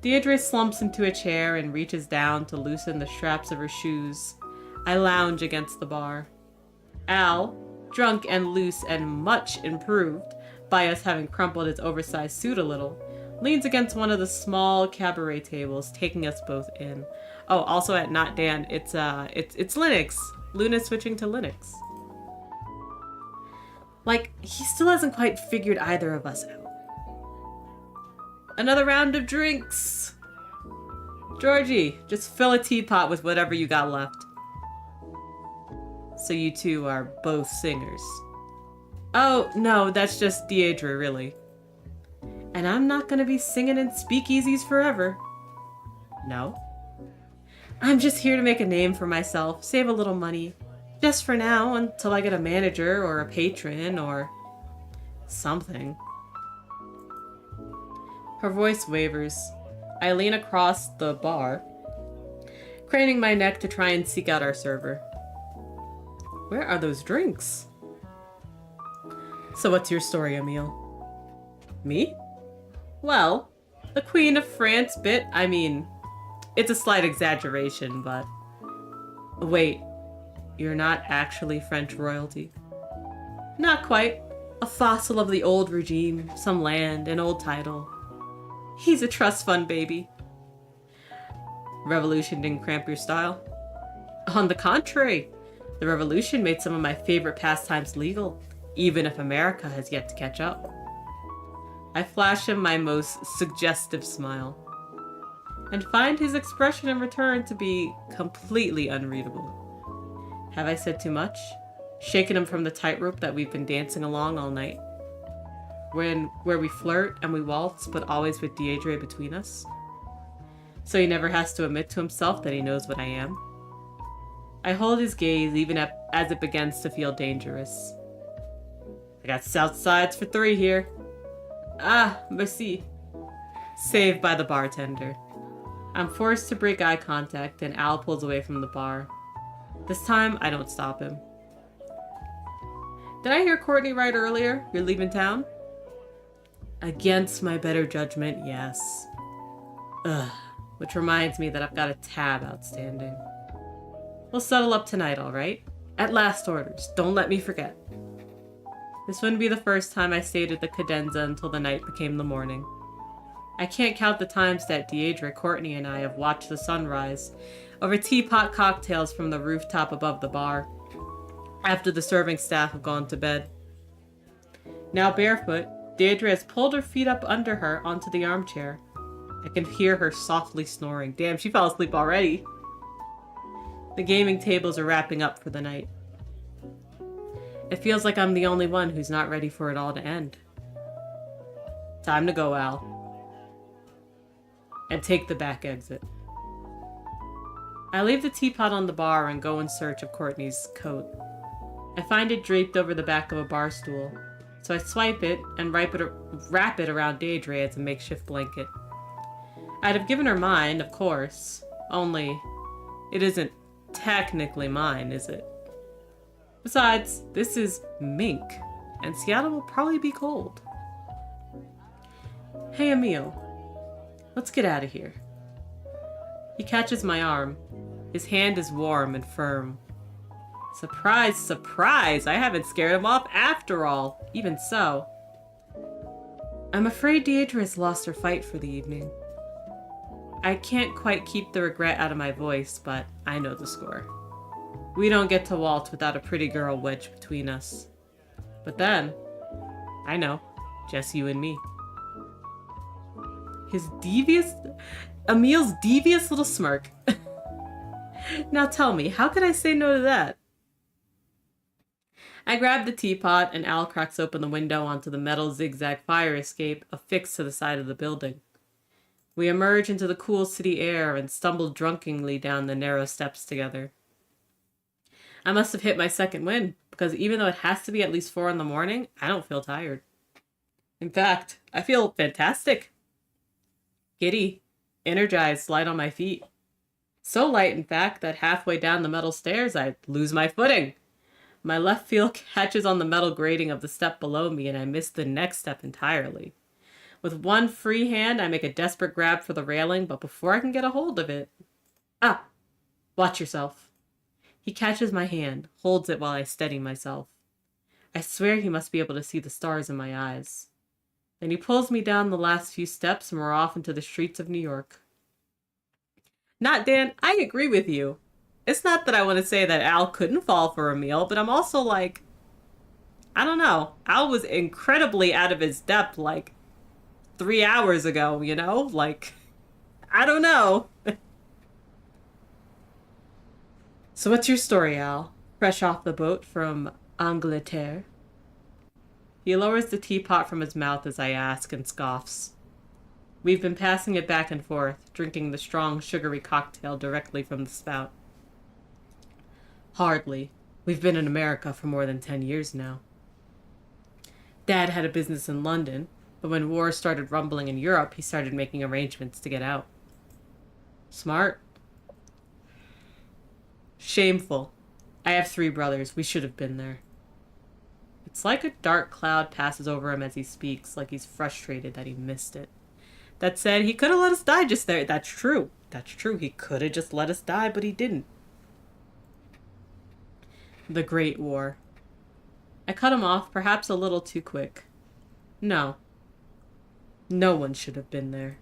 Deirdre slumps into a chair and reaches down to loosen the straps of her shoes. I lounge against the bar. Al, drunk and loose and much improved by us having crumpled his oversized suit a little, leans against one of the small cabaret tables, taking us both in. Oh, also at Not Dan, it's Linux. Luna's switching to Linux. Like, he still hasn't quite figured either of us out. Another round of drinks! Georgie, just fill a teapot with whatever you got left. So you two are both singers. Oh, no, that's just Deirdre, really. And I'm not gonna be singing in speakeasies forever. No. I'm just here to make a name for myself, save a little money. Just for now, until I get a manager or a patron or something. Her voice wavers. I lean across the bar, craning my neck to try and seek out our server. Where are those drinks? So what's your story, Emile? Me? Well, the Queen of France bit, I mean, it's a slight exaggeration, but... Wait, you're not actually French royalty? Not quite. A fossil of the old regime, some land, an old title. He's a trust fund baby. Revolution didn't cramp your style? On the contrary, the revolution made some of my favorite pastimes legal, even if America has yet to catch up. I flash him my most suggestive smile, and find his expression in return to be completely unreadable. Have I said too much? Shaken him from the tightrope that we've been dancing along all night? Where we flirt and we waltz, but always with Deirdre between us? So he never has to admit to himself that he knows what I am. I hold his gaze even as it begins to feel dangerous. I got South Sides for 3 here. Ah, merci. Saved by the bartender. I'm forced to break eye contact and Al pulls away from the bar. This time, I don't stop him. Did I hear Courtney right earlier? You're leaving town? Against my better judgment, yes. Ugh. Which reminds me that I've got a tab outstanding. We'll settle up tonight, alright? At last orders. Don't let me forget. This wouldn't be the first time I stayed at the cadenza until the night became the morning. I can't count the times that Deirdre, Courtney, and I have watched the sunrise over teapot cocktails from the rooftop above the bar, after the serving staff have gone to bed. Now barefoot, Deirdre has pulled her feet up under her onto the armchair. I can hear her softly snoring. Damn, she fell asleep already. The gaming tables are wrapping up for the night. It feels like I'm the only one who's not ready for it all to end. Time to go, Al. And take the back exit. I leave the teapot on the bar and go in search of Courtney's coat. I find it draped over the back of a bar stool, so I swipe it and wrap it around Deirdre as a makeshift blanket. I'd have given her mine, of course, only it isn't technically mine, is it? Besides, this is mink, and Seattle will probably be cold. Hey, Emil. Let's get out of here. He catches my arm. His hand is warm and firm. Surprise, surprise! I haven't scared him off after all. Even so. I'm afraid Deirdre has lost her fight for the evening. I can't quite keep the regret out of my voice, but I know the score. We don't get to waltz without a pretty girl wedged between us. But then, I know, just you and me. Emil's devious little smirk. Now tell me, how could I say no to that? I grab the teapot and Al cracks open the window onto the metal zigzag fire escape affixed to the side of the building. We emerge into the cool city air and stumble drunkenly down the narrow steps together. I must have hit my second win, because even though it has to be at least 4 a.m, I don't feel tired. In fact, I feel fantastic. Giddy, energized, light on my feet. So light, in fact, that halfway down the metal stairs, I lose my footing. My left foot catches on the metal grating of the step below me, and I miss the next step entirely. With one free hand, I make a desperate grab for the railing, but before I can get a hold of it... Ah! Watch yourself. He catches my hand, holds it while I steady myself. I swear he must be able to see the stars in my eyes. Then he pulls me down the last few steps and we're off into the streets of New York. Not Dan, I agree with you. It's not that I want to say that Al couldn't fall for Emil, but I'm also like, I don't know. Al was incredibly out of his depth like 3 hours ago, you know? Like, I don't know. So what's your story, Al? Fresh off the boat from Angleterre? He lowers the teapot from his mouth as I ask and scoffs. We've been passing it back and forth, drinking the strong, sugary cocktail directly from the spout. Hardly. We've been in America for more than 10 years now. Dad had a business in London, but when war started rumbling in Europe, he started making arrangements to get out. Smart. Shameful. I have 3 brothers. We should have been there. It's like a dark cloud passes over him as he speaks, like he's frustrated that he missed it. That said, he could have let us die just there. That's true. That's true. He could have just let us die, but he didn't. The Great War. I cut him off, perhaps a little too quick. No. No one should have been there.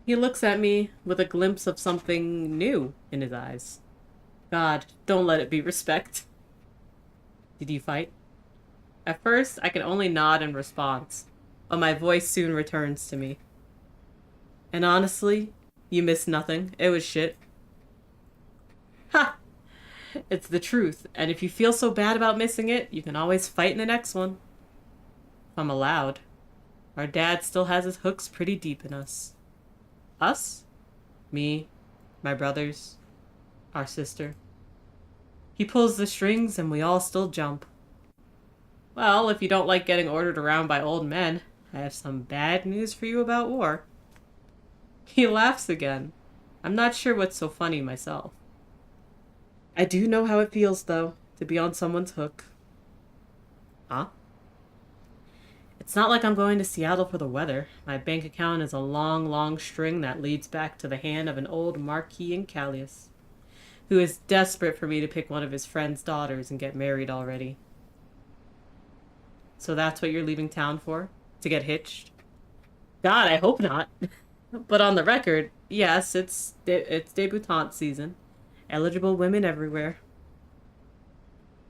He looks at me with a glimpse of something new in his eyes. God, don't let it be respect. Did you fight? At first, I can only nod in response, but my voice soon returns to me. And honestly, you missed nothing. It was shit. Ha! It's the truth, and if you feel so bad about missing it, you can always fight in the next one. If I'm allowed. Our dad still has his hooks pretty deep in us. Us? Me, my brothers, our sister. He pulls the strings and we all still jump. Well, if you don't like getting ordered around by old men, I have some bad news for you about war. He laughs again. I'm not sure what's so funny myself. I do know how it feels, though, to be on someone's hook. Huh? It's not like I'm going to Seattle for the weather. My bank account is a long, long string that leads back to the hand of an old Marquis in Callias, who is desperate for me to pick one of his friend's daughters and get married already. So that's what you're leaving town for? To get hitched? God, I hope not. But on the record, yes, it's debutante season. Eligible women everywhere.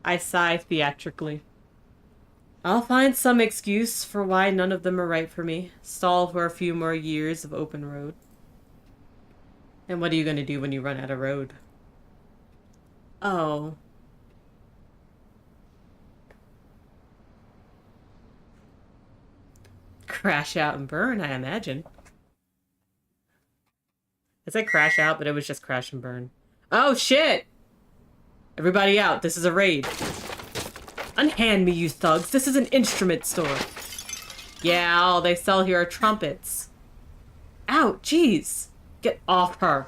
I sigh theatrically. I'll find some excuse for why none of them are right for me. Stall for a few more years of open road. And what are you going to do when you run out of road? Oh. Crash out and burn, I imagine. I said crash out, but it was just crash and burn. Oh, shit! Everybody out. This is a raid. Unhand me, you thugs. This is an instrument store. Yeah, all they sell here are trumpets. Ow, jeez. Get off her.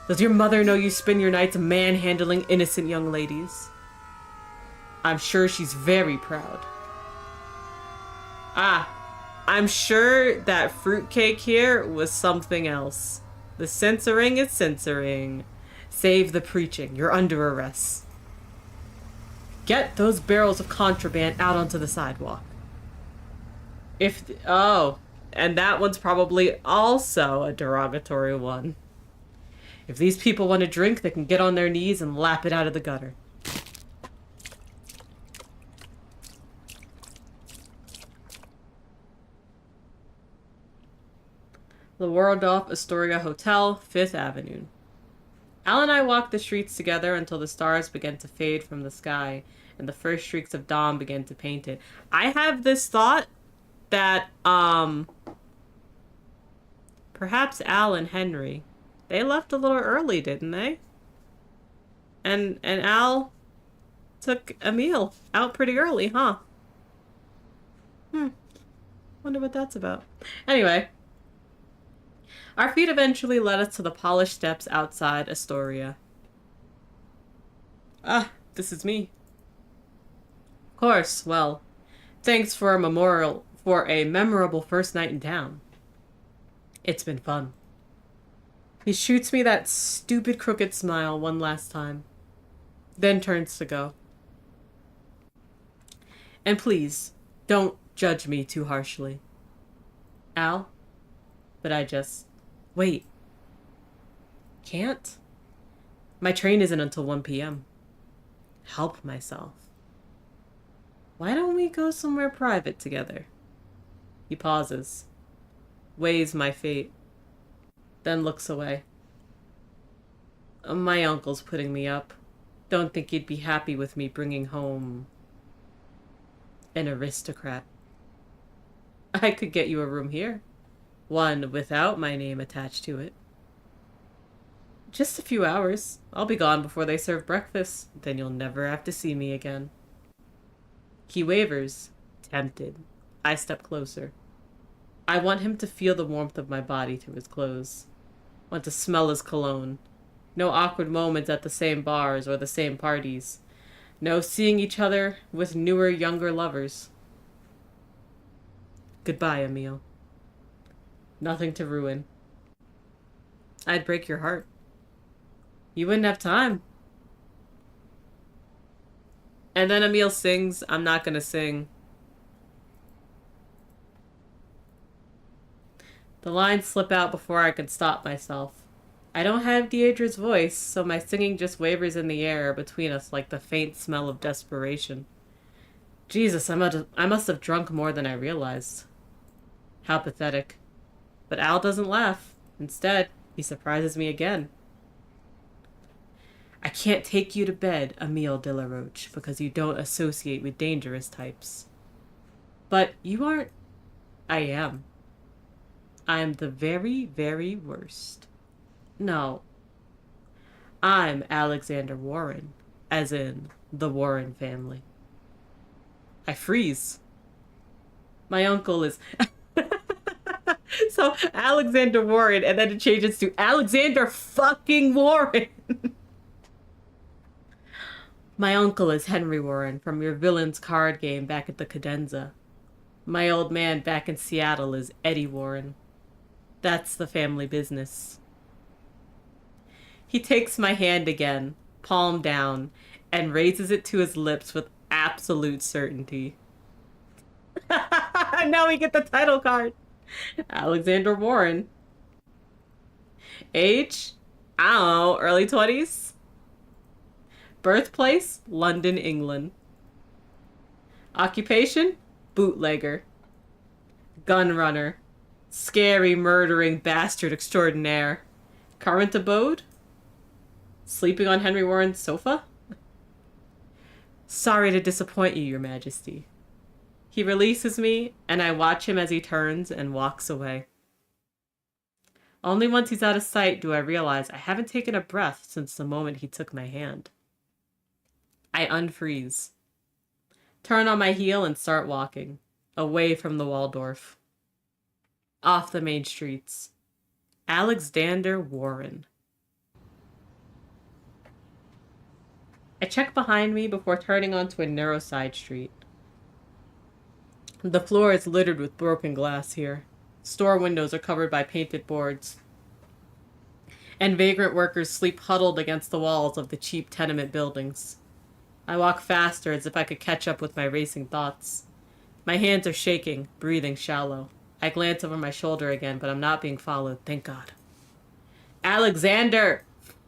Does your mother know you spend your nights manhandling innocent young ladies? I'm sure she's very proud. Ah, I'm sure that fruitcake here was something else. The censoring is censoring. Save the preaching. You're under arrest. Get those barrels of contraband out onto the sidewalk. Oh, and that one's probably also a derogatory one. If these people want to drink, they can get on their knees and lap it out of the gutter. The Waldorf Astoria Hotel, 5th Avenue. Al and I walked the streets together until the stars began to fade from the sky and the first streaks of dawn began to paint it. I have this thought that, perhaps Al and Henry, they left a little early, didn't they? And Al took Emil out pretty early, huh? Wonder what that's about. Anyway. Our feet eventually led us to the polished steps outside Astoria. Ah, this is me. Of course, well, thanks for a memorable first night in town. It's been fun. He shoots me that stupid crooked smile one last time, then turns to go. And please, don't judge me too harshly. Al? But I just... Wait. Can't? My train isn't until 1 p.m. Help myself. Why don't we go somewhere private together? He pauses, weighs my fate, then looks away. My uncle's putting me up. Don't think he'd be happy with me bringing home an aristocrat. I could get you a room here. One without my name attached to it. Just a few hours. I'll be gone before they serve breakfast. Then you'll never have to see me again. He wavers, tempted. I step closer. I want him to feel the warmth of my body through his clothes. Want to smell his cologne. No awkward moments at the same bars or the same parties. No seeing each other with newer, younger lovers. Goodbye, Emil. Nothing to ruin. I'd break your heart. You wouldn't have time. And then Emil sings, I'm not gonna sing. The lines slip out before I can stop myself. I don't have Deidre's voice, so my singing just wavers in the air between us like the faint smell of desperation. Jesus, I must have drunk more than I realized. How pathetic. But Al doesn't laugh. Instead, he surprises me again. I can't take you to bed, Emile de la Roche, because you don't associate with dangerous types. But you aren't... I am. I'm the very, very worst. No. I'm Alexander Warren, as in the Warren family. I freeze. My uncle is... So, Alexander Warren, and then it changes to Alexander fucking Warren. My uncle is Henry Warren from your villain's card game back at the Cadenza. My old man back in Seattle is Eddie Warren. That's the family business. He takes my hand again, palm down, and raises it to his lips with absolute certainty. Now we get the title card. Alexander Warren. Age? I don't know, early 20s? Birthplace? London, England. Occupation? Bootlegger. Gun runner. Scary, murdering bastard extraordinaire. Current abode? Sleeping on Henry Warren's sofa? Sorry to disappoint you, Your Majesty. He releases me, and I watch him as he turns and walks away. Only once he's out of sight do I realize I haven't taken a breath since the moment he took my hand. I unfreeze, turn on my heel, and start walking, away from the Waldorf. Off the main streets. Alexander Warren. I check behind me before turning onto a narrow side street. The floor is littered with broken glass here. Store windows are covered by painted boards. And vagrant workers sleep huddled against the walls of the cheap tenement buildings. I walk faster as if I could catch up with my racing thoughts. My hands are shaking, breathing shallow. I glance over my shoulder again, but I'm not being followed, thank God. Alexander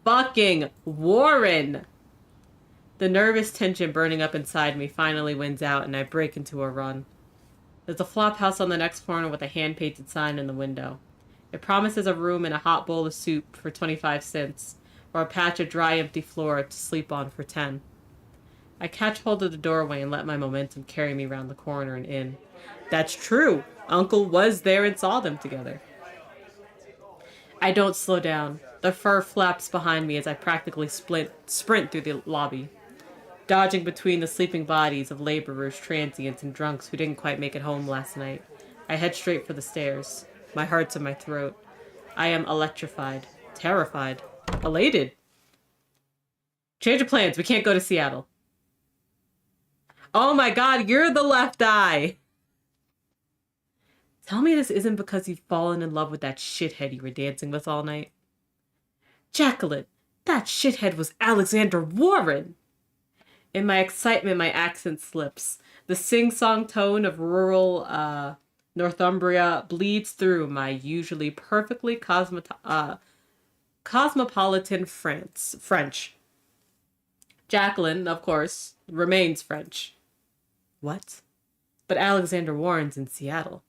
fucking Warren! The nervous tension burning up inside me finally wins out, and I break into a run. There's a flop house on the next corner with a hand-painted sign in the window. It promises a room and a hot bowl of soup for 25 cents, or a patch of dry, empty floor to sleep on for 10. I catch hold of the doorway and let my momentum carry me around the corner and in. That's true. Uncle was there and saw them together. I don't slow down. The fur flaps behind me as I practically sprint through the lobby, dodging between the sleeping bodies of laborers, transients, and drunks who didn't quite make it home last night. I head straight for the stairs. My heart's in my throat. I am electrified, terrified, elated. Change of plans. We can't go to Seattle. Oh my God, you're the left eye. Tell me this isn't because you've fallen in love with that shithead you were dancing with all night. Jacqueline, that shithead was Alexander Warren. In my excitement, my accent slips. The sing-song tone of rural Northumbria bleeds through my usually perfectly cosmopolitan French. Jacqueline, of course, remains French. What? But Alexander Warren's in Seattle.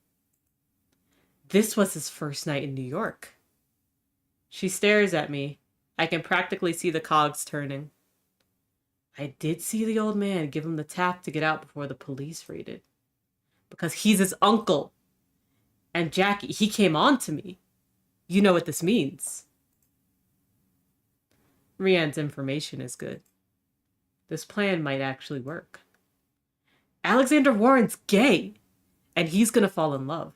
This was his first night in New York. She stares at me. I can practically see the cogs turning. I did see the old man give him the tap to get out before the police raided. Because he's his uncle. And Jackie, he came on to me. You know what this means. Rianne's information is good. This plan might actually work. Alexander Warren's gay. And he's gonna fall in love.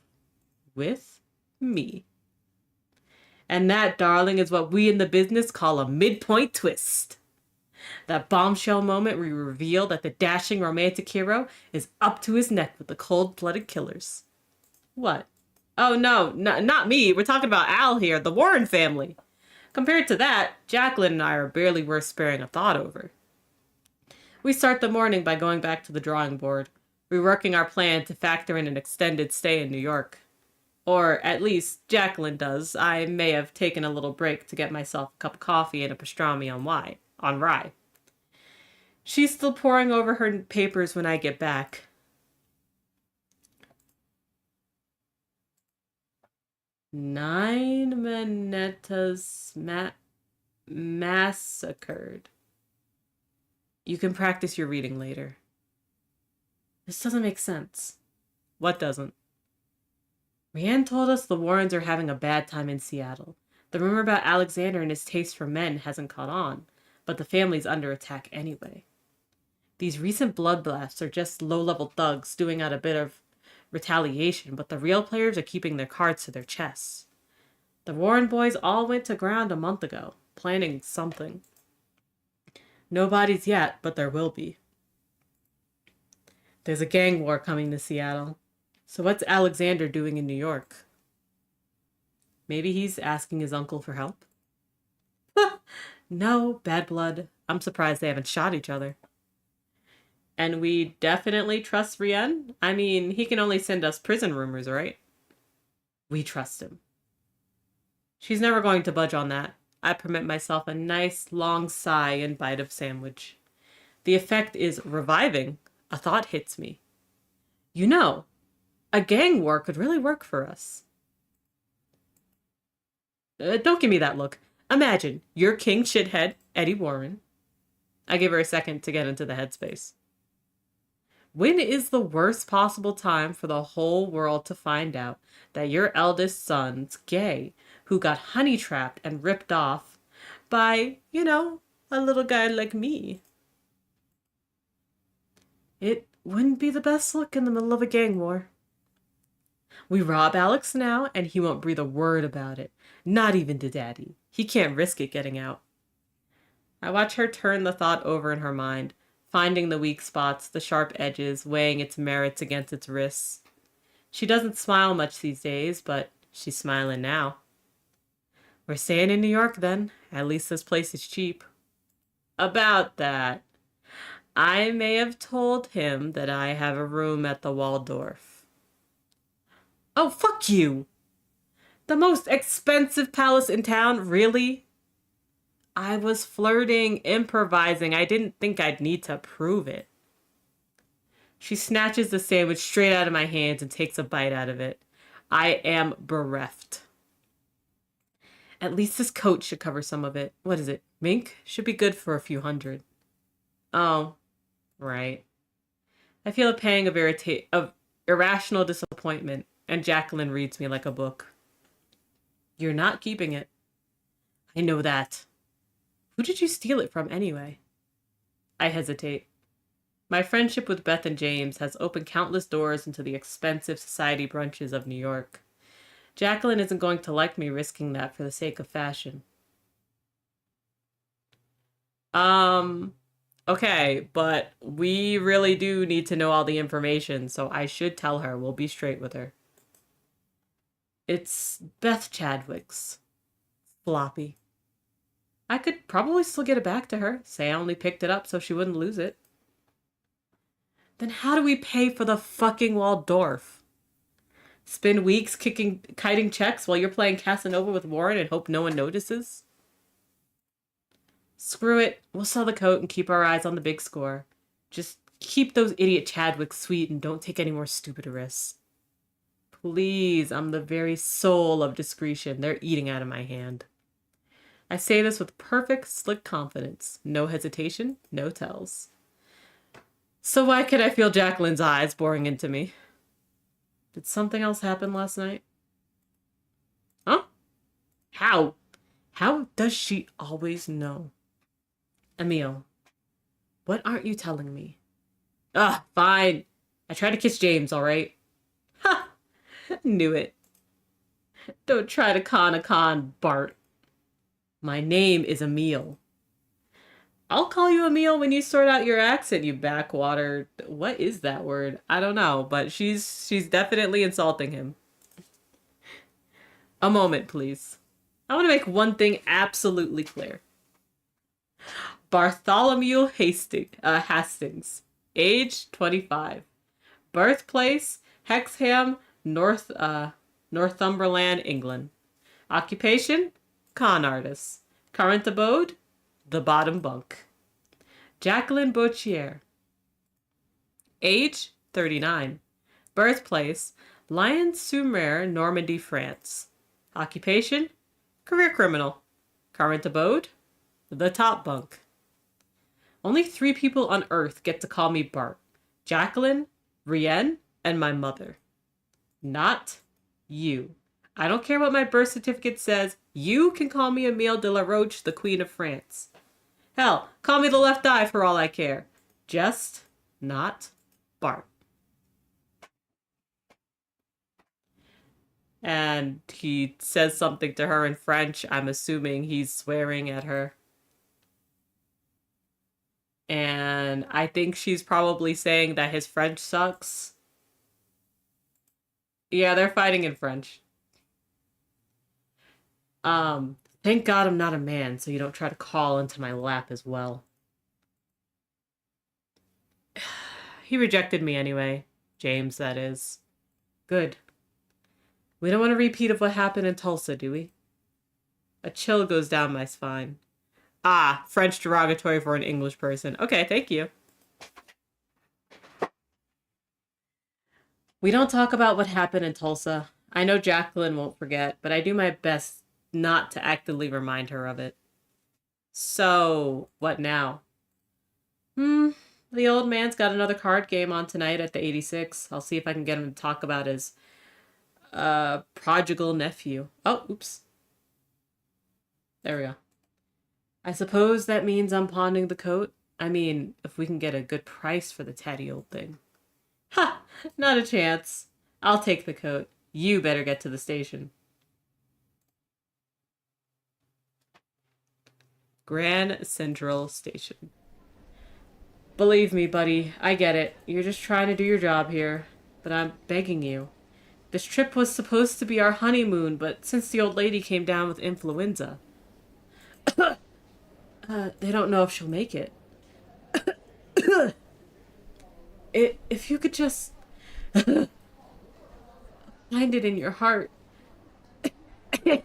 With me. And that, darling, is what we in the business call a midpoint twist. That bombshell moment where we reveal that the dashing romantic hero is up to his neck with the cold-blooded killers. What? Oh no, not me. We're talking about Al here, the Warren family. Compared to that, Jacqueline and I are barely worth sparing a thought over. We start the morning by going back to the drawing board, reworking our plan to factor in an extended stay in New York. Or at least Jacqueline does. I may have taken a little break to get myself a cup of coffee and a pastrami on rye. She's still poring over her papers when I get back. 9 Manetas massacred. You can practice your reading later. This doesn't make sense. What doesn't? Rianne told us the Warrens are having a bad time in Seattle. The rumor about Alexander and his taste for men hasn't caught on, but the family's under attack anyway. These recent bloodbaths are just low-level thugs doing out a bit of retaliation, but the real players are keeping their cards to their chests. The Warren boys all went to ground a month ago, planning something. No bodies yet, but there will be. There's a gang war coming to Seattle. So what's Alexander doing in New York? Maybe he's asking his uncle for help? No, bad blood. I'm surprised they haven't shot each other. And we definitely trust Rianne? I mean, he can only send us prison rumors, right? We trust him. She's never going to budge on that. I permit myself a nice, long sigh and bite of sandwich. The effect is reviving. A thought hits me. You know, a gang war could really work for us. Don't give me that look. Imagine, you're king shithead, Eddie Warren. I gave her a second to get into the headspace. When is the worst possible time for the whole world to find out that your eldest son's gay, who got honey trapped and ripped off by, a little guy like me? It wouldn't be the best look in the middle of a gang war. We rob Alex now, and he won't breathe a word about it. Not even to Daddy. He can't risk it getting out. I watch her turn the thought over in her mind, finding the weak spots, the sharp edges, weighing its merits against its risks. She doesn't smile much these days, but she's smiling now. We're staying in New York then. At least this place is cheap. About that, I may have told him that I have a room at the Waldorf. Oh, fuck you! The most expensive palace in town, really? I was flirting, improvising. I didn't think I'd need to prove it. She snatches the sandwich straight out of my hands and takes a bite out of it. I am bereft. At least this coat should cover some of it. What is it? Mink? Should be good for a few hundred. Oh, right. I feel a pang of irrational disappointment, and Jacqueline reads me like a book. You're not keeping it. I know that. Who did you steal it from anyway? I hesitate. My friendship with Beth and James has opened countless doors into the expensive society brunches of New York. Jacqueline isn't going to like me risking that for the sake of fashion. Okay, but we really do need to know all the information, so I should tell her. We'll be straight with her. It's Beth Chadwick's. Floppy. I could probably still get it back to her. Say I only picked it up so she wouldn't lose it. Then how do we pay for the fucking Waldorf? Spend weeks kiting checks while you're playing Casanova with Warren and hope no one notices? Screw it. We'll sell the coat and keep our eyes on the big score. Just keep those idiot Chadwicks sweet and don't take any more stupid risks. Please, I'm the very soul of discretion. They're eating out of my hand. I say this with perfect, slick confidence. No hesitation, no tells. So why could I feel Jacqueline's eyes boring into me? Did something else happen last night? Huh? How? How does she always know? Emil, what aren't you telling me? Fine. I tried to kiss James, all right? Ha! Knew it. Don't try to con a con, Bart. My name is Emil. I'll call you Emil when you sort out your accent, you backwater. What is that word? I don't know, but she's definitely insulting him. A moment, please. I want to make one thing absolutely clear. Bartholomew Hastings. Age 25. Birthplace Hexham, Northumberland, England. Occupation con artist. Current abode the bottom bunk. Jacqueline Bautier. Age 39. Birthplace Lyons-sur-Mer, Normandy, France. Occupation career criminal. Current abode the top bunk. Only 3 people on Earth get to call me Bart. Jacqueline, Rienne, and my mother. Not you. I don't care what my birth certificate says. You can call me Emile de la Roche, the Queen of France. Hell, call me the left eye for all I care. Just not Bart. And he says something to her in French. I'm assuming he's swearing at her. And I think she's probably saying that his French sucks. Yeah, they're fighting in French. Thank God I'm not a man, so you don't try to crawl into my lap as well. He rejected me anyway. James, that is. Good. We don't want a repeat of what happened in Tulsa, do we? A chill goes down my spine. Ah, French derogatory for an English person. Okay, thank you. We don't talk about what happened in Tulsa. I know Jacqueline won't forget, but I do my best not to actively remind her of it. So, what now? Hmm, the old man's got another card game on tonight at the 86. I'll see if I can get him to talk about his, prodigal nephew. Oh, oops. There we go. I suppose that means I'm pawning the coat. I mean, if we can get a good price for the tatty old thing. Ha! Not a chance. I'll take the coat. You better get to the station. Grand Central Station. Believe me, buddy, I get it. You're just trying to do your job here. But I'm begging you. This trip was supposed to be our honeymoon, but since the old lady came down with influenza, they don't know if she'll make it. If you could just find it in your heart to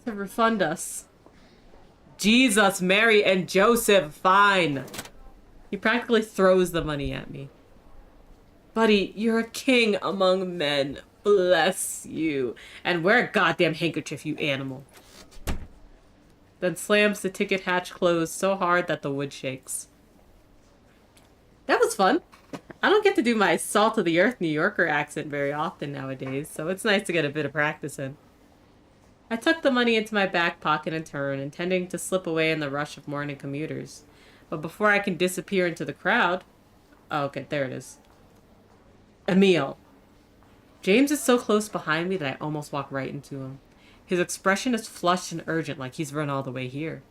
refund us. Jesus, Mary, and Joseph, fine. He practically throws the money at me. Buddy, you're a king among men. Bless you. And wear a goddamn handkerchief, you animal. Then slams the ticket hatch closed so hard that the wood shakes. That was fun. I don't get to do my salt of the earth New Yorker accent very often nowadays, so it's nice to get a bit of practice in. I tucked the money into my back pocket in turn, intending to slip away in the rush of morning commuters. But before I can disappear into the crowd... Oh, okay, there it is. Emil. James is so close behind me that I almost walk right into him. His expression is flushed and urgent, like he's run all the way here.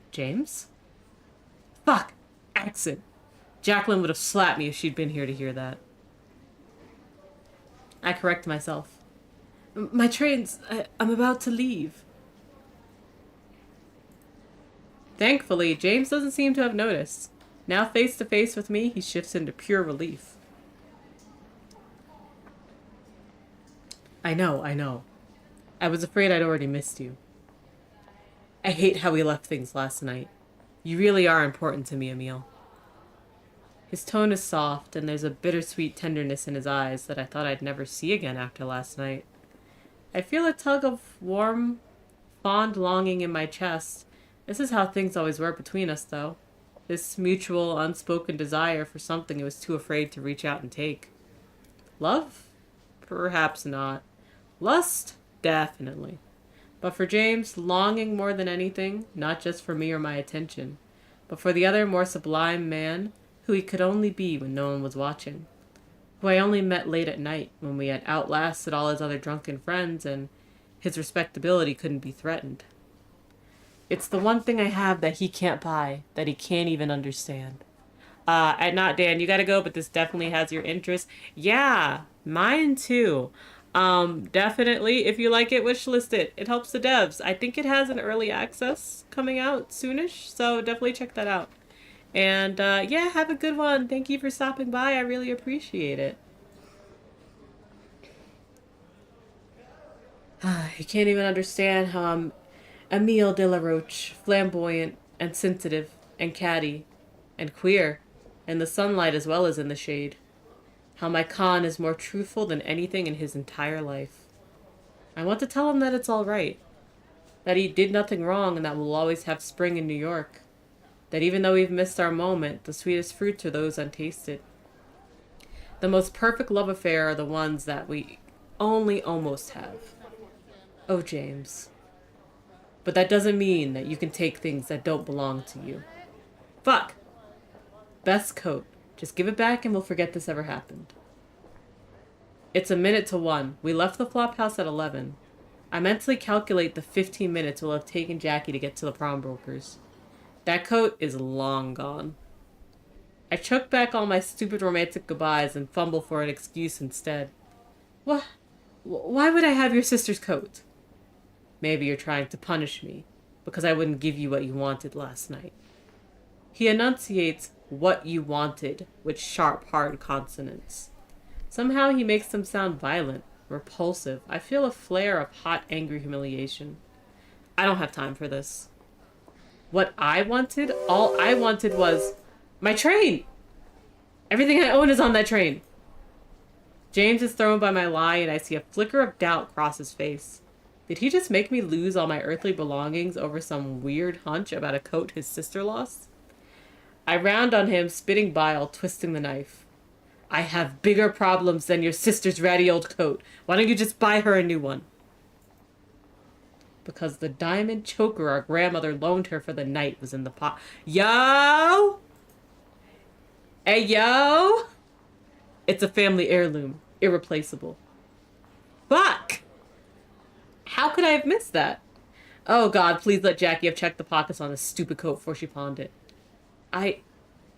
James? Fuck! Accent. Jacqueline would have slapped me if she'd been here to hear that. I correct myself. My train's... I'm about to leave. Thankfully, James doesn't seem to have noticed. Now face to face with me, he shifts into pure relief. I know. I was afraid I'd already missed you. I hate how we left things last night. You really are important to me, Emil. His tone is soft, and there's a bittersweet tenderness in his eyes that I thought I'd never see again after last night. I feel a tug of warm, fond longing in my chest. This is how things always were between us, though. This mutual, unspoken desire for something I was too afraid to reach out and take. Love? Perhaps not. Lust? Definitely. But for James, longing more than anything, not just for me or my attention, but for the other more sublime man who he could only be when no one was watching, who I only met late at night when we had outlasted all his other drunken friends and his respectability couldn't be threatened. It's the one thing I have that he can't buy, that he can't even understand. Not Dan, you gotta go, but this definitely has your interest. Yeah, mine too. Definitely, if you like it, wishlist it. It helps the devs. I think it has an early access coming out soonish, so definitely check that out. And, yeah, have a good one. Thank you for stopping by. I really appreciate it. You can't even understand how I'm Emile de la Roche, flamboyant and sensitive and catty and queer, in the sunlight as well as in the shade. How my Khan is more truthful than anything in his entire life. I want to tell him that it's all right, that he did nothing wrong and that we'll always have spring in New York, that even though we've missed our moment, the sweetest fruits are those untasted. The most perfect love affair are the ones that we only almost have. Oh, James. But that doesn't mean that you can take things that don't belong to you. Fuck! Best coat. Just give it back and we'll forget this ever happened. It's 1:01. We left the flop house at 11. I mentally calculate the 15 minutes we'll have taken Jackie to get to the pawnbrokers. That coat is long gone. I choke back all my stupid romantic goodbyes and fumble for an excuse instead. What? Why would I have your sister's coat? Maybe you're trying to punish me because I wouldn't give you what you wanted last night. He enunciates what you wanted with sharp, hard consonants. Somehow he makes them sound violent, repulsive. I feel a flare of hot, angry humiliation. I don't have time for this. What I wanted, all I wanted was my train. Everything I own is on that train. James is thrown by my lie and I see a flicker of doubt cross his face. Did he just make me lose all my earthly belongings over some weird hunch about a coat his sister lost? I round on him, spitting bile, twisting the knife. I have bigger problems than your sister's ratty old coat. Why don't you just buy her a new one? Because the diamond choker our grandmother loaned her for the night was in the pot. Yo! Hey, yo! It's a family heirloom. Irreplaceable. Fuck! How could I have missed that? Oh god, please let Jackie have checked the pockets on this stupid coat before she pawned it.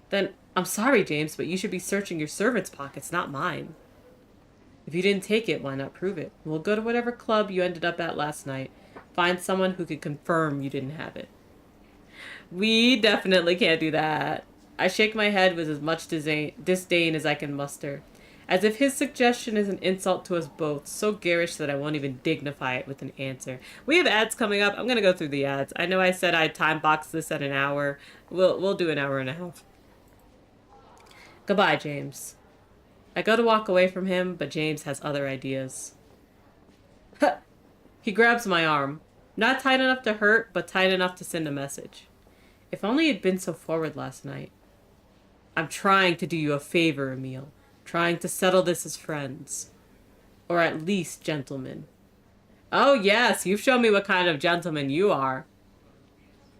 Then, I'm sorry, James, but you should be searching your servant's pockets, not mine. If you didn't take it, why not prove it? We'll go to whatever club you ended up at last night. Find someone who could confirm you didn't have it. We definitely can't do that. I shake my head with as much disdain as I can muster. As if his suggestion is an insult to us both, so garish that I won't even dignify it with an answer. We have ads coming up. I'm going to go through the ads. I know I said I'd time box this at an hour. We'll do an hour and a half. Goodbye, James. I go to walk away from him, but James has other ideas. He grabs my arm. Not tight enough to hurt, but tight enough to send a message. If only he'd been so forward last night. I'm trying to do you a favor, Emil. Trying to settle this as friends. Or at least gentlemen. Oh yes, you've shown me what kind of gentleman you are.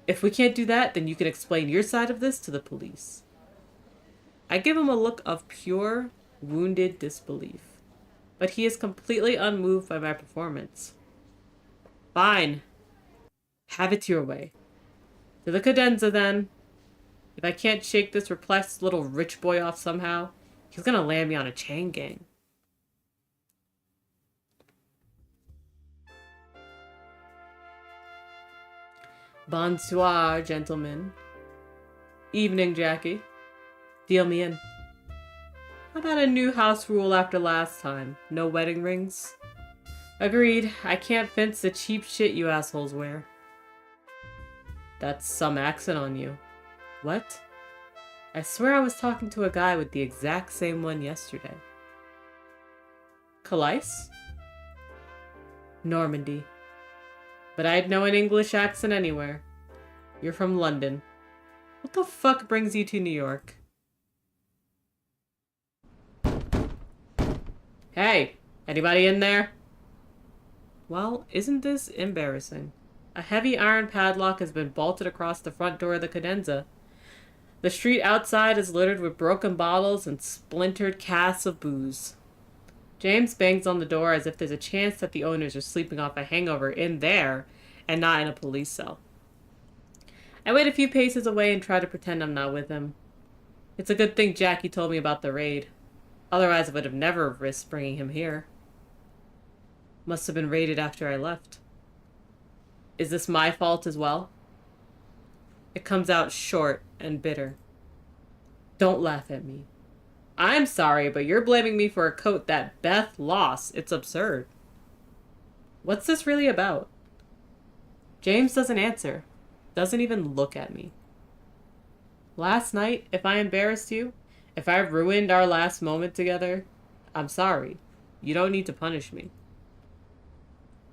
If we can't do that, then you can explain your side of this to the police. I give him a look of pure, wounded disbelief. But he is completely unmoved by my performance. Fine. Have it your way. To the cadenza, then. If I can't shake this perplexed little rich boy off somehow, he's gonna land me on a chain gang. Bonsoir, gentlemen. Evening, Jackie. Deal me in. How about a new house rule after last time? No wedding rings? Agreed. I can't fence the cheap shit you assholes wear. That's some accent on you. What? I swear I was talking to a guy with the exact same one yesterday. Calais? Normandy. But I'd know an English accent anywhere. You're from London. What the fuck brings you to New York? Hey, anybody in there? Well, isn't this embarrassing? A heavy iron padlock has been bolted across the front door of the cadenza. The street outside is littered with broken bottles and splintered casks of booze. James bangs on the door as if there's a chance that the owners are sleeping off a hangover in there and not in a police cell. I wait a few paces away and try to pretend I'm not with him. It's a good thing Jackie told me about the raid. Otherwise, I would have never risked bringing him here. Must have been raided after I left. Is this my fault as well? It comes out short and bitter. Don't laugh at me. I'm sorry, but you're blaming me for a coat that Beth lost. It's absurd. What's this really about? James doesn't answer. Doesn't even look at me. Last night, if I embarrassed you, if I ruined our last moment together, I'm sorry. You don't need to punish me.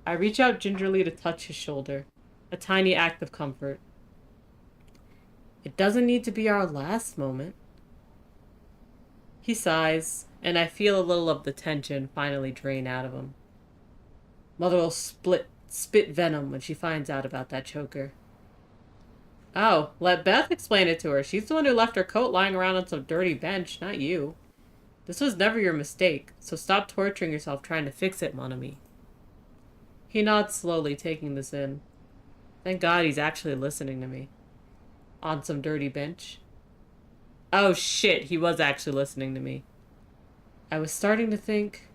I reach out gingerly to touch his shoulder. A tiny act of comfort. It doesn't need to be our last moment. He sighs, and I feel a little of the tension finally drain out of him. Mother will spit venom when she finds out about that choker. Oh, let Beth explain it to her. She's the one who left her coat lying around on some dirty bench, not you. This was never your mistake, so stop torturing yourself trying to fix it, mon ami. He nods slowly, taking this in. Thank God he's actually listening to me. On some dirty bench. Oh shit, he was actually listening to me. I was starting to think...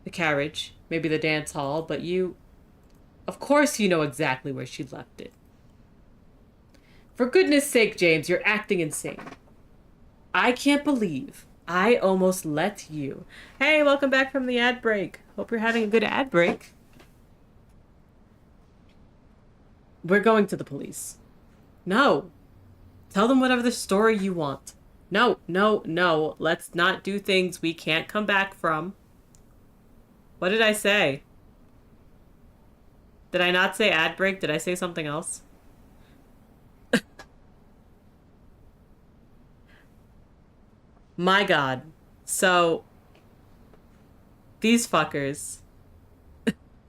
The carriage, maybe the dance hall, but you... Of course you know exactly where she left it. For goodness sake, James, you're acting insane. I can't believe I almost let you. Hey, welcome back from the ad break. Hope you're having a good ad break. We're going to the police. No. Tell them whatever the story you want. No, no, no. Let's not do things we can't come back from. What did I say? Did I not say ad break? Did I say something else? My God. So, these fuckers.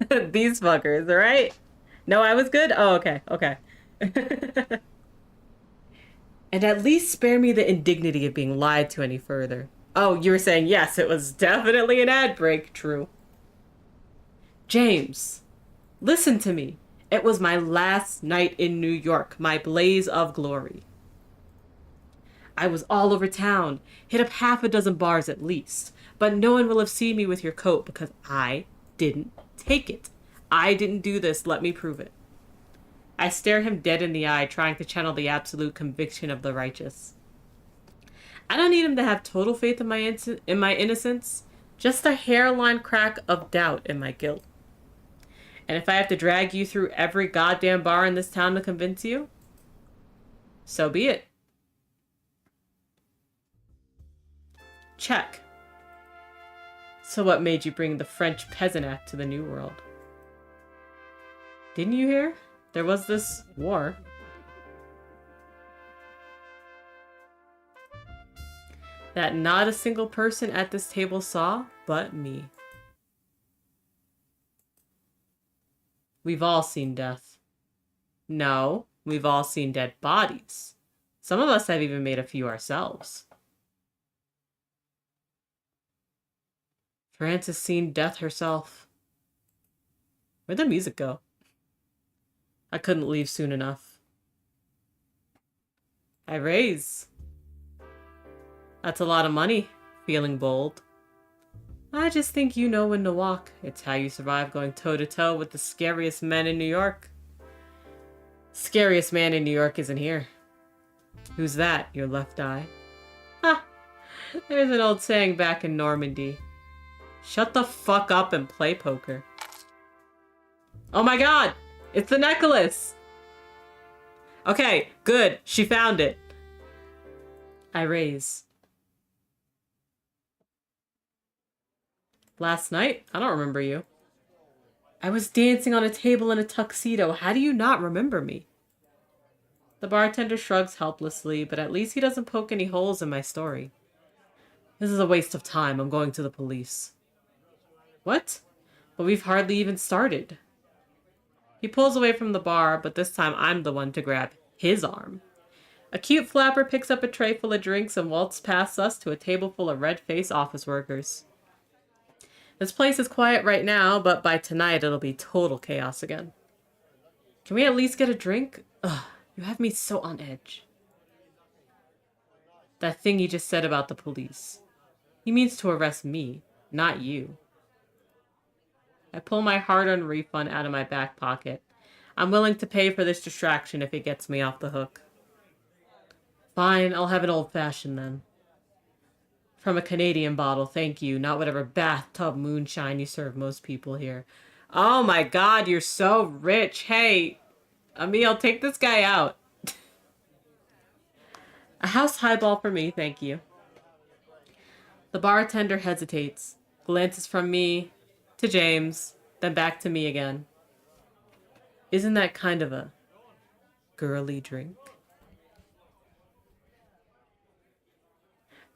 These fuckers, right? No, I was good? Oh, okay, okay. And at least spare me the indignity of being lied to any further. Oh, you were saying yes, it was definitely an ad break. True. James, listen to me. It was my last night in New York, my blaze of glory. I was all over town, hit up half a dozen bars at least, but no one will have seen me with your coat because I didn't take it. I didn't do this, let me prove it. I stare him dead in the eye, trying to channel the absolute conviction of the righteous. I don't need him to have total faith in my innocence, just a hairline crack of doubt in my guilt. And if I have to drag you through every goddamn bar in this town to convince you, so be it. Check. So what made you bring the French Peasant Act to the New World? Didn't you hear? There was this war. That not a single person at this table saw but me. We've all seen death. No, we've all seen dead bodies. Some of us have even made a few ourselves. France has seen death herself. Where'd the music go? I couldn't leave soon enough. I raise. That's a lot of money, feeling bold. I just think you know when to walk. It's how you survive going toe-to-toe with the scariest men in New York. Scariest man in New York isn't here. Who's that, your left eye? Ha! There's an old saying back in Normandy. Shut the fuck up and play poker. Oh my God! It's the necklace! Okay, good. She found it. I raise. Last night? I don't remember you. I was dancing on a table in a tuxedo. How do you not remember me? The bartender shrugs helplessly, but at least he doesn't poke any holes in my story. This is a waste of time. I'm going to the police. What? But we've hardly even started. He pulls away from the bar, but this time I'm the one to grab his arm. A cute flapper picks up a tray full of drinks and waltzes past us to a table full of red-faced office workers. This place is quiet right now, but by tonight it'll be total chaos again. Can we at least get a drink? Ugh, you have me so on edge. That thing you just said about the police. He means to arrest me, not you. I pull my hard-earned refund out of my back pocket. I'm willing to pay for this distraction if it gets me off the hook. Fine, I'll have an old-fashioned then. From a Canadian bottle, thank you. Not whatever bathtub moonshine you serve most people here. Oh my God, you're so rich. Hey, Emil, take this guy out. A house highball for me, thank you. The bartender hesitates, glances from me to James, then back to me again. Isn't that kind of a girly drink?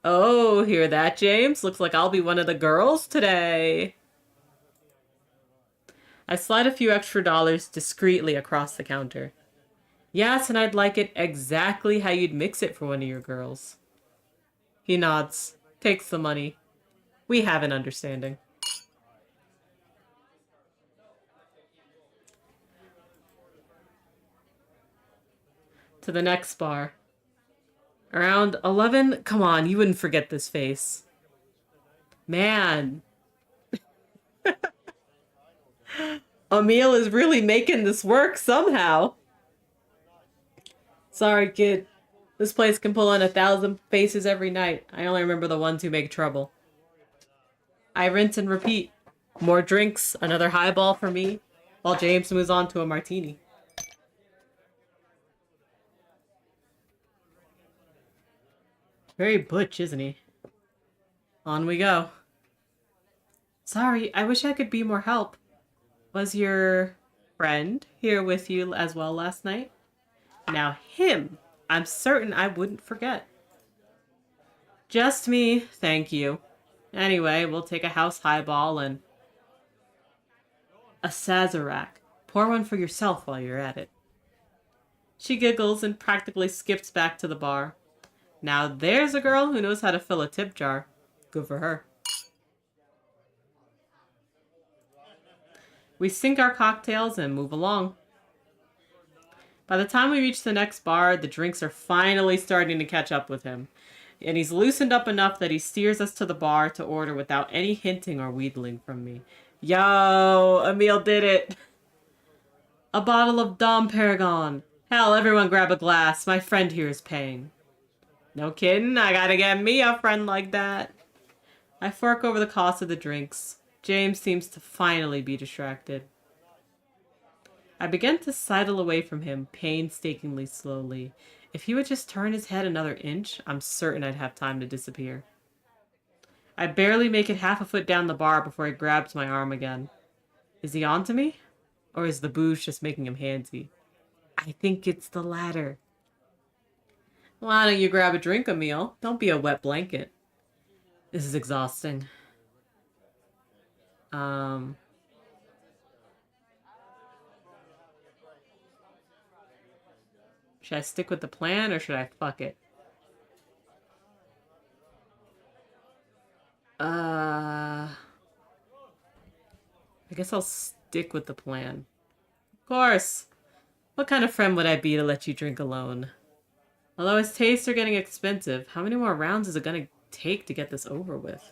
Oh, hear that, James? Looks like I'll be one of the girls today. I slide a few extra dollars discreetly across the counter. Yes, and I'd like it exactly how you'd mix it for one of your girls. He nods, takes the money. We have an understanding. To the next bar. Around 11? Come on, you wouldn't forget this face. Man. Emil is really making this work somehow. Sorry, kid. This place can pull in 1,000 faces every night. I only remember the ones who make trouble. I rinse and repeat. More drinks, another highball for me, while James moves on to a martini. Very butch, isn't he? On we go. Sorry, I wish I could be more help. Was your friend here with you as well last night. Now him, I'm certain I wouldn't forget. Just me, thank you. Anyway, we'll take a house highball and a Sazerac. Pour one for yourself while you're at it. She giggles and practically skips back to the bar. Now there's a girl who knows how to fill a tip jar. Good for her. We sink our cocktails and move along. By the time we reach the next bar, the drinks are finally starting to catch up with him. And he's loosened up enough that he steers us to the bar to order without any hinting or wheedling from me. Yo, Emil did it. A bottle of Dom Paragon. Hell, everyone grab a glass. My friend here is paying. No kidding, I gotta get me a friend like that. I fork over the cost of the drinks. James seems to finally be distracted. I begin to sidle away from him, painstakingly slowly. If he would just turn his head another inch, I'm certain I'd have time to disappear. I barely make it half a foot down the bar before he grabs my arm again. Is he onto me? Or is the booze just making him handsy? I think it's the latter. Why don't you grab a drink, Emil? Don't be a wet blanket. This is exhausting. Should I stick with the plan or should I fuck it? I guess I'll stick with the plan. Of course. What kind of friend would I be to let you drink alone? Although his tastes are getting expensive, how many more rounds is it gonna take to get this over with?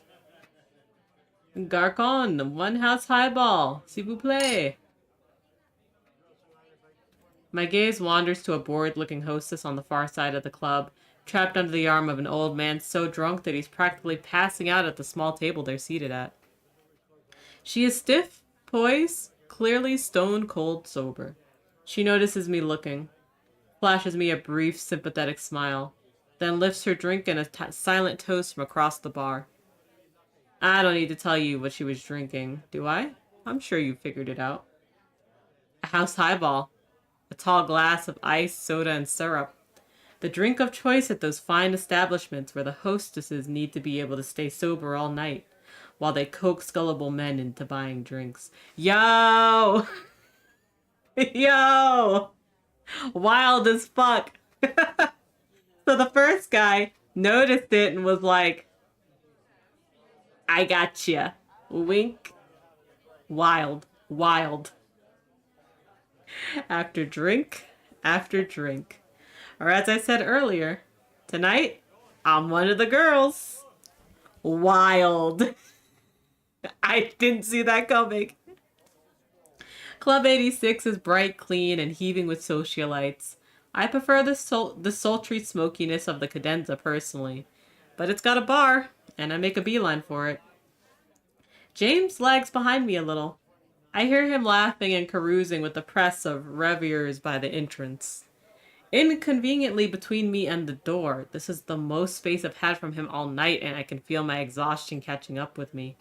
Garcon, one house highball, s'il vous plaît. My gaze wanders to a bored-looking hostess on the far side of the club, trapped under the arm of an old man so drunk that he's practically passing out at the small table they're seated at. She is stiff, poised, clearly stone-cold sober. She notices me looking, flashes me a brief, sympathetic smile, then lifts her drink in a silent toast from across the bar. I don't need to tell you what she was drinking, do I? I'm sure you figured it out. A house highball. A tall glass of ice, soda, and syrup. The drink of choice at those fine establishments where the hostesses need to be able to stay sober all night while they coax gullible men into buying drinks. Yo! Yo! Wild as fuck. So the first guy noticed it and was like, I gotcha. Wink. Wild. Wild. After drink, after drink. Or as I said earlier, tonight, I'm one of the girls. Wild. I didn't see that coming. Club 86 is bright, clean, and heaving with socialites. I prefer the sultry smokiness of the cadenza personally. But it's got a bar, and I make a beeline for it. James lags behind me a little. I hear him laughing and carousing with the press of reviewers by the entrance. Inconveniently between me and the door, this is the most space I've had from him all night, and I can feel my exhaustion catching up with me.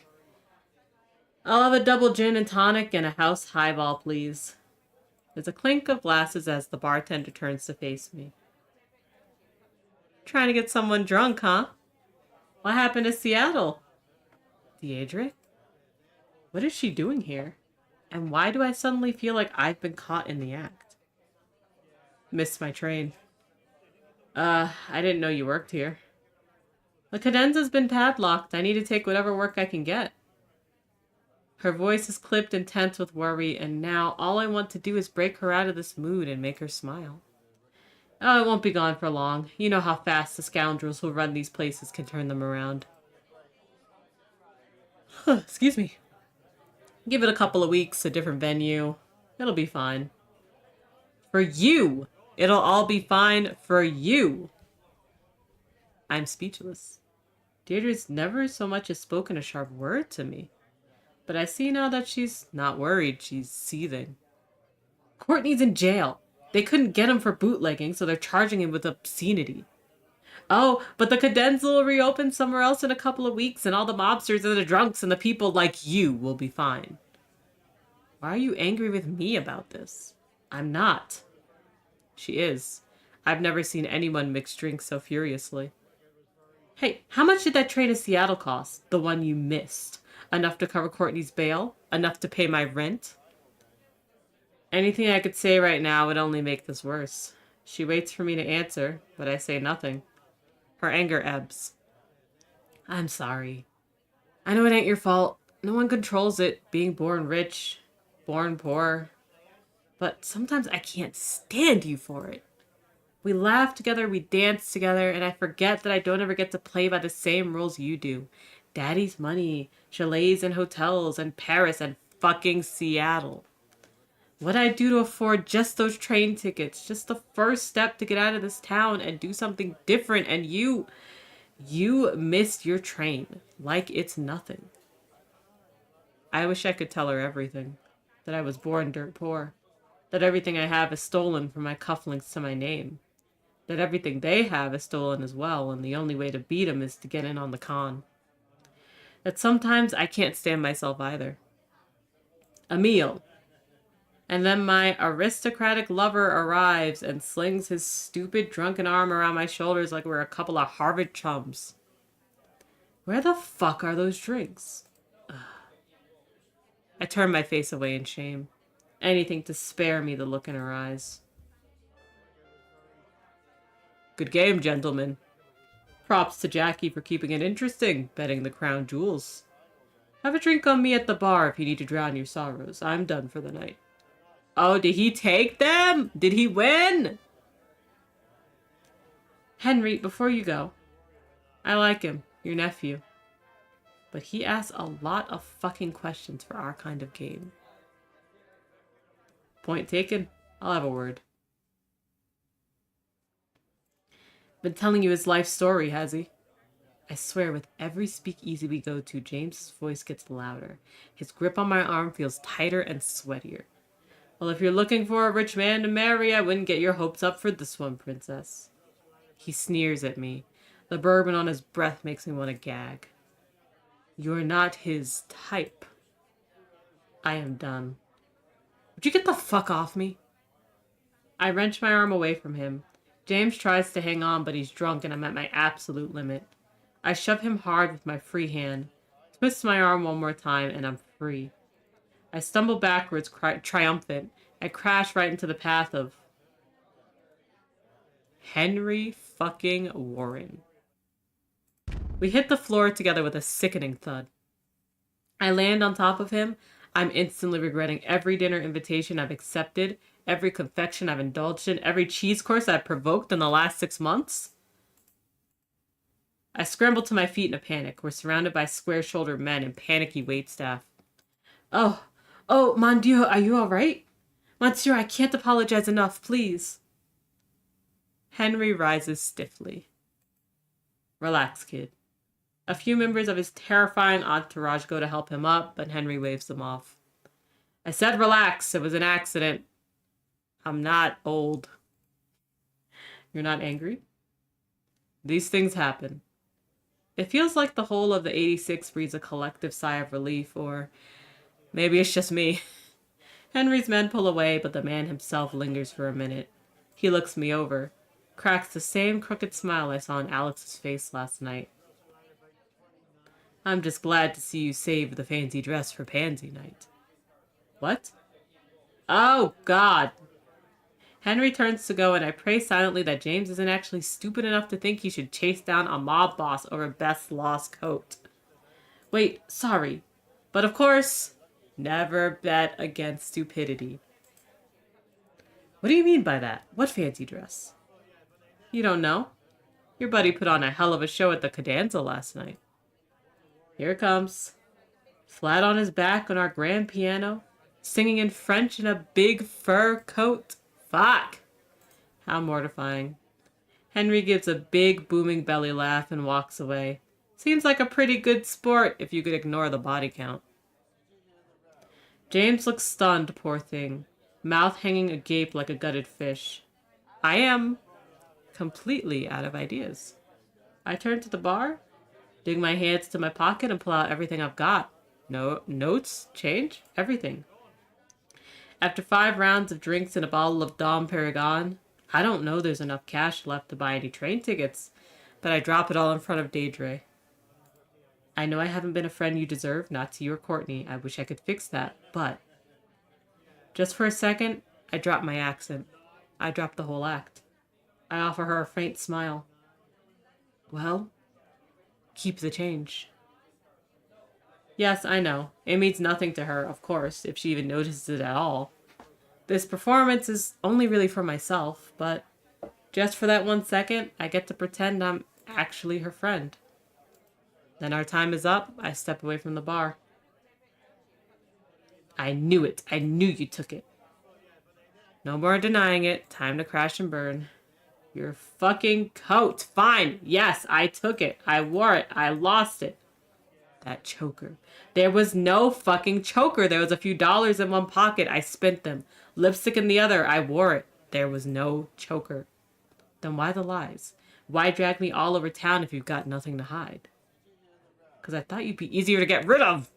I'll have a double gin and tonic and a house highball, please. There's a clink of glasses as the bartender turns to face me. Trying to get someone drunk, huh? What happened to Seattle? Deirdre? What is she doing here? And why do I suddenly feel like I've been caught in the act? Missed my train. I didn't know you worked here. The cadenza's been padlocked. I need to take whatever work I can get. Her voice is clipped and tense with worry, and now all I want to do is break her out of this mood and make her smile. Oh, it won't be gone for long. You know how fast the scoundrels who run these places can turn them around. Excuse me. Give it a couple of weeks, a different venue. It'll be fine. For you! It'll all be fine for you! I'm speechless. Deirdre's never so much as spoken a sharp word to me. But I see now that she's not worried, she's seething. Courtney's in jail. They couldn't get him for bootlegging, so they're charging him with obscenity. Oh, but the cadenza will reopen somewhere else in a couple of weeks, and all the mobsters and the drunks and the people like you will be fine. Why are you angry with me about this? I'm not. She is. I've never seen anyone mix drinks so furiously. Hey, how much did that train to Seattle cost? The one you missed. Enough to cover Courtney's bail? Enough to pay my rent? Anything I could say right now would only make this worse. She waits for me to answer, but I say nothing. Her anger ebbs. I'm sorry. I know it ain't your fault. No one controls it, being born rich, born poor. But sometimes I can't stand you for it. We laugh together, we dance together, and I forget that I don't ever get to play by the same rules you do. Daddy's money, chalets and hotels, and Paris and fucking Seattle. What I do to afford just those train tickets, just the first step to get out of this town and do something different, and you missed your train like it's nothing. I wish I could tell her everything. That I was born dirt poor. That everything I have is stolen from my cufflinks to my name. That everything they have is stolen as well, and the only way to beat them is to get in on the con. That sometimes I can't stand myself either. A meal. And then my aristocratic lover arrives and slings his stupid drunken arm around my shoulders like we're a couple of Harvard chums. Where the fuck are those drinks? Ugh. I turn my face away in shame. Anything to spare me the look in her eyes. Good game, gentlemen. Props to Jackie for keeping it interesting, betting the crown jewels. Have a drink on me at the bar if you need to drown your sorrows. I'm done for the night. Oh, did he take them? Did he win? Henry, before you go, I like him, your nephew. But he asks a lot of fucking questions for our kind of game. Point taken. I'll have a word. Been telling you his life story, has he? I swear with every speakeasy we go to, James's voice gets louder. His grip on my arm feels tighter and sweatier. Well, if you're looking for a rich man to marry, I wouldn't get your hopes up for this one, princess. He sneers at me. The bourbon on his breath makes me want to gag. You're not his type. I am done. Would you get the fuck off me? I wrench my arm away from him. James tries to hang on, but he's drunk and I'm at my absolute limit. I shove him hard with my free hand, twist my arm one more time, and I'm free. I stumble backwards, triumphant, and crash right into the path of Henry fucking Warren. We hit the floor together with a sickening thud. I land on top of him. I'm instantly regretting every dinner invitation I've accepted, every confection I've indulged in, every cheese course I've provoked in the last 6 months. I scramble to my feet in a panic. We're surrounded by square-shouldered men and panicky waitstaff. Oh, mon Dieu, are you all right? Monsieur, I can't apologize enough, please. Henry rises stiffly. Relax, kid. A few members of his terrifying entourage go to help him up, but Henry waves them off. I said relax, it was an accident. I'm not old. You're not angry? These things happen. It feels like the whole of the 86 breathes a collective sigh of relief, or maybe it's just me. Henry's men pull away, but the man himself lingers for a minute. He looks me over, cracks the same crooked smile I saw on Alex's face last night. I'm just glad to see you save the fancy dress for pansy night. What? Oh, God. Henry turns to go, and I pray silently that James isn't actually stupid enough to think he should chase down a mob boss over Beth's lost coat. Wait, sorry. But of course, never bet against stupidity. What do you mean by that? What fancy dress? You don't know? Your buddy put on a hell of a show at the Cadenza last night. Here it comes. Flat on his back on our grand piano, singing in French in a big fur coat. Fuck! How mortifying. Henry gives a big, booming belly laugh and walks away. Seems like a pretty good sport if you could ignore the body count. James looks stunned, poor thing, mouth hanging agape like a gutted fish. I am completely out of ideas. I turn to the bar, dig my hands to my pocket, and pull out everything I've got. No notes, change, everything. After 5 rounds of drinks and a bottle of Dom Perignon, I don't know there's enough cash left to buy any train tickets, but I drop it all in front of Daedre. I know I haven't been a friend you deserve, not to you or Courtney. I wish I could fix that, but... Just for a second, I drop my accent. I drop the whole act. I offer her a faint smile. Well, keep the change. Yes, I know. It means nothing to her, of course, if she even notices it at all. This performance is only really for myself, but just for that 1 second, I get to pretend I'm actually her friend. Then our time is up, I step away from the bar. I knew it. I knew you took it. No more denying it. Time to crash and burn. Your fucking coat. Fine. Yes, I took it. I wore it. I lost it. That choker. There was no fucking choker. There was a few dollars in one pocket. I spent them. Lipstick in the other. I wore it. There was no choker. Then why the lies? Why drag me all over town if you've got nothing to hide? Because I thought you'd be easier to get rid of.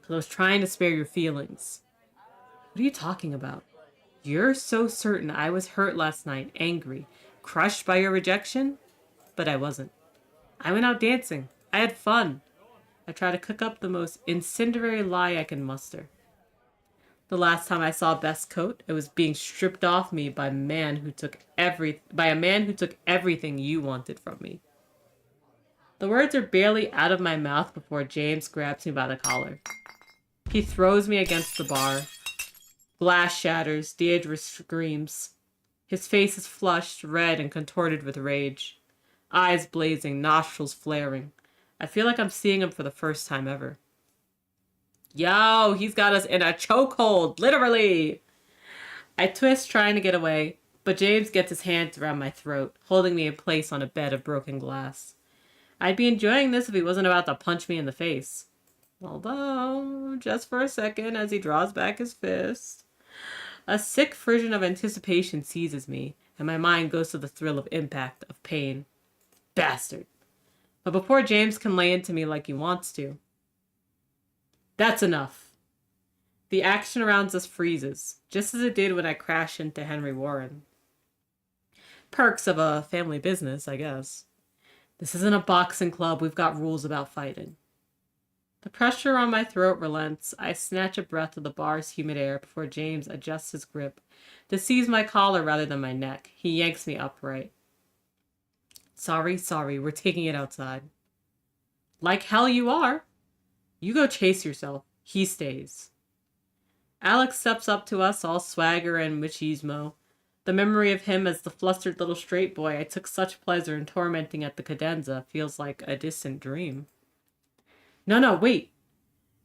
Because I was trying to spare your feelings. What are you talking about? You're so certain I was hurt last night, angry, crushed by your rejection? But I wasn't. I went out dancing. I had fun. I tried to cook up the most incendiary lie I can muster. The last time I saw Beth's coat, it was being stripped off me by a man who took everything you wanted from me. The words are barely out of my mouth before James grabs me by the collar. He throws me against the bar. Glass shatters. Deirdre screams. His face is flushed, red, and contorted with rage. Eyes blazing, nostrils flaring. I feel like I'm seeing him for the first time ever. Yo, he's got us in a chokehold, literally! I twist, trying to get away, but James gets his hands around my throat, holding me in place on a bed of broken glass. I'd be enjoying this if he wasn't about to punch me in the face. Although, just for a second, as he draws back his fist, a sick frisson of anticipation seizes me, and my mind goes to the thrill of impact, of pain. Bastard. But before James can lay into me like he wants to, that's enough. The action around us freezes, just as it did when I crashed into Henry Warren. Perks of a family business, I guess. This isn't a boxing club. We've got rules about fighting. The pressure on my throat relents. I snatch a breath of the bar's humid air before James adjusts his grip to seize my collar rather than my neck. He yanks me upright. Sorry, we're taking it outside. Like hell you are. You go chase yourself. He stays. Alex steps up to us, all swagger and machismo. The memory of him as the flustered little straight boy I took such pleasure in tormenting at the cadenza feels like a distant dream. No, wait.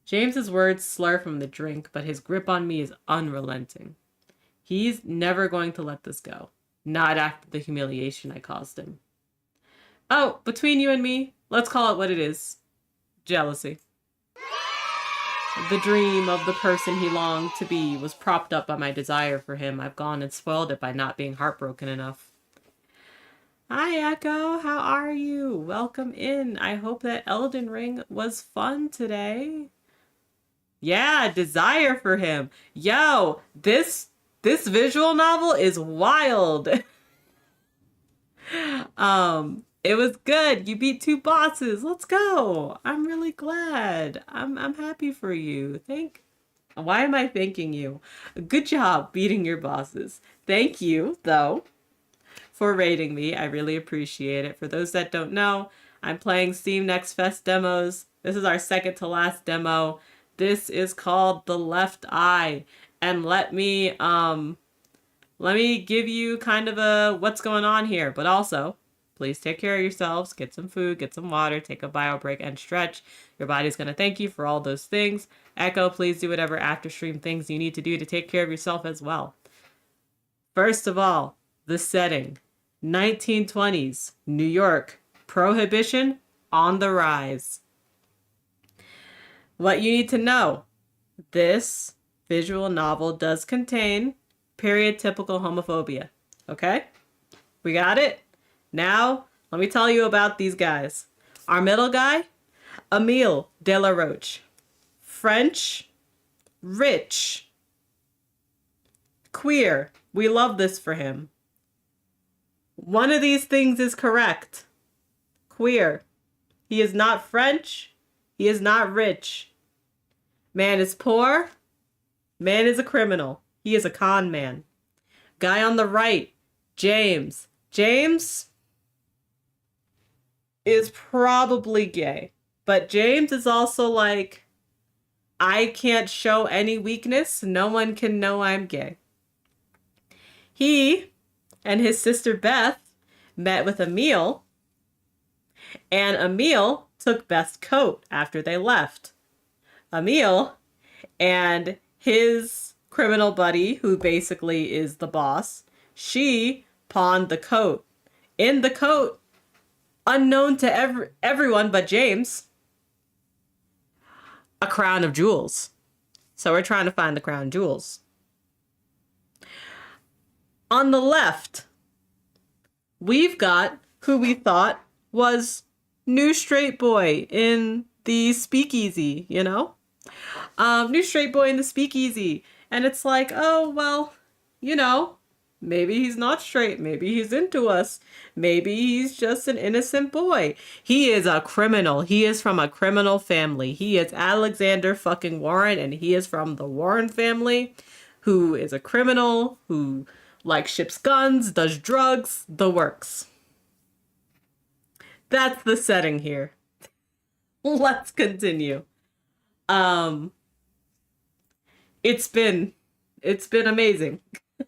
James's words slur from the drink, but his grip on me is unrelenting. He's never going to let this go. Not after the humiliation I caused him. Oh, between you and me, let's call it what it is. Jealousy. The dream of the person he longed to be was propped up by my desire for him. I've gone and spoiled it by not being heartbroken enough. Hi, Echo. How are you? Welcome in. I hope that Elden Ring was fun today. Yeah, desire for him. Yo, this visual novel is wild. It was good. You beat 2 bosses. Let's go. I'm really glad. I'm happy for you. Why am I thanking you? Good job beating your bosses. Thank you, though, for rating me. I really appreciate it. For those that don't know, I'm playing Steam Next Fest demos. This is our second to last demo. This is called The Left Eye. And let me give you kind of a what's going on here, but also please take care of yourselves, get some food, get some water, take a bio break, and stretch. Your body's going to thank you for all those things. Echo, please do whatever after stream things you need to do to take care of yourself as well. First of all, the setting. 1920s, New York. Prohibition on the rise. What you need to know. This visual novel does contain period typical homophobia. Okay? We got it? Now, let me tell you about these guys. Our middle guy, Emile de la Roche. French, rich, queer. We love this for him. One of these things is correct. Queer. He is not French. He is not rich. Man is poor. Man is a criminal. He is a con man. Guy on the right, James. James is probably gay. But James is also like, I can't show any weakness. No one can know I'm gay. He and his sister Beth met with Emil, and Emil took Beth's coat after they left. Emil and his criminal buddy, who basically is the boss, she pawned the coat. In the coat, unknown to everyone but James, a crown of jewels. So we're trying to find the crown jewels. On the left, we've got who we thought was new straight boy in the speakeasy, you know? New straight boy in the speakeasy. And it's like, oh, well, you know, maybe he's not straight. Maybe he's into us. Maybe he's just an innocent boy. He is a criminal. He is from a criminal family. He is Alexander fucking Warren, and he is from the Warren family, who is a criminal, who like ships guns, does drugs, the works. That's the setting here. Let's continue. It's been amazing.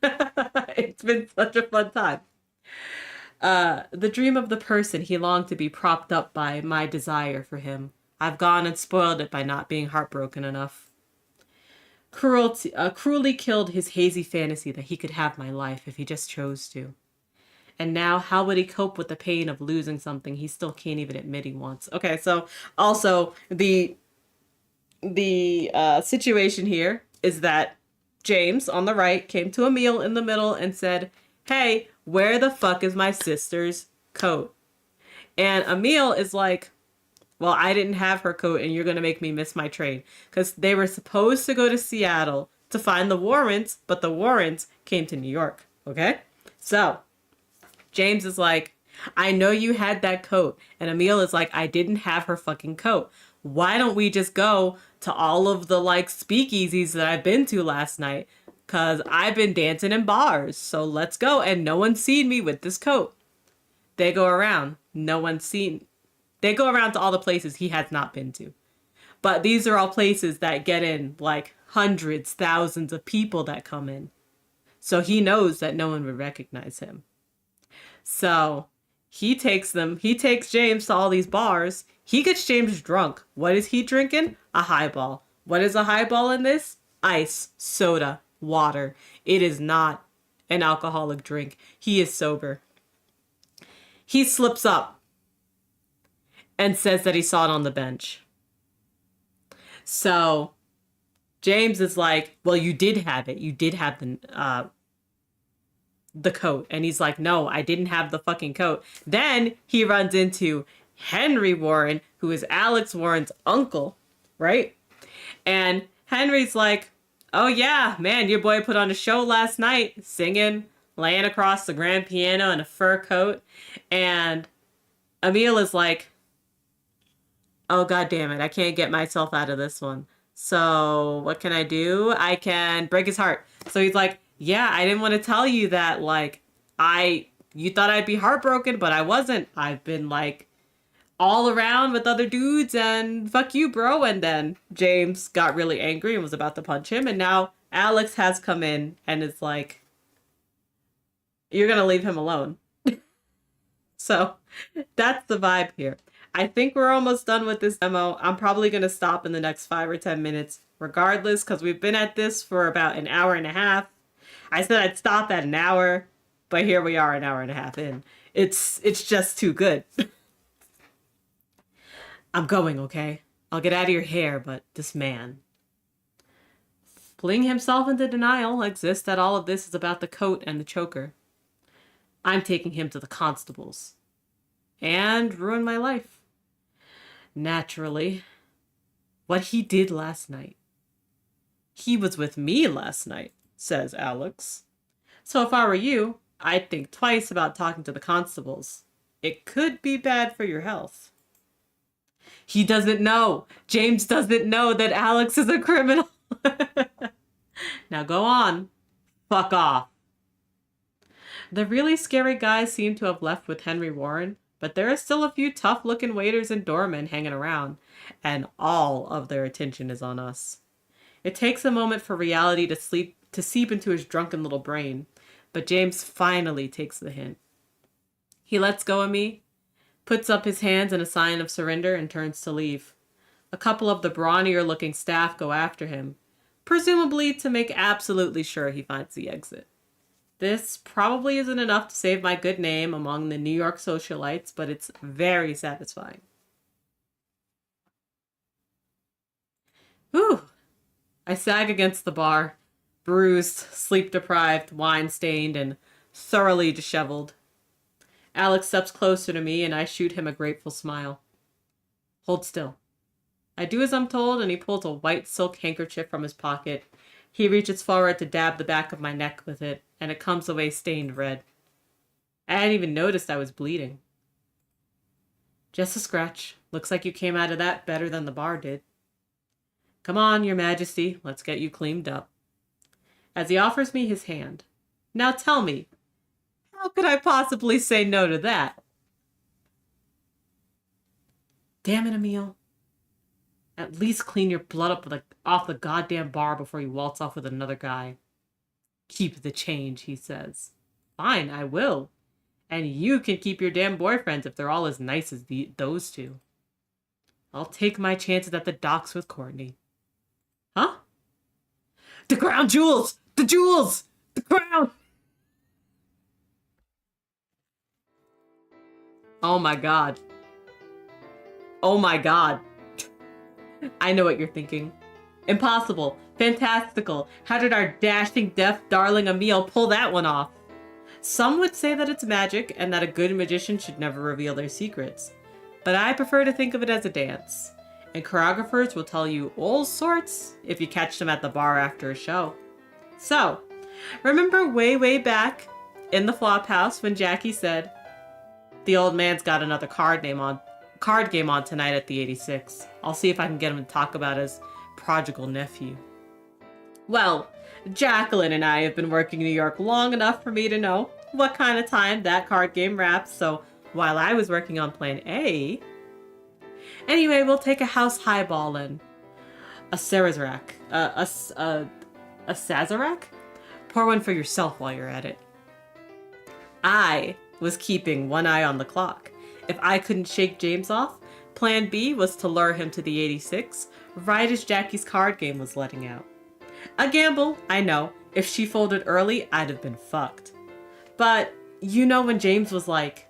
It's been such a fun time. The dream of the person he longed to be propped up by my desire for him. I've gone and spoiled it by not being heartbroken enough. Cruelly killed his hazy fantasy that he could have my life if he just chose to. And now, how would he cope with the pain of losing something he still can't even admit he wants? Okay, so also the situation here is that James on the right came to Emil in the middle and said, hey, where the fuck is my sister's coat? And Emil is like, well, I didn't have her coat and you're going to make me miss my train. Because they were supposed to go to Seattle to find the Warrens, but the Warrens came to New York. Okay? So, James is like, I know you had that coat. And Emil is like, I didn't have her fucking coat. Why don't we just go to all of the like speakeasies that I've been to last night? Because I've been dancing in bars. So let's go. And no one's seen me with this coat. They go around. No one's seen. They go around to all the places he has not been to. But these are all places that get in like hundreds, thousands of people that come in. So he knows that no one would recognize him. So he takes James to all these bars. He gets James drunk. What is he drinking? A highball. What is a highball in this? Ice, soda, water. It is not an alcoholic drink. He is sober. He slips up and says that he saw it on the bench. So James is like, well, you did have it. You did have the coat. And he's like, no, I didn't have the fucking coat. Then he runs into Henry Warren, who is Alex Warren's uncle, right? And Henry's like, oh yeah, man, your boy put on a show last night, singing, laying across the grand piano in a fur coat. And Emil is like, oh, god damn it, I can't get myself out of this one. So what can I do? I can break his heart. So he's like, yeah, I didn't want to tell you that, like, you thought I'd be heartbroken, but I wasn't. I've been, like, all around with other dudes, and fuck you, bro. And then James got really angry and was about to punch him, and now Alex has come in and is like, you're gonna leave him alone. So that's the vibe here. I think we're almost done with this demo. I'm probably going to stop in the next 5 or 10 minutes regardless, because we've been at this for about an hour and a half. I said I'd stop at an hour, but here we are an hour and a half in. It's just too good. I'm going, okay? I'll get out of your hair, but this man, fling himself into denial, exists that all of this is about the coat and the choker. I'm taking him to the constables. And ruin my life. Naturally. What he did last night. He was with me last night. says Alex. So if I were you, I'd think twice about talking to the constables. It could be bad for your health. He doesn't know. James doesn't know that Alex is a criminal. Now go on. Fuck off. The really scary guys seem to have left with Henry Warren, but there are still a few tough-looking waiters and doormen hanging around, and all of their attention is on us. It takes a moment for reality to seep into his drunken little brain, but James finally takes the hint. He lets go of me, puts up his hands in a sign of surrender, and turns to leave. A couple of the brawnier-looking staff go after him, presumably to make absolutely sure he finds the exit. This probably isn't enough to save my good name among the New York socialites, but it's very satisfying. Whew. I sag against the bar, bruised, sleep-deprived, wine-stained, and thoroughly disheveled. Alex steps closer to me, and I shoot him a grateful smile. Hold still. I do as I'm told, and he pulls a white silk handkerchief from his pocket. He reaches forward to dab the back of my neck with it, and it comes away stained red. I hadn't even noticed I was bleeding. Just a scratch. Looks like you came out of that better than the bar did. Come on, Your Majesty. Let's get you cleaned up. As he offers me his hand. Now tell me, how could I possibly say no to that? Damn it, Emil. At least clean your blood up off the goddamn bar before you waltz off with another guy. Keep the change, he says. Fine, I will. And you can keep your damn boyfriends if they're all as nice as those two. I'll take my chances at the docks with Courtney. Huh? The crown jewels! The jewels! The crown! Oh my god. Oh my god. I know what you're thinking. Impossible. Fantastical. How did our dashing, deaf darling Emil pull that one off? Some would say that it's magic and that a good magician should never reveal their secrets. But I prefer to think of it as a dance. And choreographers will tell you all sorts if you catch them at the bar after a show. So, remember way back in the flop house when Jackie said, the old man's got another card game on tonight at the 86. I'll see if I can get him to talk about his prodigal nephew. Well, Jacqueline and I have been working in New York long enough for me to know what kind of time that card game wraps, so while I was working on plan A... Anyway, we'll take a house highball and a Sazerac. A Sazerac? Pour one for yourself while you're at it. I was keeping one eye on the clock. If I couldn't shake James off, plan B was to lure him to the 86, right as Jackie's card game was letting out. A gamble, I know. If she folded early, I'd have been fucked. But, you know when James was like,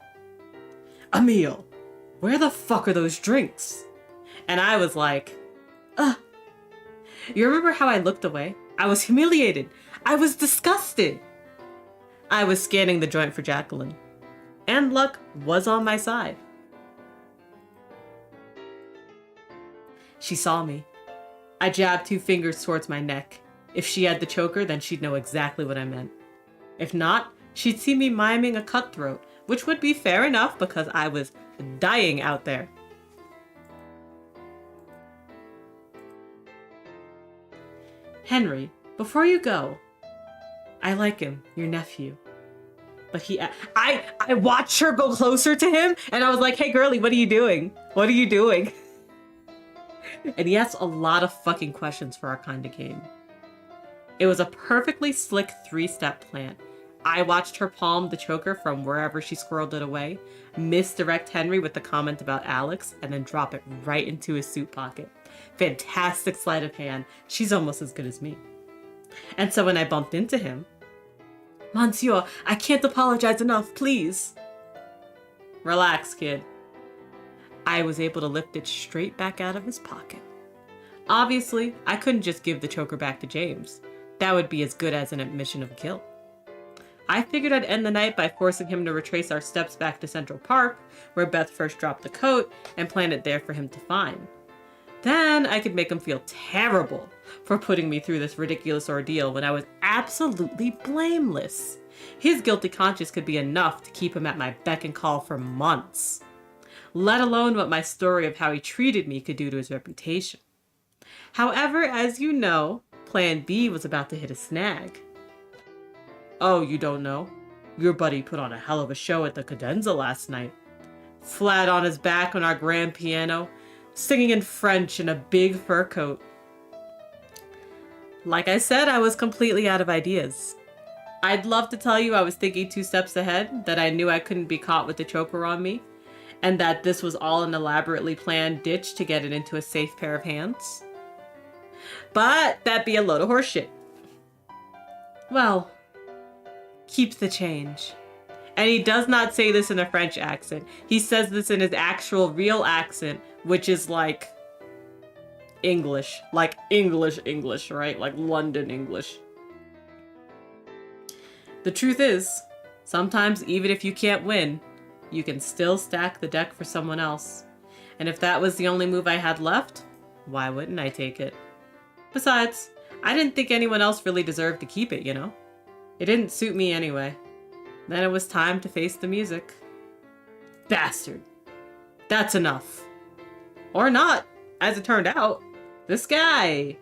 Emil, where the fuck are those drinks? And I was like, ugh. You remember how I looked away? I was humiliated. I was disgusted. I was scanning the joint for Jacqueline. And luck was on my side. She saw me. I jabbed 2 fingers towards my neck. If she had the choker, then she'd know exactly what I meant. If not, she'd see me miming a cutthroat, which would be fair enough because I was dying out there. Henry, before you go, I like him, your nephew. But I watched her go closer to him, and I was like, hey girlie, what are you doing? What are you doing? And he asked a lot of fucking questions for our kind of game. It was a perfectly slick 3-step plan. I watched her palm the choker from wherever she squirreled it away, misdirect Henry with the comment about Alex, and then drop it right into his suit pocket. Fantastic sleight of hand. She's almost as good as me. And so when I bumped into him, Monsieur, I can't apologize enough, please. Relax, kid. I was able to lift it straight back out of his pocket. Obviously, I couldn't just give the choker back to James. That would be as good as an admission of guilt. I figured I'd end the night by forcing him to retrace our steps back to Central Park, where Beth first dropped the coat, and planned it there for him to find. Then I could make him feel terrible for putting me through this ridiculous ordeal when I was absolutely blameless. His guilty conscience could be enough to keep him at my beck and call for months, let alone what my story of how he treated me could do to his reputation. However, as you know, Plan B was about to hit a snag. Oh, you don't know? Your buddy put on a hell of a show at the cadenza last night. Flat on his back on our grand piano, singing in French in a big fur coat. Like I said, I was completely out of ideas. I'd love to tell you I was thinking 2 steps ahead, that I knew I couldn't be caught with the choker on me, and that this was all an elaborately planned ditch to get it into a safe pair of hands. But that'd be a load of horseshit. Well, keep the change. And he does not say this in a French accent. He says this in his actual real accent, which is like English. Like English, right? Like London English. The truth is, sometimes even if you can't win, you can still stack the deck for someone else. And if that was the only move I had left, why wouldn't I take it? Besides, I didn't think anyone else really deserved to keep it, you know? It didn't suit me anyway. Then it was time to face the music. Bastard. That's enough. Or not, as it turned out. This guy.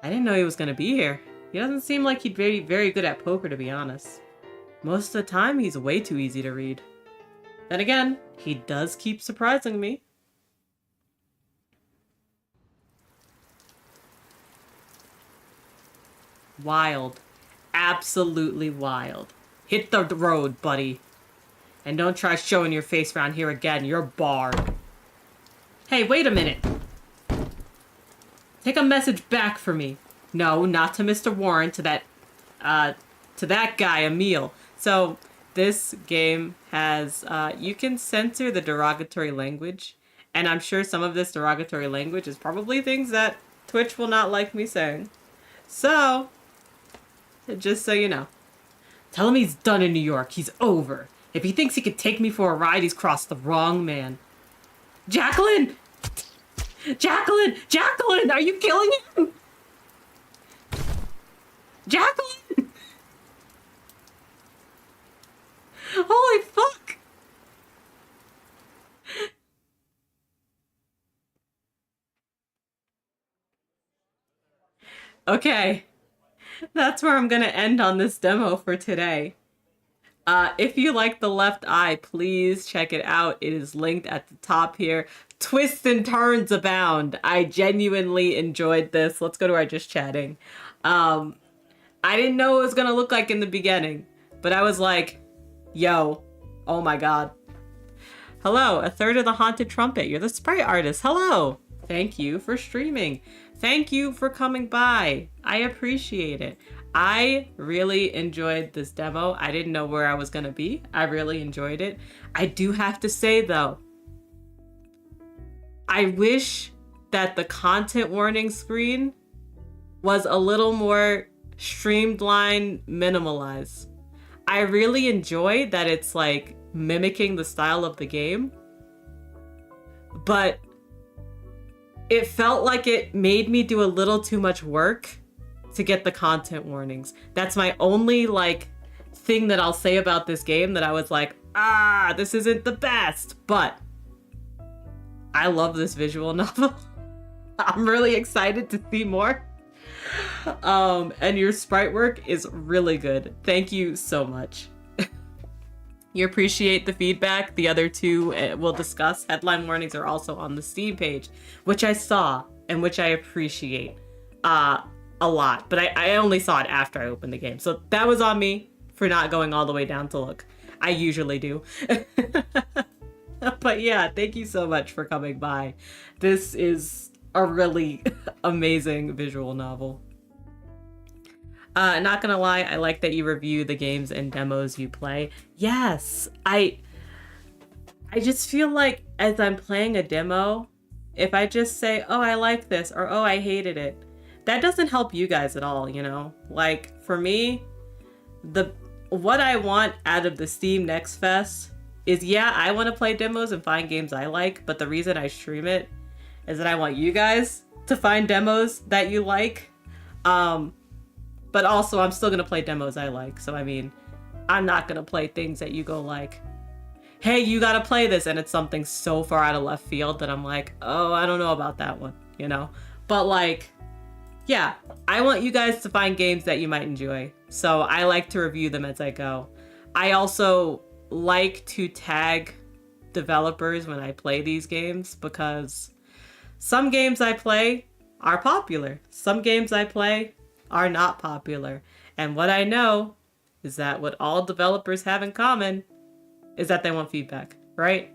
I didn't know he was gonna be here. He doesn't seem like he'd be very good at poker, to be honest. Most of the time, he's way too easy to read. Then again, he does keep surprising me. Wild. Absolutely wild. Hit the road, buddy. And don't try showing your face around here again. You're barred. Hey, wait a minute. Take a message back for me. No, not to Mr. Warren, to that guy, Emil. So, this game has, you can censor the derogatory language. And I'm sure some of this derogatory language is probably things that Twitch will not like me saying. So, just so you know. Tell him he's done in New York. He's over. If he thinks he could take me for a ride, he's crossed the wrong man. Jacqueline! Jacqueline! Jacqueline! Are you killing him? Jacqueline! Holy fuck! Okay. That's where I'm gonna end on this demo for today. If you like The Left Eye, please check it out. It is linked at the top here. Twists and turns abound. I genuinely enjoyed this. Let's go to our just chatting. I didn't know what it was gonna look like in the beginning, but I was like, yo, oh my god. Hello, a third of the Haunted Trumpet. You're the sprite artist. Hello. Thank you for streaming. Thank you for coming by. I appreciate it. I really enjoyed this demo. I didn't know where I was gonna be. I really enjoyed it. I do have to say though, I wish that the content warning screen was a little more streamlined, minimalized. I really enjoyed that it's like mimicking the style of the game, but it felt like it made me do a little too much work to get the content warnings. That's my only like thing that I'll say about this game, that I was like, this isn't the best, but I love this visual novel. I'm really excited to see more. And your sprite work is really good. Thank you so much. You appreciate the feedback. The other two we'll discuss. Headline warnings are also on the Steam page, which I saw and which I appreciate a lot. But I only saw it after I opened the game. So that was on me for not going all the way down to look. I usually do. But yeah, thank you so much for coming by. This is a really amazing visual novel. Not gonna lie, I like that you review the games and demos you play. Yes, I just feel like as I'm playing a demo, if I just say, oh, I like this, or oh, I hated it, that doesn't help you guys at all, you know? Like, for me, what I want out of the Steam Next Fest is, yeah, I want to play demos and find games I like, but the reason I stream it is that I want you guys to find demos that you like. But also I'm still gonna play demos I like. So I mean, I'm not gonna play things that you go like, hey, you gotta play this, and it's something so far out of left field that I'm like, oh, I don't know about that one, you know? But like, yeah, I want you guys to find games that you might enjoy. So I like to review them as I go. I also like to tag developers when I play these games, because some games I play are popular. Some games I play are not popular. And what I know is that what all developers have in common is that they want feedback, right?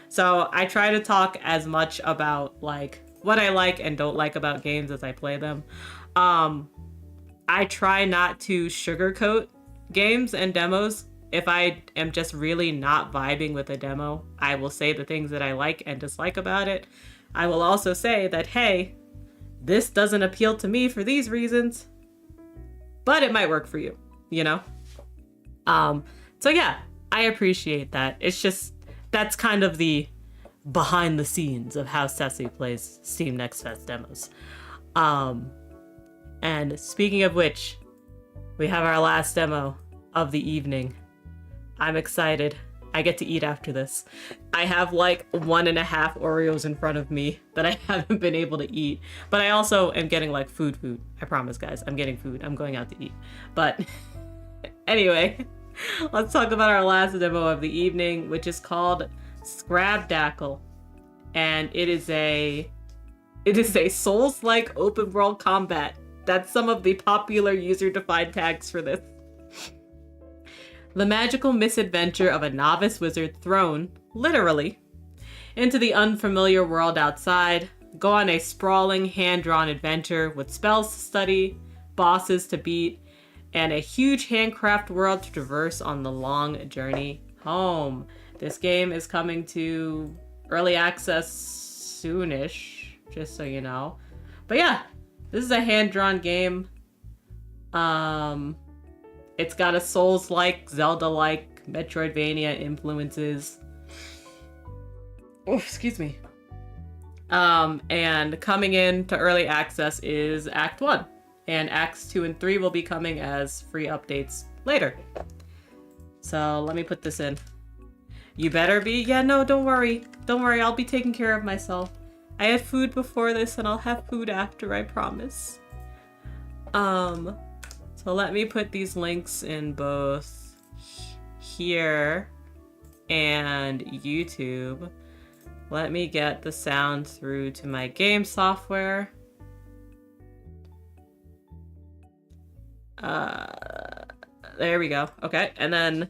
So I try to talk as much about like what I like and don't like about games as I play them. I try not to sugarcoat games and demos. If I am just really not vibing with a demo, I will say the things that I like and dislike about it. I will also say that, hey, this doesn't appeal to me for these reasons, but it might work for you, you know? So yeah, I appreciate that. It's just, that's kind of the behind the scenes of how Ceci plays Steam Next Fest demos. And speaking of which, we have our last demo of the evening. I'm excited. I get to eat after this. I have like 1.5 Oreos in front of me that I haven't been able to eat. But I also am getting like food. I promise, guys. I'm getting food. I'm going out to eat. But anyway, let's talk about our last demo of the evening, which is called Scrabdackle. And it is a Souls-like open world combat. That's some of the popular user-defined tags for this. The magical misadventure of a novice wizard thrown, literally, into the unfamiliar world outside. Go on a sprawling, hand-drawn adventure with spells to study, bosses to beat, and a huge handcraft world to traverse on the long journey home. This game is coming to early access soonish, just so you know. But yeah, this is a hand-drawn game. It's got a Souls-like, Zelda-like, Metroidvania influences. Oh, excuse me. And coming in to early access is Act 1. And Acts 2 and 3 will be coming as free updates later. So let me put this in. You better be? Yeah, no, don't worry. Don't worry, I'll be taking care of myself. I had food before this and I'll have food after, I promise. So let me put these links in both here and YouTube. Let me get the sound through to my game software. There we go. Okay, and then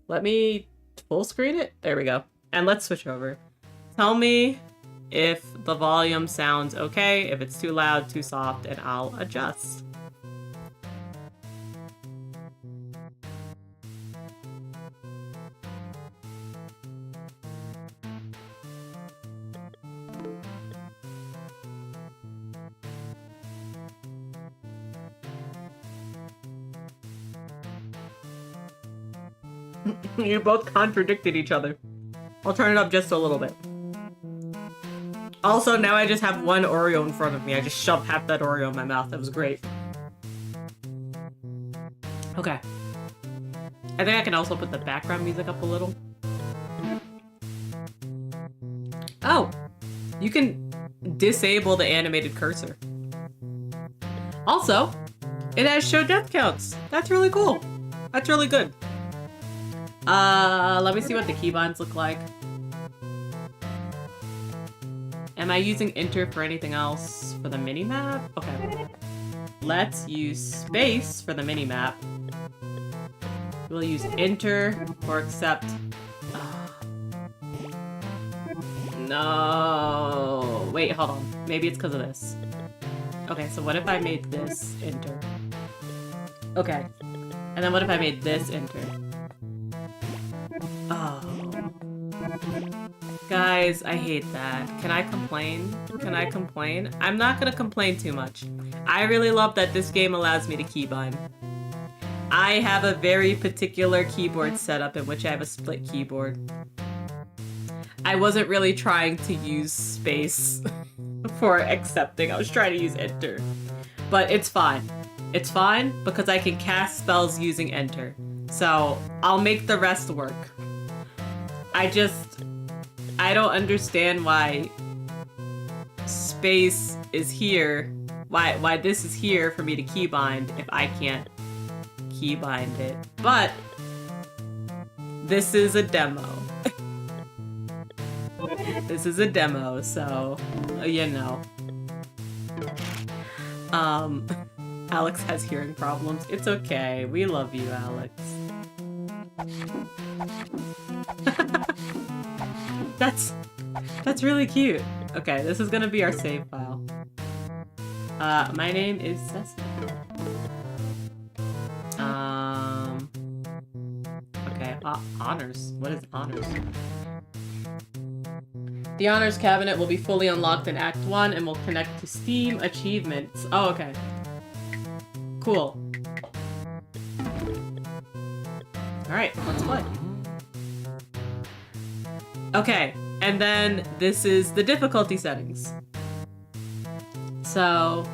let me full screen it. There we go. And let's switch over. Tell me if the volume sounds okay, if it's too loud, too soft, and I'll adjust. You both contradicted each other. I'll turn it up just a little bit. Also, now I just have one Oreo in front of me. I just shoved half that Oreo in my mouth. That was great. Okay. I think I can also put the background music up a little. Oh! You can disable the animated cursor. Also, it has show death counts. That's really cool. That's really good. Let me see what the keybinds look like. Am I using enter for anything else? For the minimap? Okay. Let's use space for the minimap. We'll use enter or accept. No. Wait, hold on. Maybe it's because of this. Okay, so what if I made this enter? Okay. And then what if I made this enter? Oh. Guys, I hate that. Can I complain? Can I complain? I'm not gonna complain too much. I really love that this game allows me to keybind. I have a very particular keyboard setup in which I have a split keyboard. I wasn't really trying to use space for accepting. I was trying to use enter. But it's fine. It's fine because I can cast spells using enter. So I'll make the rest work. I don't understand why space is here. Why this is here for me to keybind if I can't keybind it. But this is a demo. This is a demo, so you know. Alex has hearing problems. It's okay. We love you, Alex. That's really cute. Okay, this is gonna be our save file. My name is Cecily. Okay, honors. What is honors? The honors cabinet will be fully unlocked in Act 1 and will connect to Steam achievements. Oh, okay. Cool. Alright, let's play. Okay, and then this is the difficulty settings. So,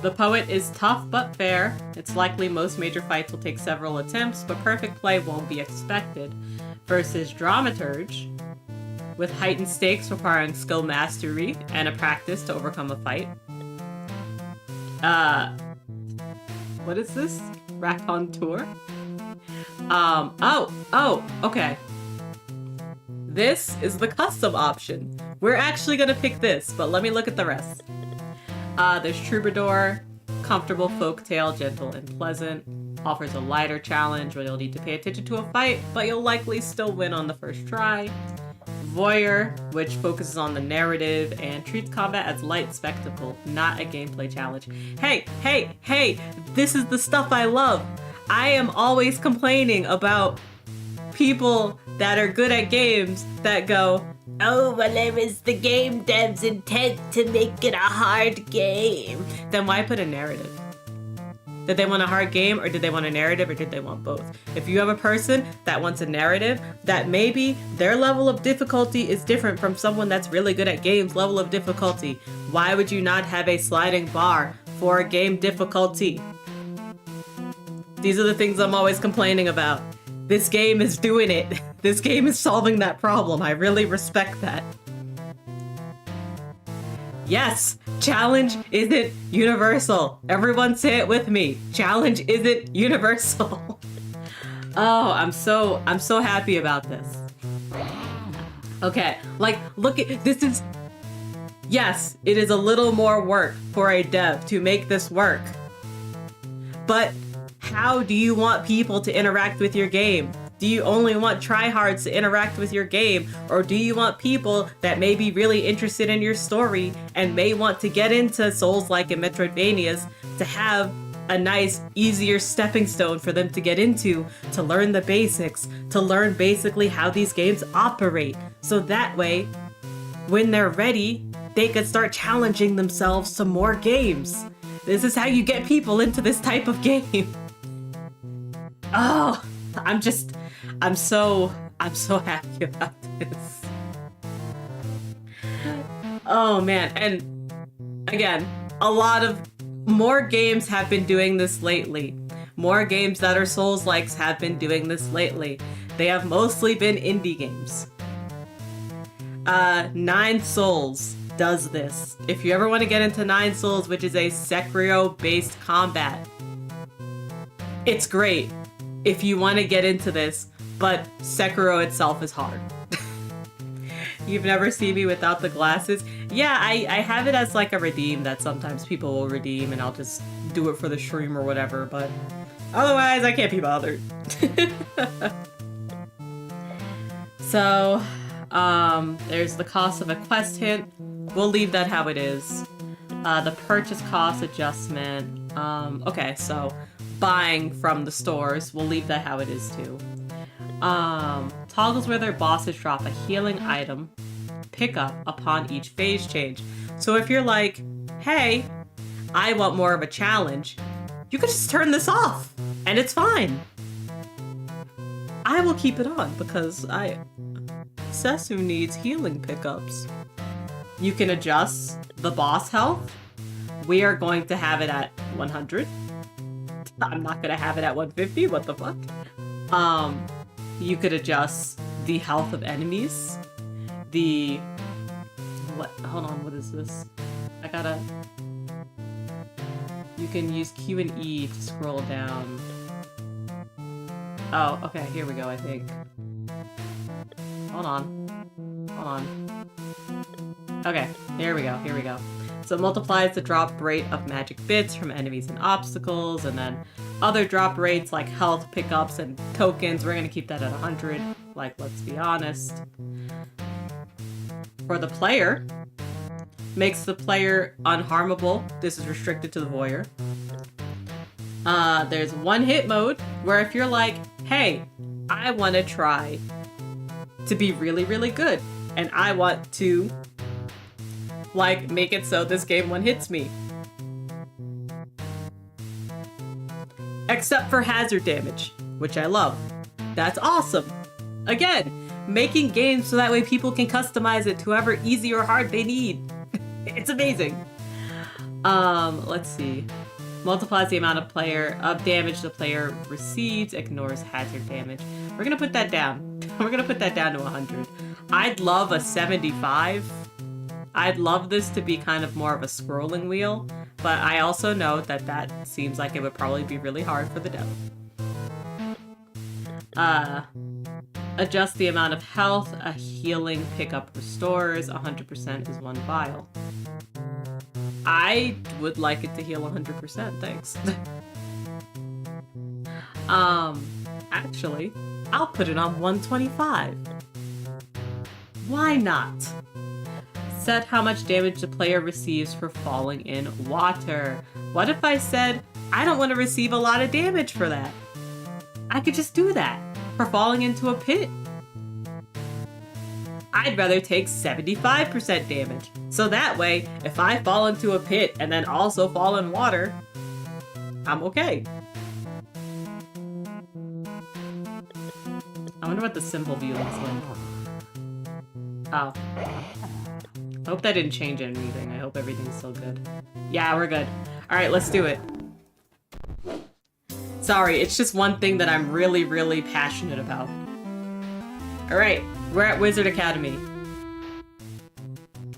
the poet is tough but fair. It's likely most major fights will take several attempts, but perfect play won't be expected. Versus dramaturge, with heightened stakes requiring skill mastery and a practice to overcome a fight. What is this? Raconteur? Okay. This is the custom option. We're actually gonna pick this, but let me look at the rest. There's Troubadour, comfortable folktale, gentle and pleasant. Offers a lighter challenge where you'll need to pay attention to a fight, but you'll likely still win on the first try. Voyeur, which focuses on the narrative and treats combat as light spectacle, not a gameplay challenge. Hey, this is the stuff I love. I am always complaining about people that are good at games that go, oh, well, it was the game dev's intent to make it a hard game. Then why put a narrative? Did they want a hard game, or did they want a narrative, or did they want both? If you have a person that wants a narrative, that maybe their level of difficulty is different from someone that's really good at games level of difficulty, why would you not have a sliding bar for a game difficulty? These are the things I'm always complaining about. This game is doing it. This game is solving that problem. I really respect that. Yes, challenge isn't universal. Everyone say it with me. Challenge isn't universal. Oh, I'm so happy about this. Okay, like, look at this is. Yes, it is a little more work for a dev to make this work. But how do you want people to interact with your game? Do you only want tryhards to interact with your game? Or do you want people that may be really interested in your story and may want to get into Souls-like and Metroidvanias to have a nice, easier stepping stone for them to get into, to learn the basics, to learn basically how these games operate. So that way, when they're ready, they can start challenging themselves to more games. This is how you get people into this type of game. Oh, I'm so happy about this. Oh man, and again, a lot of more games have been doing this lately. More games that are Souls-likes have been doing this lately. They have mostly been indie games. Nine Souls does this. If you ever want to get into Nine Souls, which is a Sekiro-based combat, it's great if you want to get into this, but Sekiro itself is hard. You've never seen me without the glasses? Yeah, I have it as like a redeem that sometimes people will redeem, and I'll just do it for the stream or whatever, but otherwise I can't be bothered. So, there's the cost of a quest hint. We'll leave that how it is. The purchase cost adjustment. Okay, so buying from the stores, we'll leave that how it is too. Toggles where their bosses drop a healing item pickup upon each phase change. So if you're like, hey, I want more of a challenge, you could just turn this off and it's fine. I will keep it on because access who needs healing pickups. You can adjust the boss health. We are going to have it at 100. I'm not gonna have it at 150, what the fuck? You could adjust the health of enemies. Hold on, what is this? You can use Q and E to scroll down. Oh, okay, here we go, I think. Hold on. Okay, here we go. So it multiplies the drop rate of magic bits from enemies and obstacles, and then other drop rates like health pickups and tokens. We're gonna keep that at 100, like, let's be honest. For the player, makes the player unharmable. This is restricted to the voyeur. There's one hit mode, where if you're like, hey, I want to try to be really, really good, and I want to, like, make it so this game one hits me. Except for hazard damage, which I love. That's awesome. Again, making games so that way people can customize it to whoever easy or hard they need. It's amazing. Let's see. Multiplies the amount of damage the player receives, ignores hazard damage. We're gonna put that down. We're gonna put that down to 100. I'd love a 75. I'd love this to be kind of more of a scrolling wheel, but I also know that that seems like it would probably be really hard for the dev. Adjust the amount of health a healing pickup restores. 100% is 1 vial. I would like it to heal 100%, thanks. Actually, I'll put it on 125. Why not? Set how much damage the player receives for falling in water. What if I said, I don't want to receive a lot of damage for that? I could just do that for falling into a pit. I'd rather take 75% damage. So that way, if I fall into a pit and then also fall in water, I'm okay. I wonder what the symbol view looks like. Oh. I hope that didn't change anything. I hope everything's still good. Yeah, we're good. Alright, let's do it. Sorry, it's just one thing that I'm really, really passionate about. Alright, we're at Wizard Academy.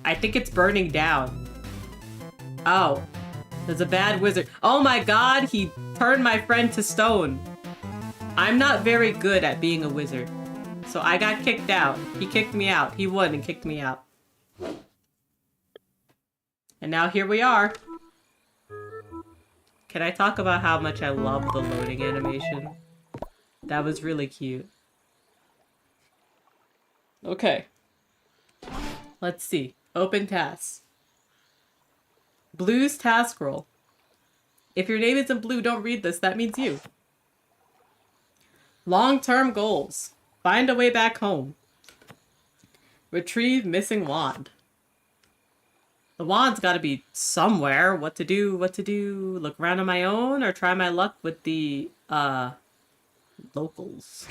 I think it's burning down. Oh, there's a bad wizard. Oh my god, he turned my friend to stone. I'm not very good at being a wizard. So I got kicked out. He kicked me out. He won and kicked me out. And now here we are. Can I talk about how much I love the loading animation? That was really cute. Okay. Let's see. Open tasks. Blue's task roll. If your name isn't Blue, don't read this. That means you. Long-term goals. Find a way back home. Retrieve missing wand. The wand's gotta be somewhere. What to do, what to do. Look around on my own or try my luck with the, locals.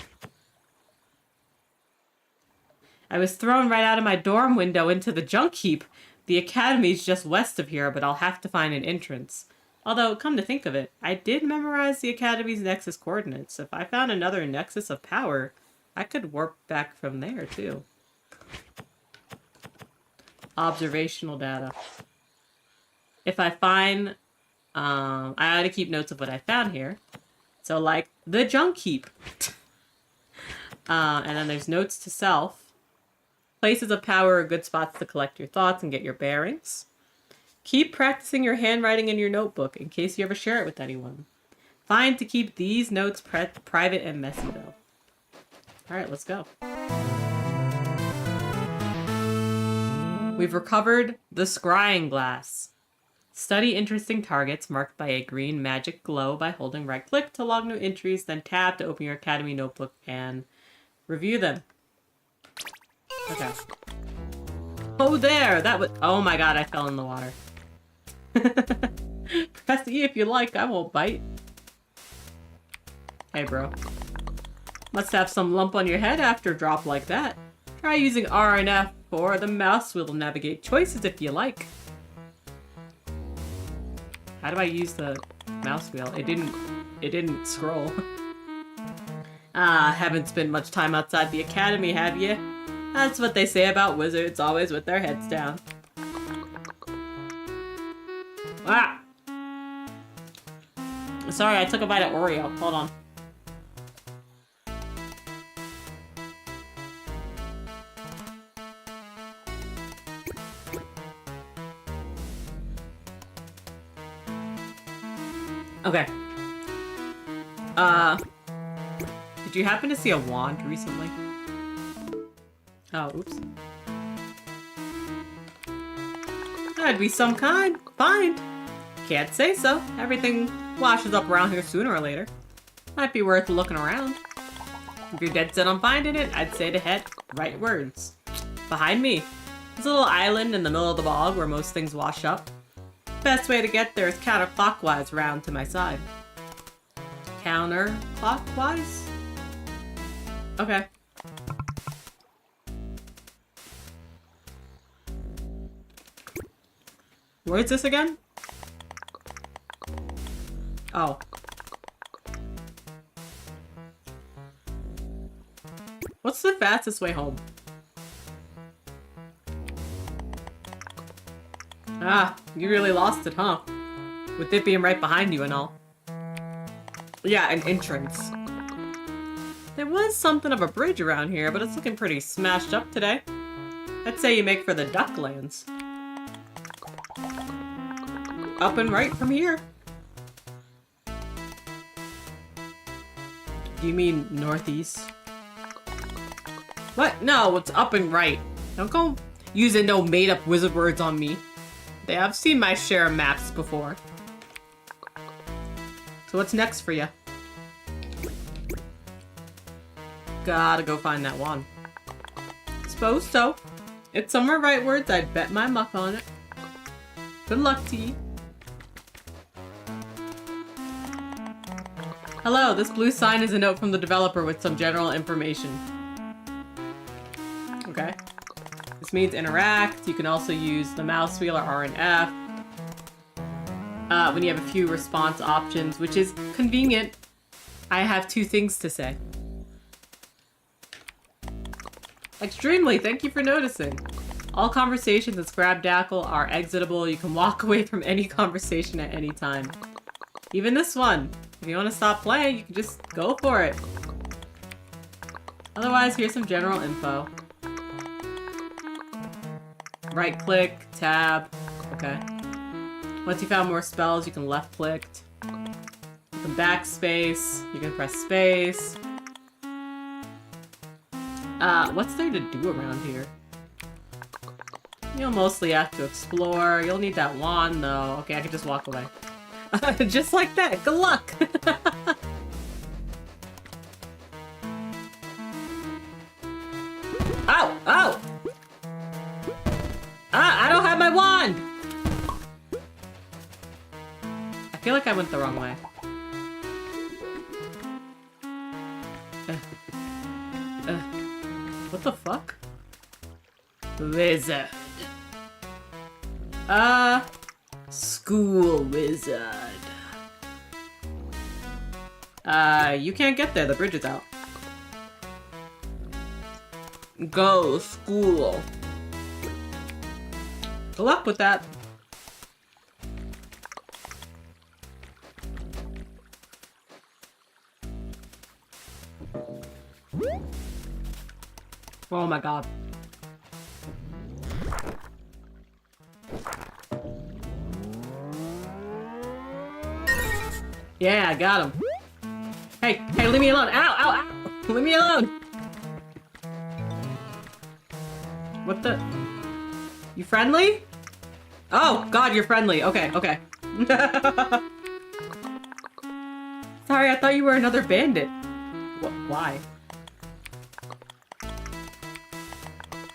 I was thrown right out of my dorm window into the junk heap. The academy's just west of here, but I'll have to find an entrance. Although, come to think of it, I did memorize the academy's nexus coordinates. If I found another nexus of power, I could warp back from there, too. Observational data. If I find... I ought to keep notes of what I found here. So, like, the junk heap. And then there's notes to self. Places of power are good spots to collect your thoughts and get your bearings. Keep practicing your handwriting in your notebook in case you ever share it with anyone. Fine to keep these notes private and messy, though. Alright, let's go. We've recovered the scrying glass. Study interesting targets marked by a green magic glow by holding right-click to log new entries, then tab to open your academy notebook and review them. Okay. Oh, there! That was... Oh my god, I fell in the water. Press E if you like, I won't bite. Hey, bro. Must have some lump on your head after a drop like that. Try using R and F or the mouse wheel to navigate choices if you like. How do I use the mouse wheel? It didn't scroll. Haven't spent much time outside the academy, have you? That's what they say about wizards, always with their heads down. Ah! Sorry, I took a bite of Oreo. Hold on. Okay. Did you happen to see a wand recently? Oh, oops. That'd be some kind. Find. Can't say so. Everything washes up around here sooner or later. Might be worth looking around. If you're dead set on finding it, I'd say to head rightwards. Behind me. There's a little island in the middle of the bog where most things wash up. Best way to get there is counterclockwise round to my side. Counterclockwise? Okay. Where is this again? Oh. What's the fastest way home? Ah, you really lost it, huh? With it being right behind you and all. Yeah, an entrance. There was something of a bridge around here, but it's looking pretty smashed up today. I'd say you make for the Ducklands. Up and right from here. Do you mean northeast? What? No, it's up and right. Don't go using no made-up wizard words on me. I've seen my share of maps before. So what's next for you? Gotta go find that wand. Suppose so. It's somewhere rightwards. I'd bet my muck on it. Good luck to you. Hello, this blue sign is a note from the developer with some general information. Okay. This means interact. You can also use the mouse wheel or R and F. When you have a few response options, which is convenient. I have 2 things to say. Extremely, thank you for noticing. All conversations in Scrabdackle are exitable. You can walk away from any conversation at any time. Even this one. If you want to stop playing, you can just go for it. Otherwise, here's some general info. Right click, tab. Okay. Once you found more spells, you can left click. You can backspace. You can press space. What's there to do around here? You'll mostly have to explore. You'll need that wand, though. Okay, I can just walk away. Just like that. Good luck! Ow! Ow! Ah! I don't have my wand! I feel like I went the wrong way. What the fuck? Wizard. School wizard. You can't get there. The bridge is out. Go, school. Good luck with that. Oh my god. Yeah, I got him. Hey, leave me alone. Ow, ow, ow. Leave me alone. What the? You friendly? Oh, god, you're friendly. Okay, okay. Sorry, I thought you were another bandit. Why?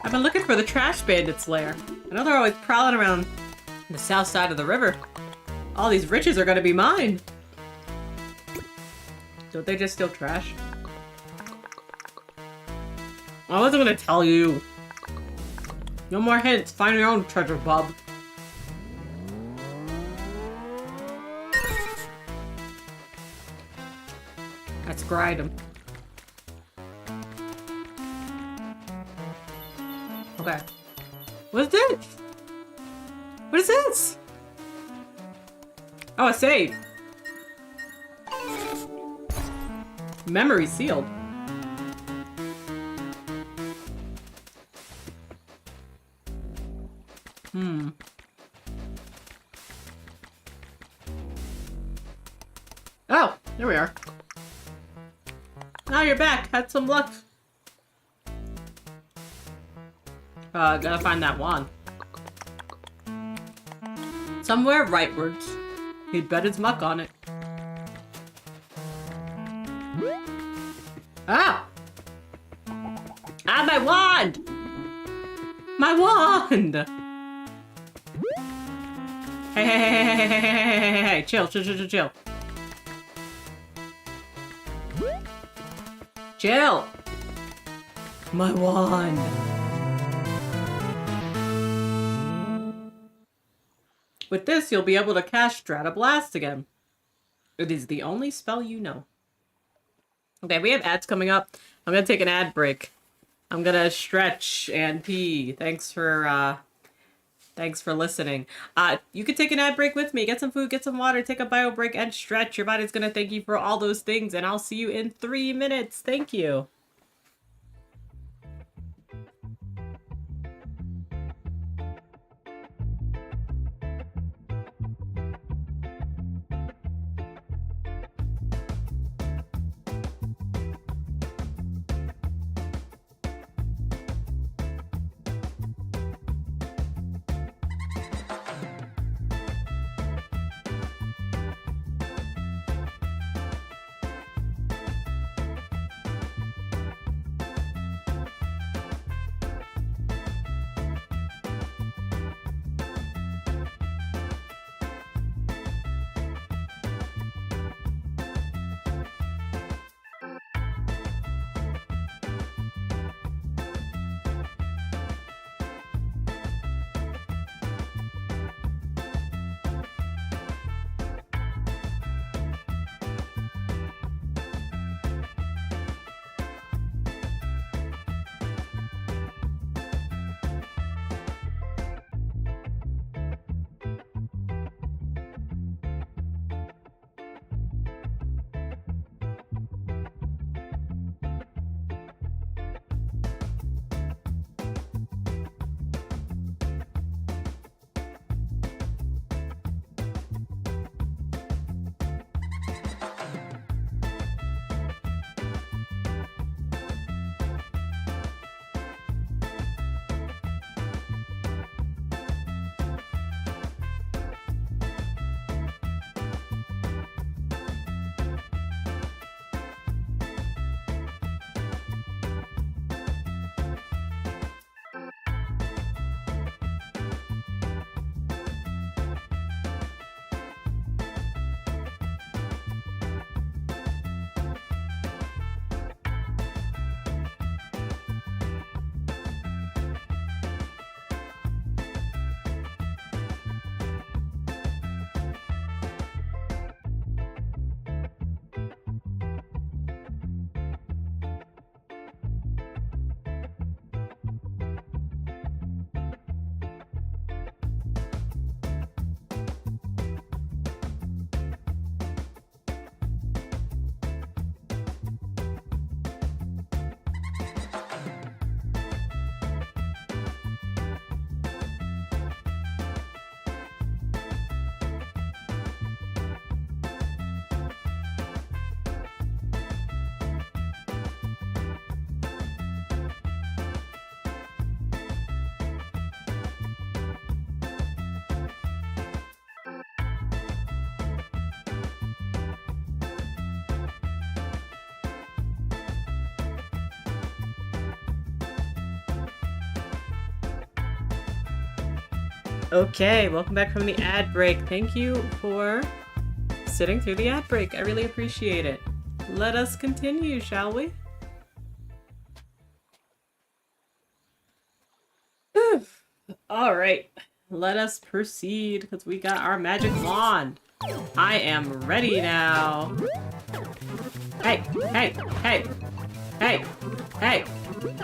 I've been looking for the trash bandit's lair. I know they're always prowling around the south side of the river. All these riches are gonna be mine. Don't they just steal trash? I wasn't gonna tell you. No more hints. Find your own treasure, bub. Let's grind him. Okay. What's this? What is this? Oh, a save. Memory sealed. Oh, there we are. Now you're back. Had some luck. Gotta find that wand. Somewhere rightwards. He'd bet his muck on it. Ah! Ah, my wand! My wand! Hey, hey, hey, hey, hey, hey, hey, hey, hey, chill, chill, chill, chill, chill. Chill! My wand! With this, you'll be able to cast Stratablast again. It is the only spell you know. Okay, we have ads coming up. I'm gonna take an ad break. I'm gonna stretch and pee. Thanks for listening. You can take an ad break with me. Get some food, get some water, take a bio break, and stretch. Your body's gonna thank you for all those things, and I'll see you in 3 minutes. Thank you. Okay, welcome back from the ad break. Thank you for sitting through the ad break. I really appreciate it. Let us continue, shall we? Alright, let us proceed, because we got our magic wand. I am ready now. Hey, hey, hey, hey, hey,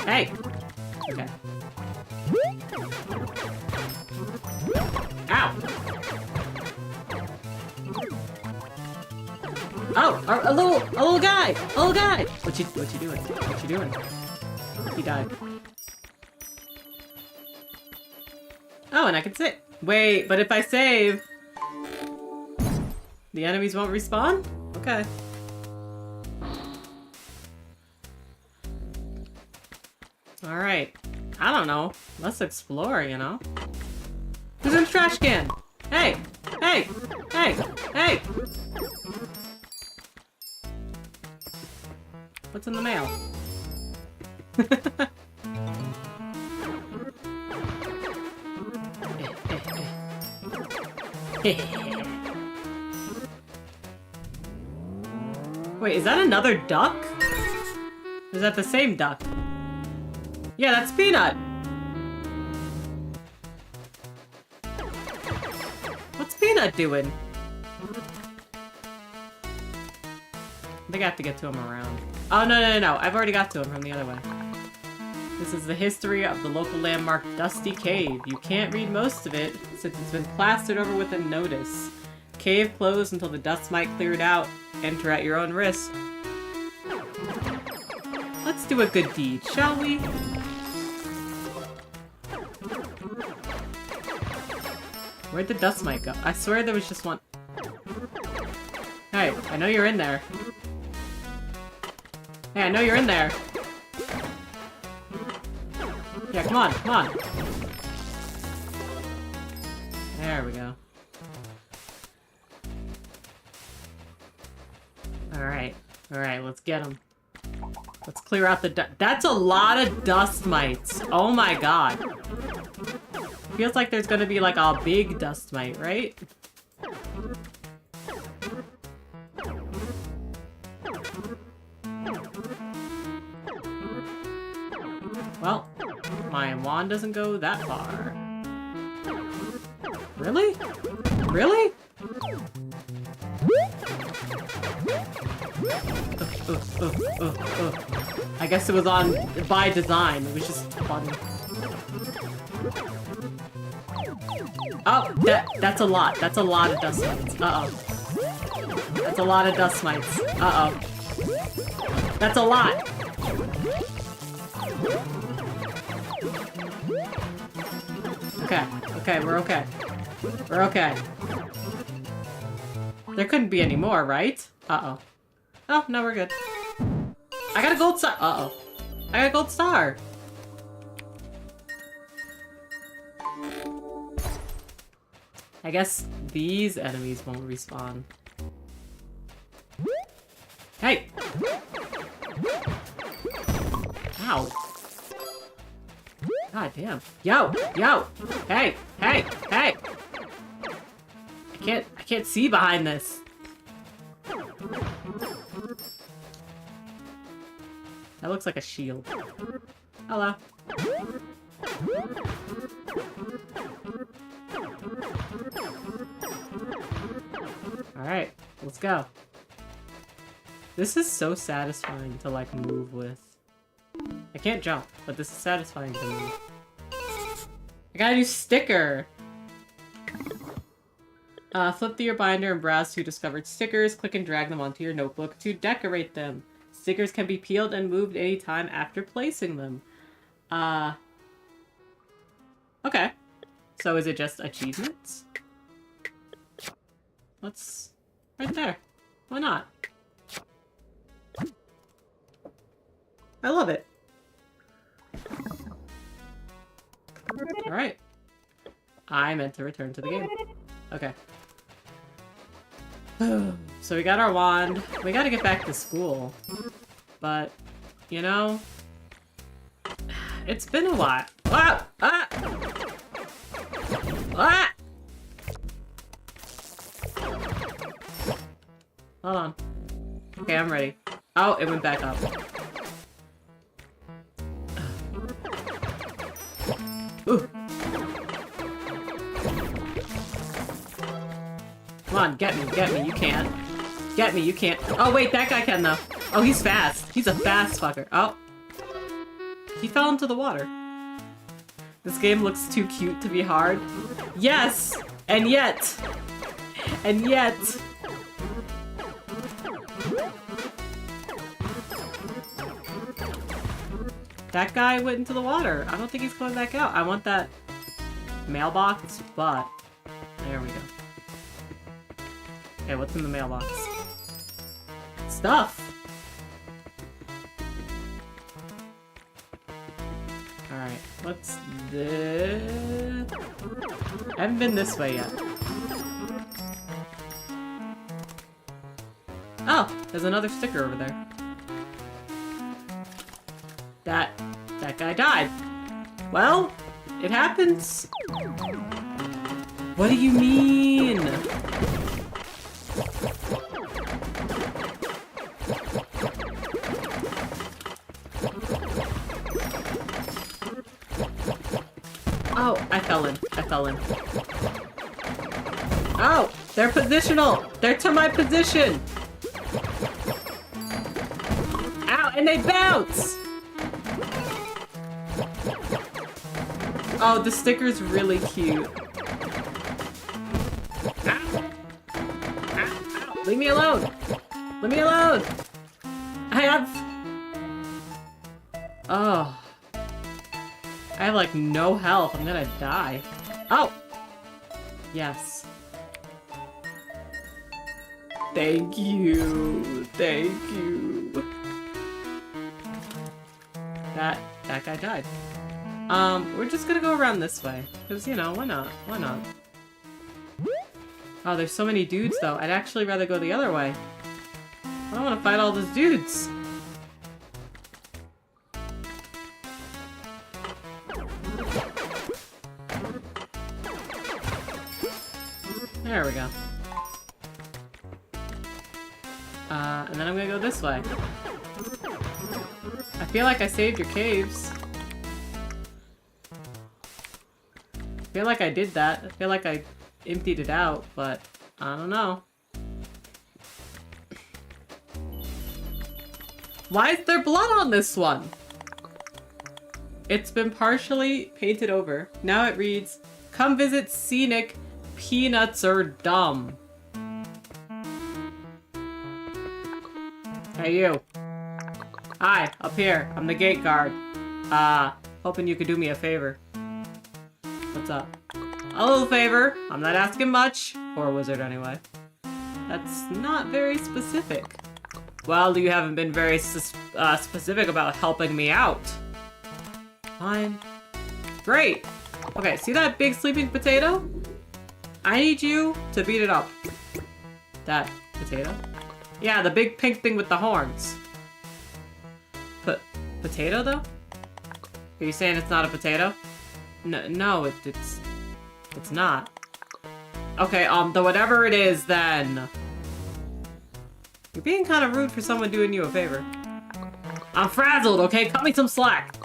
hey. Okay. Ow! Oh, a little guy! A little guy! What you doing? What you doing? He died. Oh, and I can sit. Wait, but if I save, the enemies won't respawn? Okay. Alright. I don't know. Let's explore, you know? Who's in the trash can? Hey! Hey! Hey! Hey! What's in the mail? Wait, is that another duck? Or is that the same duck? Yeah, that's Peanut! What's Peanut doing? I think I have to get to him around. Oh, no. I've already got to him from the other way. This is the history of the local landmark Dusty Cave. You can't read most of it, since it's been plastered over with a notice. Cave closed until the dust mite cleared out. Enter at your own risk. Let's do a good deed, shall we? Where'd the dust mite go? I swear there was just one. Hey, I know you're in there. Hey, I know you're in there. Yeah, come on, come on. There we go. Alright, let's get them. Let's clear out the dust. That's a lot of dust mites. Oh my god. Feels like there's gonna be like a big dust mite, right? Well, my wand doesn't go that far. Really? Really? I guess it was on by design. It was just funny. Oh, that's a lot. That's a lot of dust mites. Uh-oh. That's a lot of dust mites. Uh-oh. That's a lot. Okay, we're okay. We're okay. There couldn't be any more, right? Uh-oh. Oh, no, we're good. I got a gold star. Uh-oh. I got a gold star. I guess these enemies won't respawn. Hey! Ow. God damn. Yo! Hey! I can't see behind this. That looks like a shield. Hello. Alright, let's go. This is so satisfying to, like, move with. I can't jump, but this is satisfying to move. I got a new sticker! Flip through your binder and browse to discovered stickers. Click and drag them onto your notebook to decorate them. Stickers can be peeled and moved anytime after placing them. Okay. So is it just achievements? Let's... right there. Why not? I love it. Alright. I meant to return to the game. Okay. So we got our wand. We gotta get back to school. But, you know... it's been a while. Ah! Ah! Ah! Hold on. Okay, I'm ready. Oh, it went back up. Ooh. on, get me, you can't. Get me, you can't. Oh wait, that guy can though. Oh, he's fast. He's a fast fucker. Oh. He fell into the water. This game looks too cute to be hard. Yes! And yet! And yet! That guy went into the water. I don't think he's coming back out. I want that mailbox, but... There we go. Okay, what's in the mailbox? Stuff! Alright, what's this? I haven't been this way yet. Oh, there's another sticker over there. That guy died. Well, it happens. What do you mean? Oh, I fell in. Oh, they're positional. They're to my position. Ow, and they bounce. Oh, the sticker's really cute. Ow. Ow. Leave me alone. Leave me alone. I have... Oh. I have like no health. I'm gonna die. Oh! Yes. Thank you. Thank you. That guy died. We're just gonna go around this way. Because, you know, why not? Why not? Oh, there's so many dudes, though. I'd actually rather go the other way. I don't want to fight all those dudes. There we go. And then I'm gonna go this way. I feel like I saved your caves. I feel like I did that. I feel like I emptied it out, but I don't know. Why is there blood on this one? It's been partially painted over. Now it reads, "Come visit scenic, peanuts are dumb." Hey you. Hi, up here. I'm the gate guard. Hoping you could do me a favor. What's up? A little favor. I'm not asking much. For a wizard, anyway. That's not very specific. Well, you haven't been very specific about helping me out. Fine. Great. Okay, see that big sleeping potato? I need you to beat it up. That potato? Yeah, the big pink thing with the horns. Potato, though? Are you saying it's not a potato? No, it's not. Okay, the whatever it is, then. You're being kind of rude for someone doing you a favor. I'm frazzled, okay? Cut me some slack.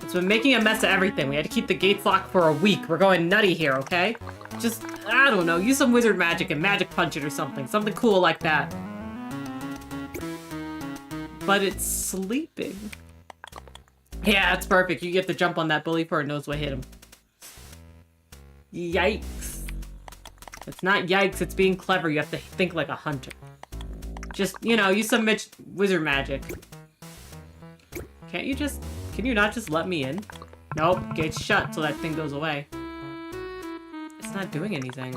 It's been making a mess of everything. We had to keep the gates locked for a week. We're going nutty here, okay? Just, I don't know, use some wizard magic and magic punch it or something. Something cool like that. But it's sleeping. Yeah, that's perfect. You get to jump on that bully before it knows what hit him. Yikes. It's not yikes, it's being clever. You have to think like a hunter. Just, you know, use some wizard magic. Can you not just let me in? Nope, gate's shut till that thing goes away. It's not doing anything.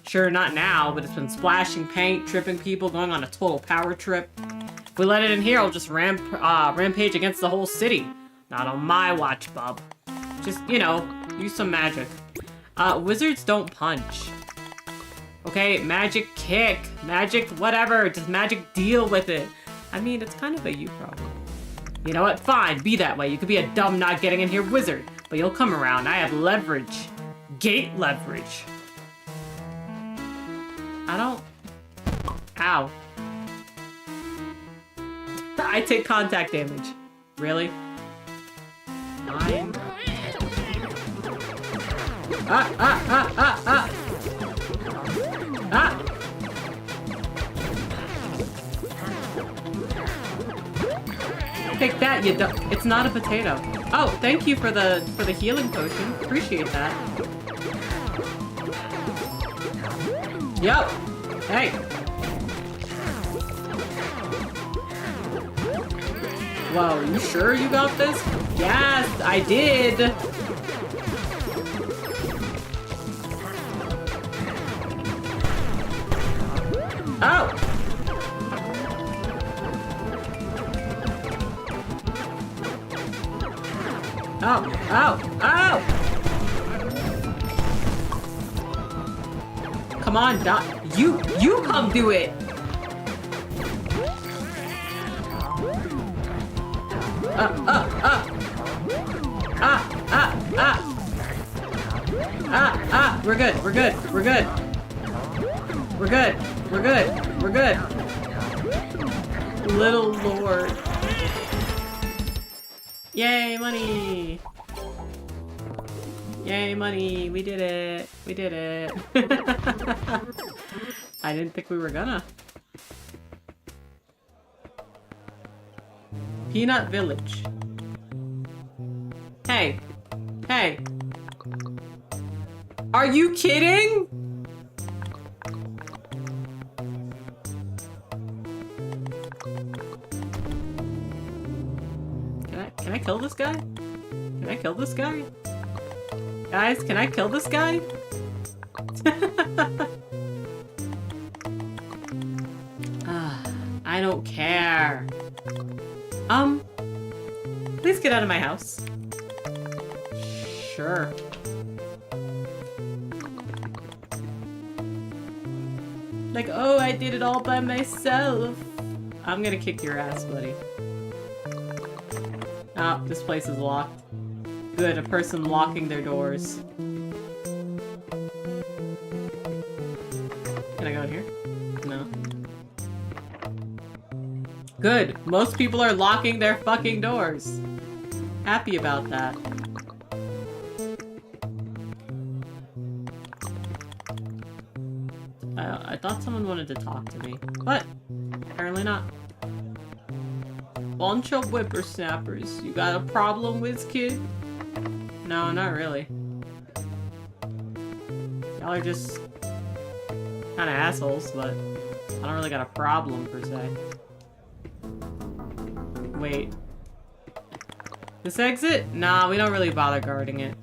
Sure, not now, but it's been splashing paint, tripping people, going on a total power trip. If we let it in here, it'll just rampage against the whole city. Not on my watch, bub. Just, you know, use some magic. Wizards don't punch. Okay, magic kick, magic whatever, just magic deal with it. I mean, it's kind of a you problem. You know what? Fine, be that way. You could be a dumb not getting in here wizard, but you'll come around. I have leverage. Gate leverage. I don't... Ow. I take contact damage. Really? Fine. Take that, you dumb. It's not a potato. Oh, thank you for the healing potion. Appreciate that. Yo! Hey! Whoa, you sure you got this? Yes, I did! Oh! Oh! Oh! Oh! Come on, Doc. You come do it! We're good, we're good, we're good. We're good, we're good, we're good. Little lord. Yay, money! Yay, money! We did it! We did it! I didn't think we were gonna. Peanut Village. Hey! Hey! Are you kidding? Can I kill this guy? Can I kill this guy? Guys, can I kill this guy? I don't care. Please get out of my house. Sure. Like, oh, I did it all by myself. I'm gonna kick your ass, buddy. Oh, this place is locked. Good, a person locking their doors. Can I go in here? No. Good, most people are locking their fucking doors. Happy about that. I thought someone wanted to talk to me, but apparently not. Bunch of whippersnappers. You got a problem, WizKid? No, not really. Y'all are just kind of assholes, but I don't really got a problem per se. Wait. This exit? Nah, we don't really bother guarding it.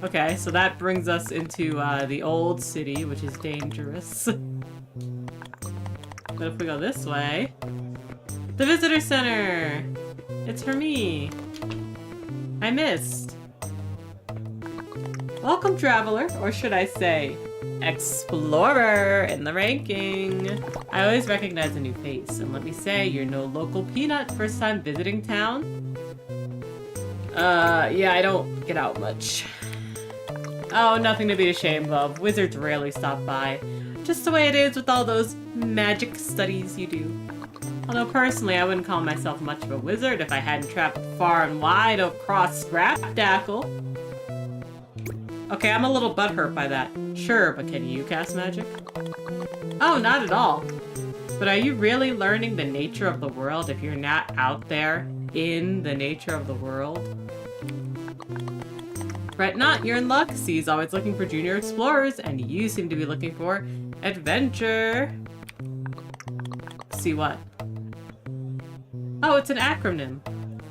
Okay, so that brings us into the old city, which is dangerous. But if we go this way... The visitor center! It's for me. I missed. Welcome, traveler, or should I say, explorer in the ranking. I always recognize a new face, and let me say, you're no local peanut, first time visiting town. Yeah, I don't get out much. Oh, nothing to be ashamed of. Wizards rarely stop by. Just the way it is with all those magic studies you do. Although personally, I wouldn't call myself much of a wizard if I hadn't traveled far and wide across Scrabdackle. Okay, I'm a little butthurt by that. Sure, but can you cast magic? Oh, not at all. But are you really learning the nature of the world if you're not out there in the nature of the world? Fret not, you're in luck. C's always looking for junior explorers, and you seem to be looking for adventure. See what? Oh, it's an acronym.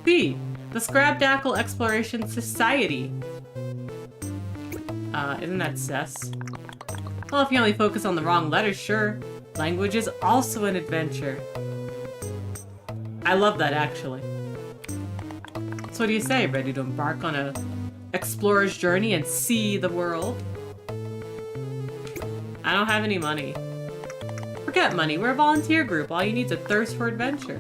B, the Scrabdackle Exploration Society. Isn't that sus? Well, if you only focus on the wrong letters, sure. Language is also an adventure. I love that, actually. So what do you say? Ready to embark on a explorer's journey and see the world? I don't have any money. Forget money, we're a volunteer group. All you need is a thirst for adventure.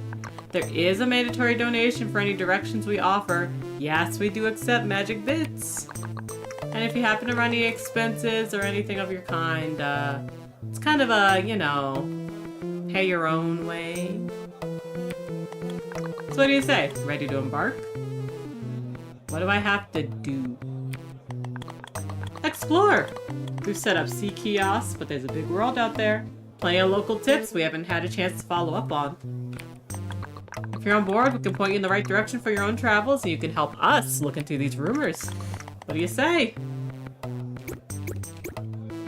There is a mandatory donation for any directions we offer. Yes, we do accept magic bits. And if you happen to run any expenses or anything of your kind, it's kind of a, you know, pay your own way. So what do you say? Ready to embark? What do I have to do? Explore! We've set up sea kiosks, but there's a big world out there. Plenty of local tips we haven't had a chance to follow up on. If If you're on board, we can point you in the right direction for your own travels, and you can help us look into these rumors. What do you say?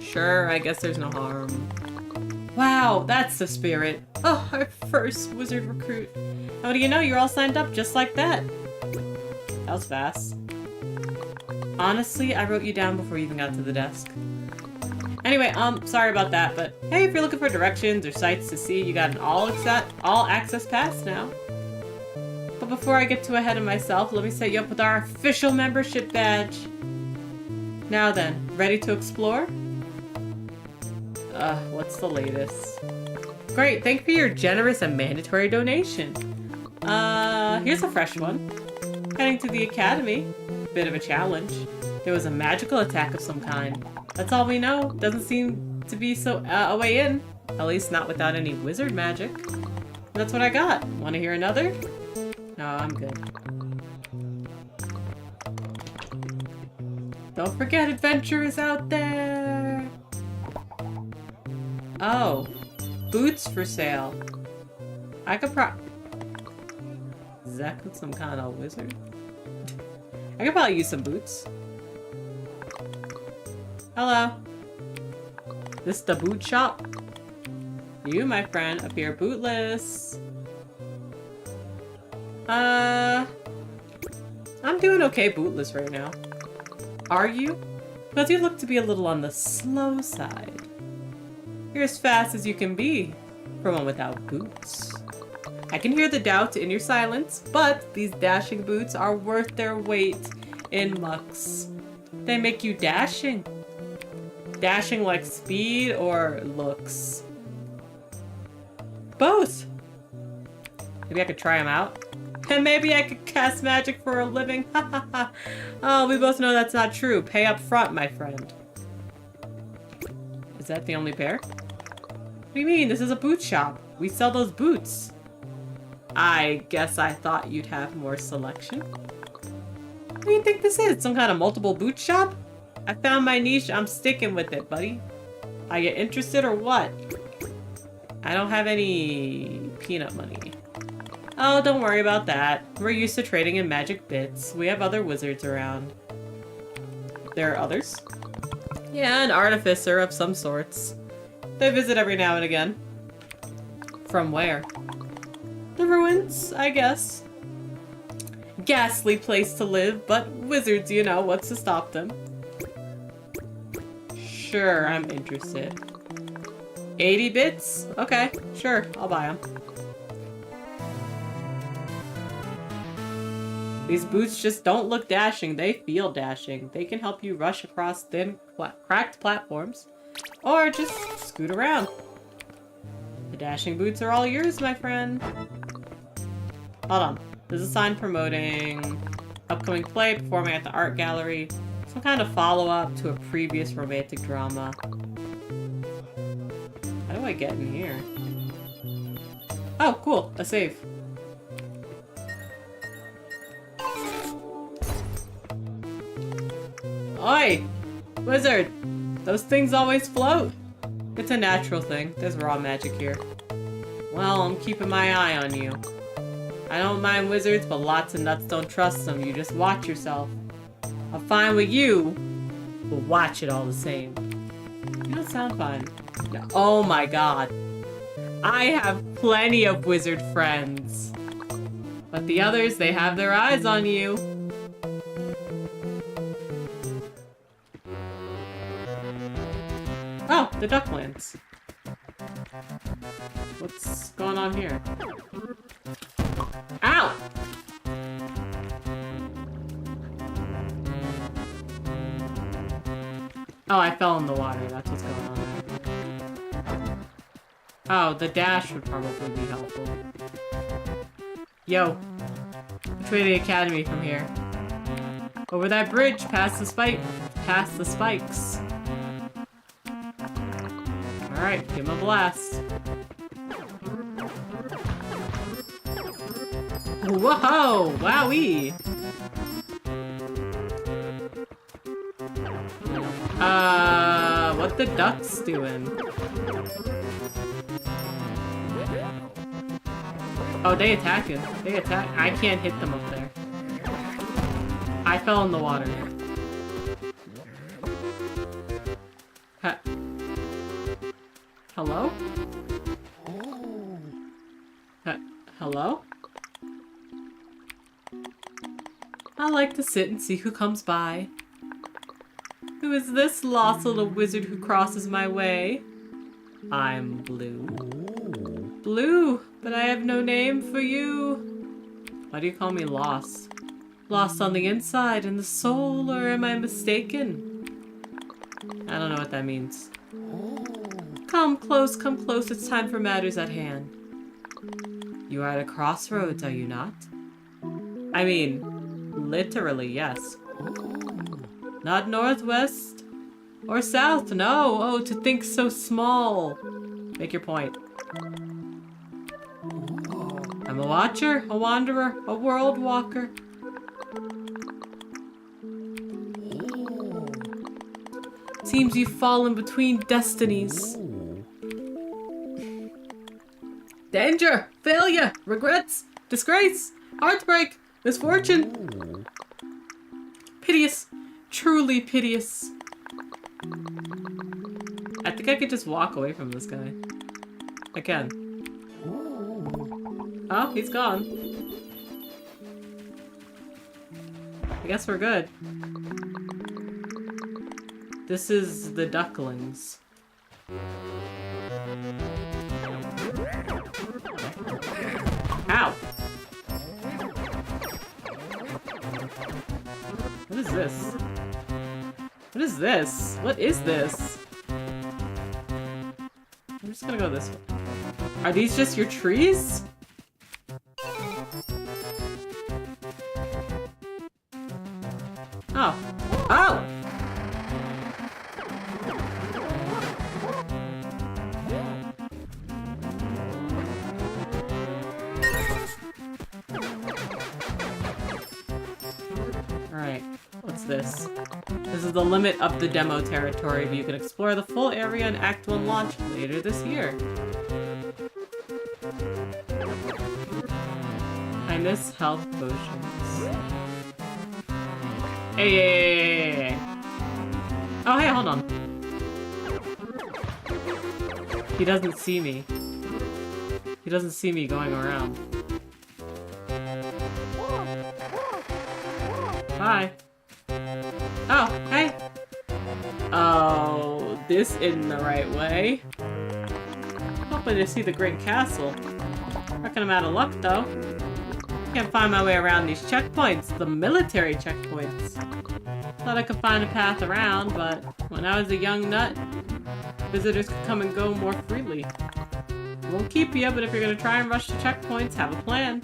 Sure, I guess there's no harm. Wow, that's the spirit. Oh, our first wizard recruit. And what do you know? You're all signed up just like that. That was fast. Honestly, I wrote you down before you even got to the desk. Anyway, sorry about that, but hey, if you're looking for directions or sites to see, you got an all-access pass now. But before I get too ahead of myself, let me set you up with our official membership badge. Now then, ready to explore? What's the latest? Great, thank you for your generous and mandatory donation. Here's a fresh one. Heading to the academy. Bit of a challenge. There was a magical attack of some kind. That's all we know. Doesn't seem to be a way in. At least not without any wizard magic. That's what I got. Want to hear another? No, I'm good. Don't forget, adventure is out there! Oh. Boots for sale. I could Is that some kind of wizard? I could probably use some boots. Hello. This the boot shop? You, my friend, appear bootless. I'm doing okay bootless right now. Are you? Because you look to be a little on the slow side. You're as fast as you can be for one without boots. I can hear the doubt in your silence, but these dashing boots are worth their weight in mucks. They make you dashing. Dashing like speed or looks? Both! Maybe I could try them out. And maybe I could cast magic for a living. Ha ha ha. Oh, we both know that's not true. Pay up front, my friend. Is that the only pair? What do you mean? This is a boot shop. We sell those boots. I guess I thought you'd have more selection. What do you think this is? Some kind of multiple boot shop? I found my niche. I'm sticking with it, buddy. Are you interested or what? I don't have any peanut money. Oh, don't worry about that. We're used to trading in magic bits. We have other wizards around. There are others? Yeah, an artificer of some sorts. They visit every now and again. From where? The ruins, I guess. Ghastly place to live, but wizards, you know, what's to stop them? Sure, I'm interested. 80 bits? Okay, sure, I'll buy them. These boots just don't look dashing, they feel dashing. They can help you rush across thin, cracked platforms, or just scoot around. The dashing boots are all yours, my friend. Hold on. There's a sign promoting upcoming play, performing at the art gallery. Some kind of follow-up to a previous romantic drama. How do I get in here? Oh, cool. A save. Oi! Wizard! Those things always float! It's a natural thing. There's raw magic here. Well, I'm keeping my eye on you. I don't mind wizards, but lots of nuts don't trust them. You just watch yourself. I'm fine with you, but watch it all the same. You don't sound fine. Oh my god. I have plenty of wizard friends. But the others, they have their eyes on you. Oh, the Ducklands. What's going on here? Ow! Oh, I fell in the water. That's what's going on. Oh, the dash would probably be helpful. Yo. Which way to the academy from here? Over that bridge, past the spikes. Alright, give him a blast. Whoa! Wowee! What the ducks doing? Oh, they attacking. They attack. I can't hit them up there. I fell in the water. Hello? Hello? I like to sit and see who comes by. Who is this lost little wizard who crosses my way? I'm Blue. Blue, but I have no name for you. Why do you call me lost? Lost on the inside, in the soul, or am I mistaken? I don't know what that means. Come close, it's time for matters at hand. You are at a crossroads, are you not? I mean, literally, yes. Not northwest or south, no. Oh, to think so small. Make your point. I'm a watcher, a wanderer, a world walker. Seems you've fallen between destinies. Danger, failure, regrets, disgrace, heartbreak, misfortune. Piteous, truly piteous. I think I could just walk away from this guy. I can. Oh, he's gone. I guess we're good. This is the ducklings. Ow! What is this? What is this? What is this? I'm just gonna go this way. Are these just your trees? Oh. Oh! Alright, what's this? This is the limit of the demo territory, but you can explore the full area in Act 1 launch later this year. I miss health potions. Hey. Oh, hey, hold on. He doesn't see me. He doesn't see me going around. Bye. Oh, hey. Oh, this isn't the right way. Hoping to see the Great Castle. Reckon I'm out of luck, though. Can't find my way around these checkpoints, the military checkpoints. Thought I could find a path around, but when I was a young nut, visitors could come and go more freely. Won't keep you, but if you're gonna try and rush the checkpoints, have a plan.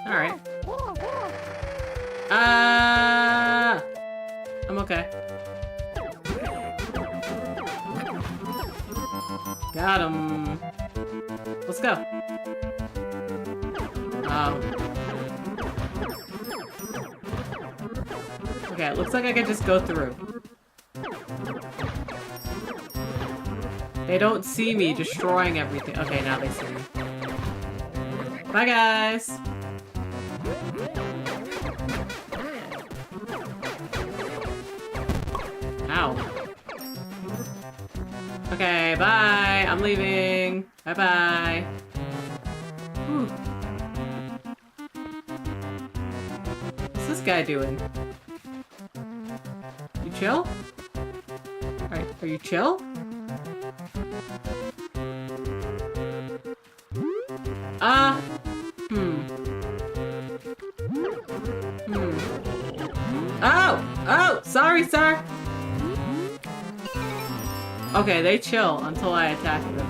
Alright. I'm okay. Got him. Let's go. Okay, it looks like I can just go through. They don't see me destroying everything. Okay, now they see me. Bye, guys. Ow. Okay, bye. I'm leaving. Bye-bye. What's this guy doing? You chill? Are you chill? Oh! Sorry, sir! Okay, they chill until I attack them.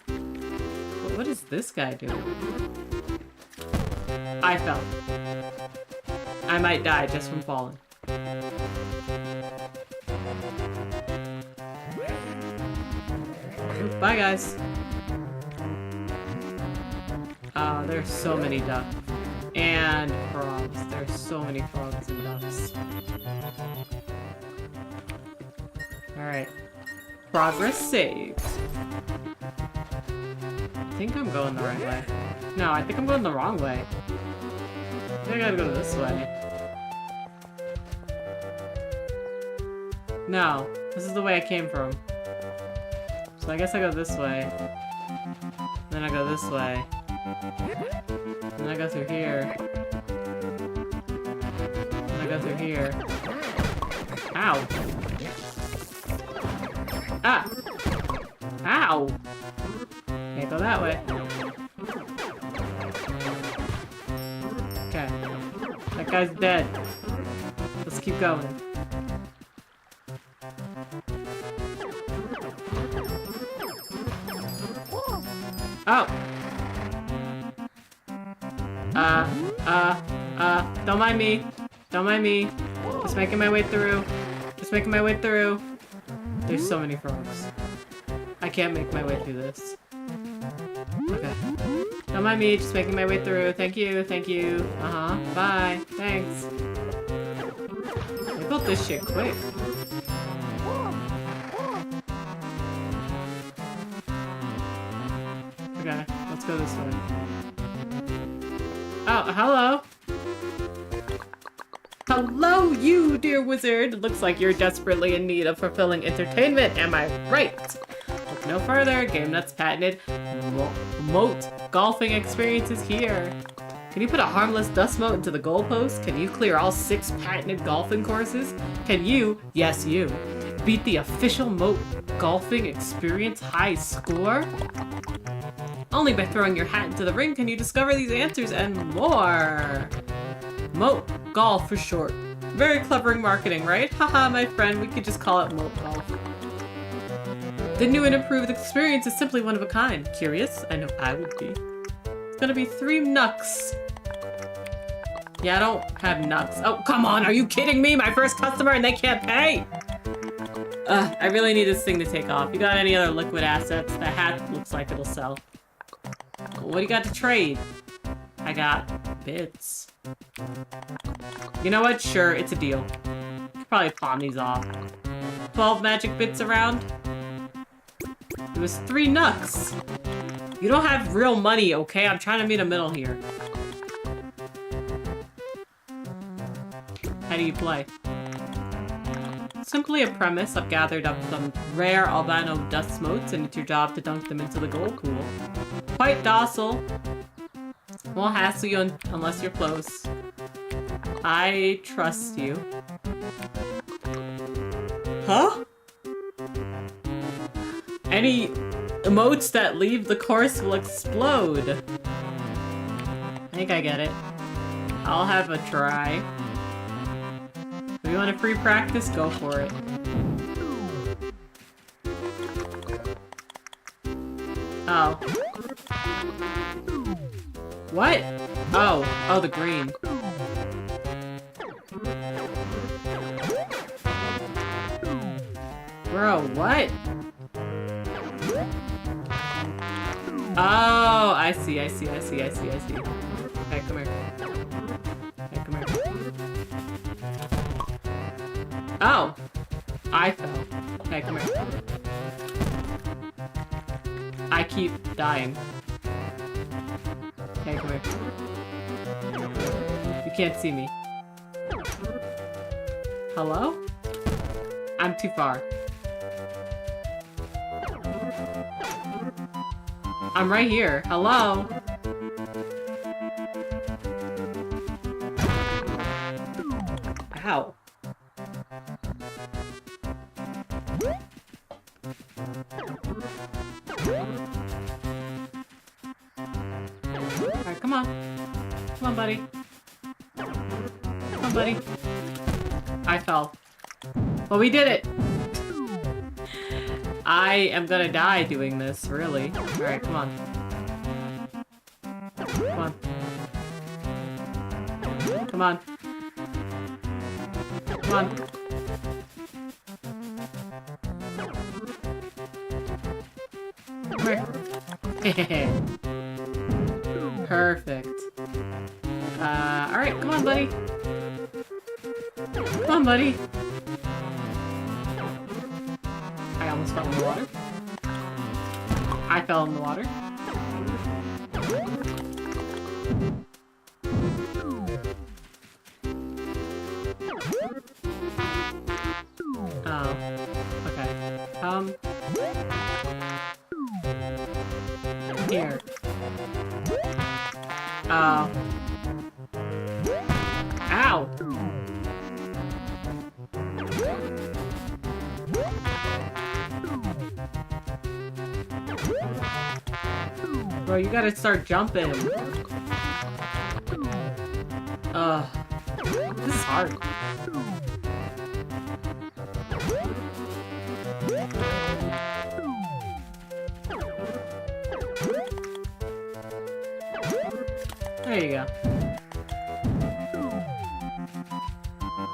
But what is this guy doing? I fell. I might die just from falling. Bye, guys. There's so many ducks. And frogs. There's so many frogs and ducks. Alright. Progress saved. I think I'm going the right way. No, I think I'm going the wrong way. I think I gotta go this way. No, this is the way I came from. So I guess I go this way. Then I go this way. Then I go through here. Then I go through here. Ow! Ah! Ow! Can't go that way. Okay. That guy's dead. Let's keep going. Oh! Don't mind me. Don't mind me. Just making my way through. Just making my way through. There's so many frogs. I can't make my way through this. Okay. Don't mind me, just making my way through. Thank you, thank you. Uh-huh. Bye. Thanks. They built this shit quick. Okay, let's go this way. Oh, hello! Hello, you dear wizard! Looks like you're desperately in need of fulfilling entertainment, am I right? Look no further, GameNut's patented moat golfing experience is here. Can you put a harmless dust moat into the goalpost? Can you clear all 6 patented golfing courses? Can you, yes you, beat the official moat golfing experience high score? Only by throwing your hat into the ring can you discover these answers and more. Moat golf for short. Very clever marketing, right? Haha, my friend, we could just call it moat golf. The new and improved experience is simply one of a kind. Curious? I know I would be. It's gonna be 3 knucks. Yeah, I don't have knucks. Oh, come on, are you kidding me? My first customer and they can't pay? I really need this thing to take off. You got any other liquid assets? The hat looks like it'll sell. What do you got to trade? I got bits. You know what? Sure, it's a deal. Could probably pawn these off. 12 magic bits around. It was 3 knucks. You don't have real money, okay? I'm trying to meet a middle here. How do you play? Simply a premise. I've gathered up some rare albino dust motes, and it's your job to dunk them into the gold pool. Quite docile. Won't hassle you unless you're close. I trust you. Huh? Any emotes that leave the course will explode. I think I get it. I'll have a try. If you want a free practice, go for it. Oh. What? Oh. Oh, the green. Bro, what? Oh, I see. Okay, come here. Okay, come here. Oh! I fell. Okay, come here. I keep dying. Okay, come here. You can't see me. Hello? I'm too far. I'm right here. Hello? Ow. Alright, come on. Come on, buddy. Come on, buddy. I fell. But we did it! I am gonna die doing this, really. Alright, come on. Come on. Come on. Come on. Come here. Perfect. Alright, come on, buddy. Come on, buddy. fell in the water. I fell in the water. Oh. Okay. Here. Oh. Ow! Bro, you gotta start jumping. This is hard. There you go.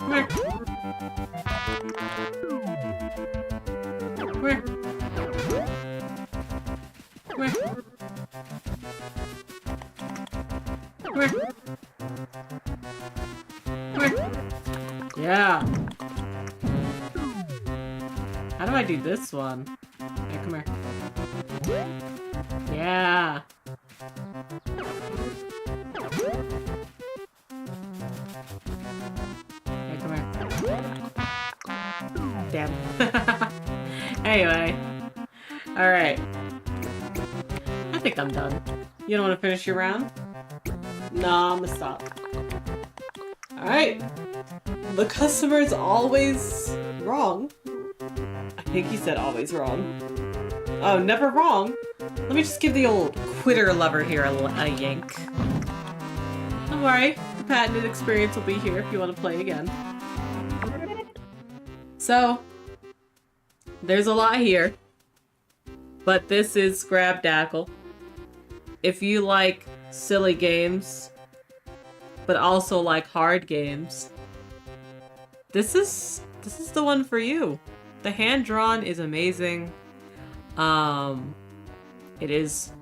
Come here. Come here. Come here. Come here. Come here. Yeah. How do I do this one? Here, come here. Yeah. Hey, come here. Damn. Anyway. Alright. I think I'm done. You don't want to finish your round? Nah, I'm gonna stop. Alright. The customer's always wrong. I think he said always wrong. Oh, never wrong. Let me just give the old quitter lover here a yank. Don't worry, the patented experience will be here if you want to play again. So, there's a lot here, but this is Scrabdackle. If you like silly games, but also like hard games, this is the one for you. The hand drawn is amazing. It is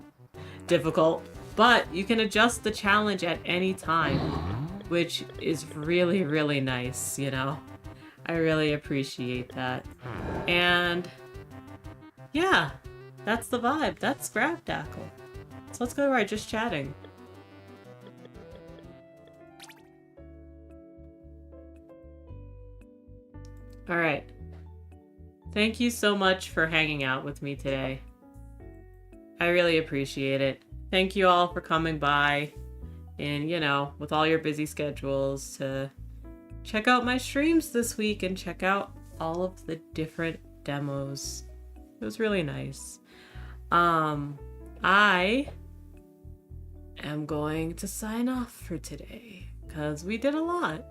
difficult, but you can adjust the challenge at any time, which is really, really nice, you know? I really appreciate that. And yeah, that's the vibe. That's Scrabdackle. So let's go right, just chatting. Alright. Thank you so much for hanging out with me today. I really appreciate it. Thank you all for coming by and, you know, with all your busy schedules to check out my streams this week and check out all of the different demos. It was really nice. I am going to sign off for today because we did a lot.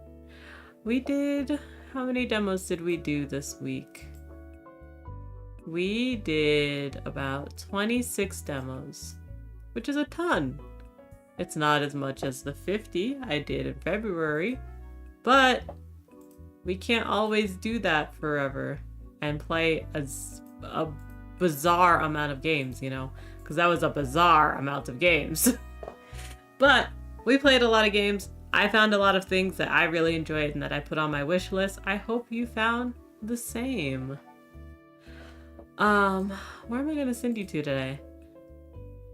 We did... How many demos did we do this week? We did about 26 demos, which is a ton. It's not as much as the 50 I did in February, but we can't always do that forever and play a bizarre amount of games, you know, because that was a bizarre amount of games. But we played a lot of games. I found a lot of things that I really enjoyed and that I put on my wish list. I hope you found the same. Where am I gonna send you to today?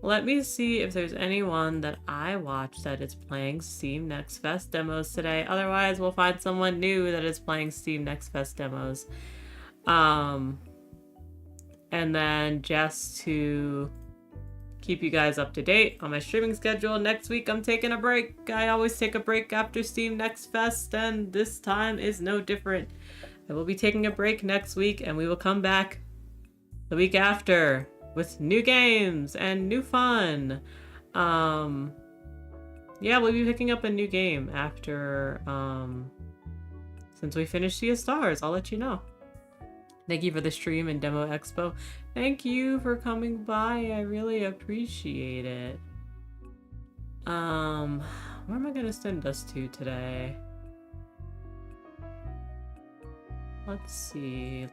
Let me see if there's anyone that I watched that is playing Steam Next Fest demos today. Otherwise, we'll find someone new that is playing Steam Next Fest demos. And then just to keep you guys up to date on my streaming schedule, next week I'm taking a break. I always take a break after Steam Next Fest, and this time is no different. I will be taking a break next week, and we will come back the week after with new games and new fun. Yeah, we'll be picking up a new game after, since we finished Sea of Stars. I'll let you know. Thank you for the stream and Demo Expo. Thank you for coming by. I really appreciate it. Where am I gonna send us to today? Let's see.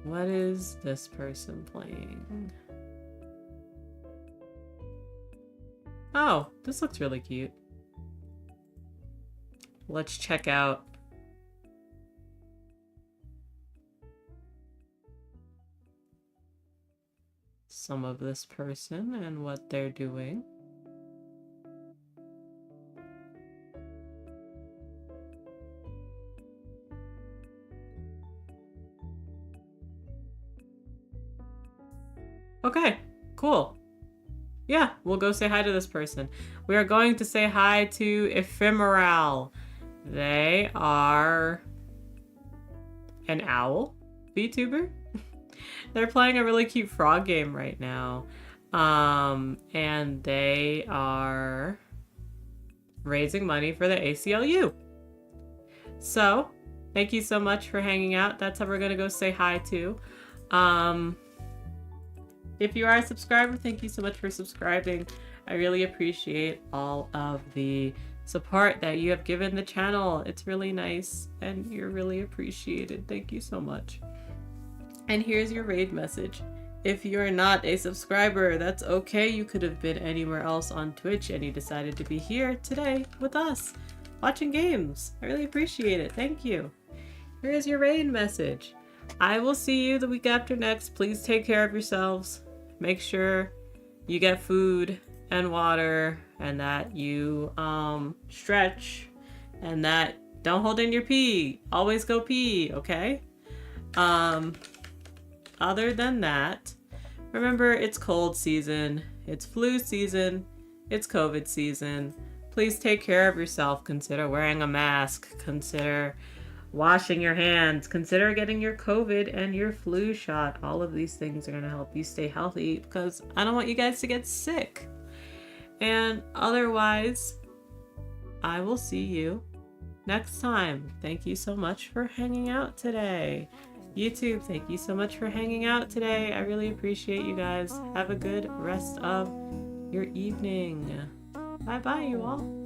What is this person playing? Oh, this looks really cute. let's check out some of this person and what they're doing. Okay, cool. Yeah, we'll go say hi to this person. We are going to say hi to Ephemeral. They are an owl VTuber. They're playing a really cute frog game right now. And they are raising money for the ACLU. So, thank you so much for hanging out. That's how we're gonna go say hi to. If you are a subscriber, thank you so much for subscribing. I really appreciate all of the support that you have given the channel. It's really nice and you're really appreciated. Thank you so much. And here's your raid message. If you're not a subscriber, that's okay. You could have been anywhere else on Twitch and you decided to be here today with us, watching games. I really appreciate it. Thank you. Here's your raid message. I will see you the week after next. Please take care of yourselves. Make sure you get food and water and that you stretch and that don't hold in your pee. Always go pee, okay? Other than that, remember it's cold season, it's flu season, it's COVID season. Please take care of yourself. Consider wearing a mask. Consider washing your hands. Consider getting your COVID and your flu shot. All of these things are going to help you stay healthy because I don't want you guys to get sick. And otherwise, I will see you next time. Thank you so much for hanging out today. YouTube, thank you so much for hanging out today. I really appreciate you guys. Have a good rest of your evening. Bye-bye, you all.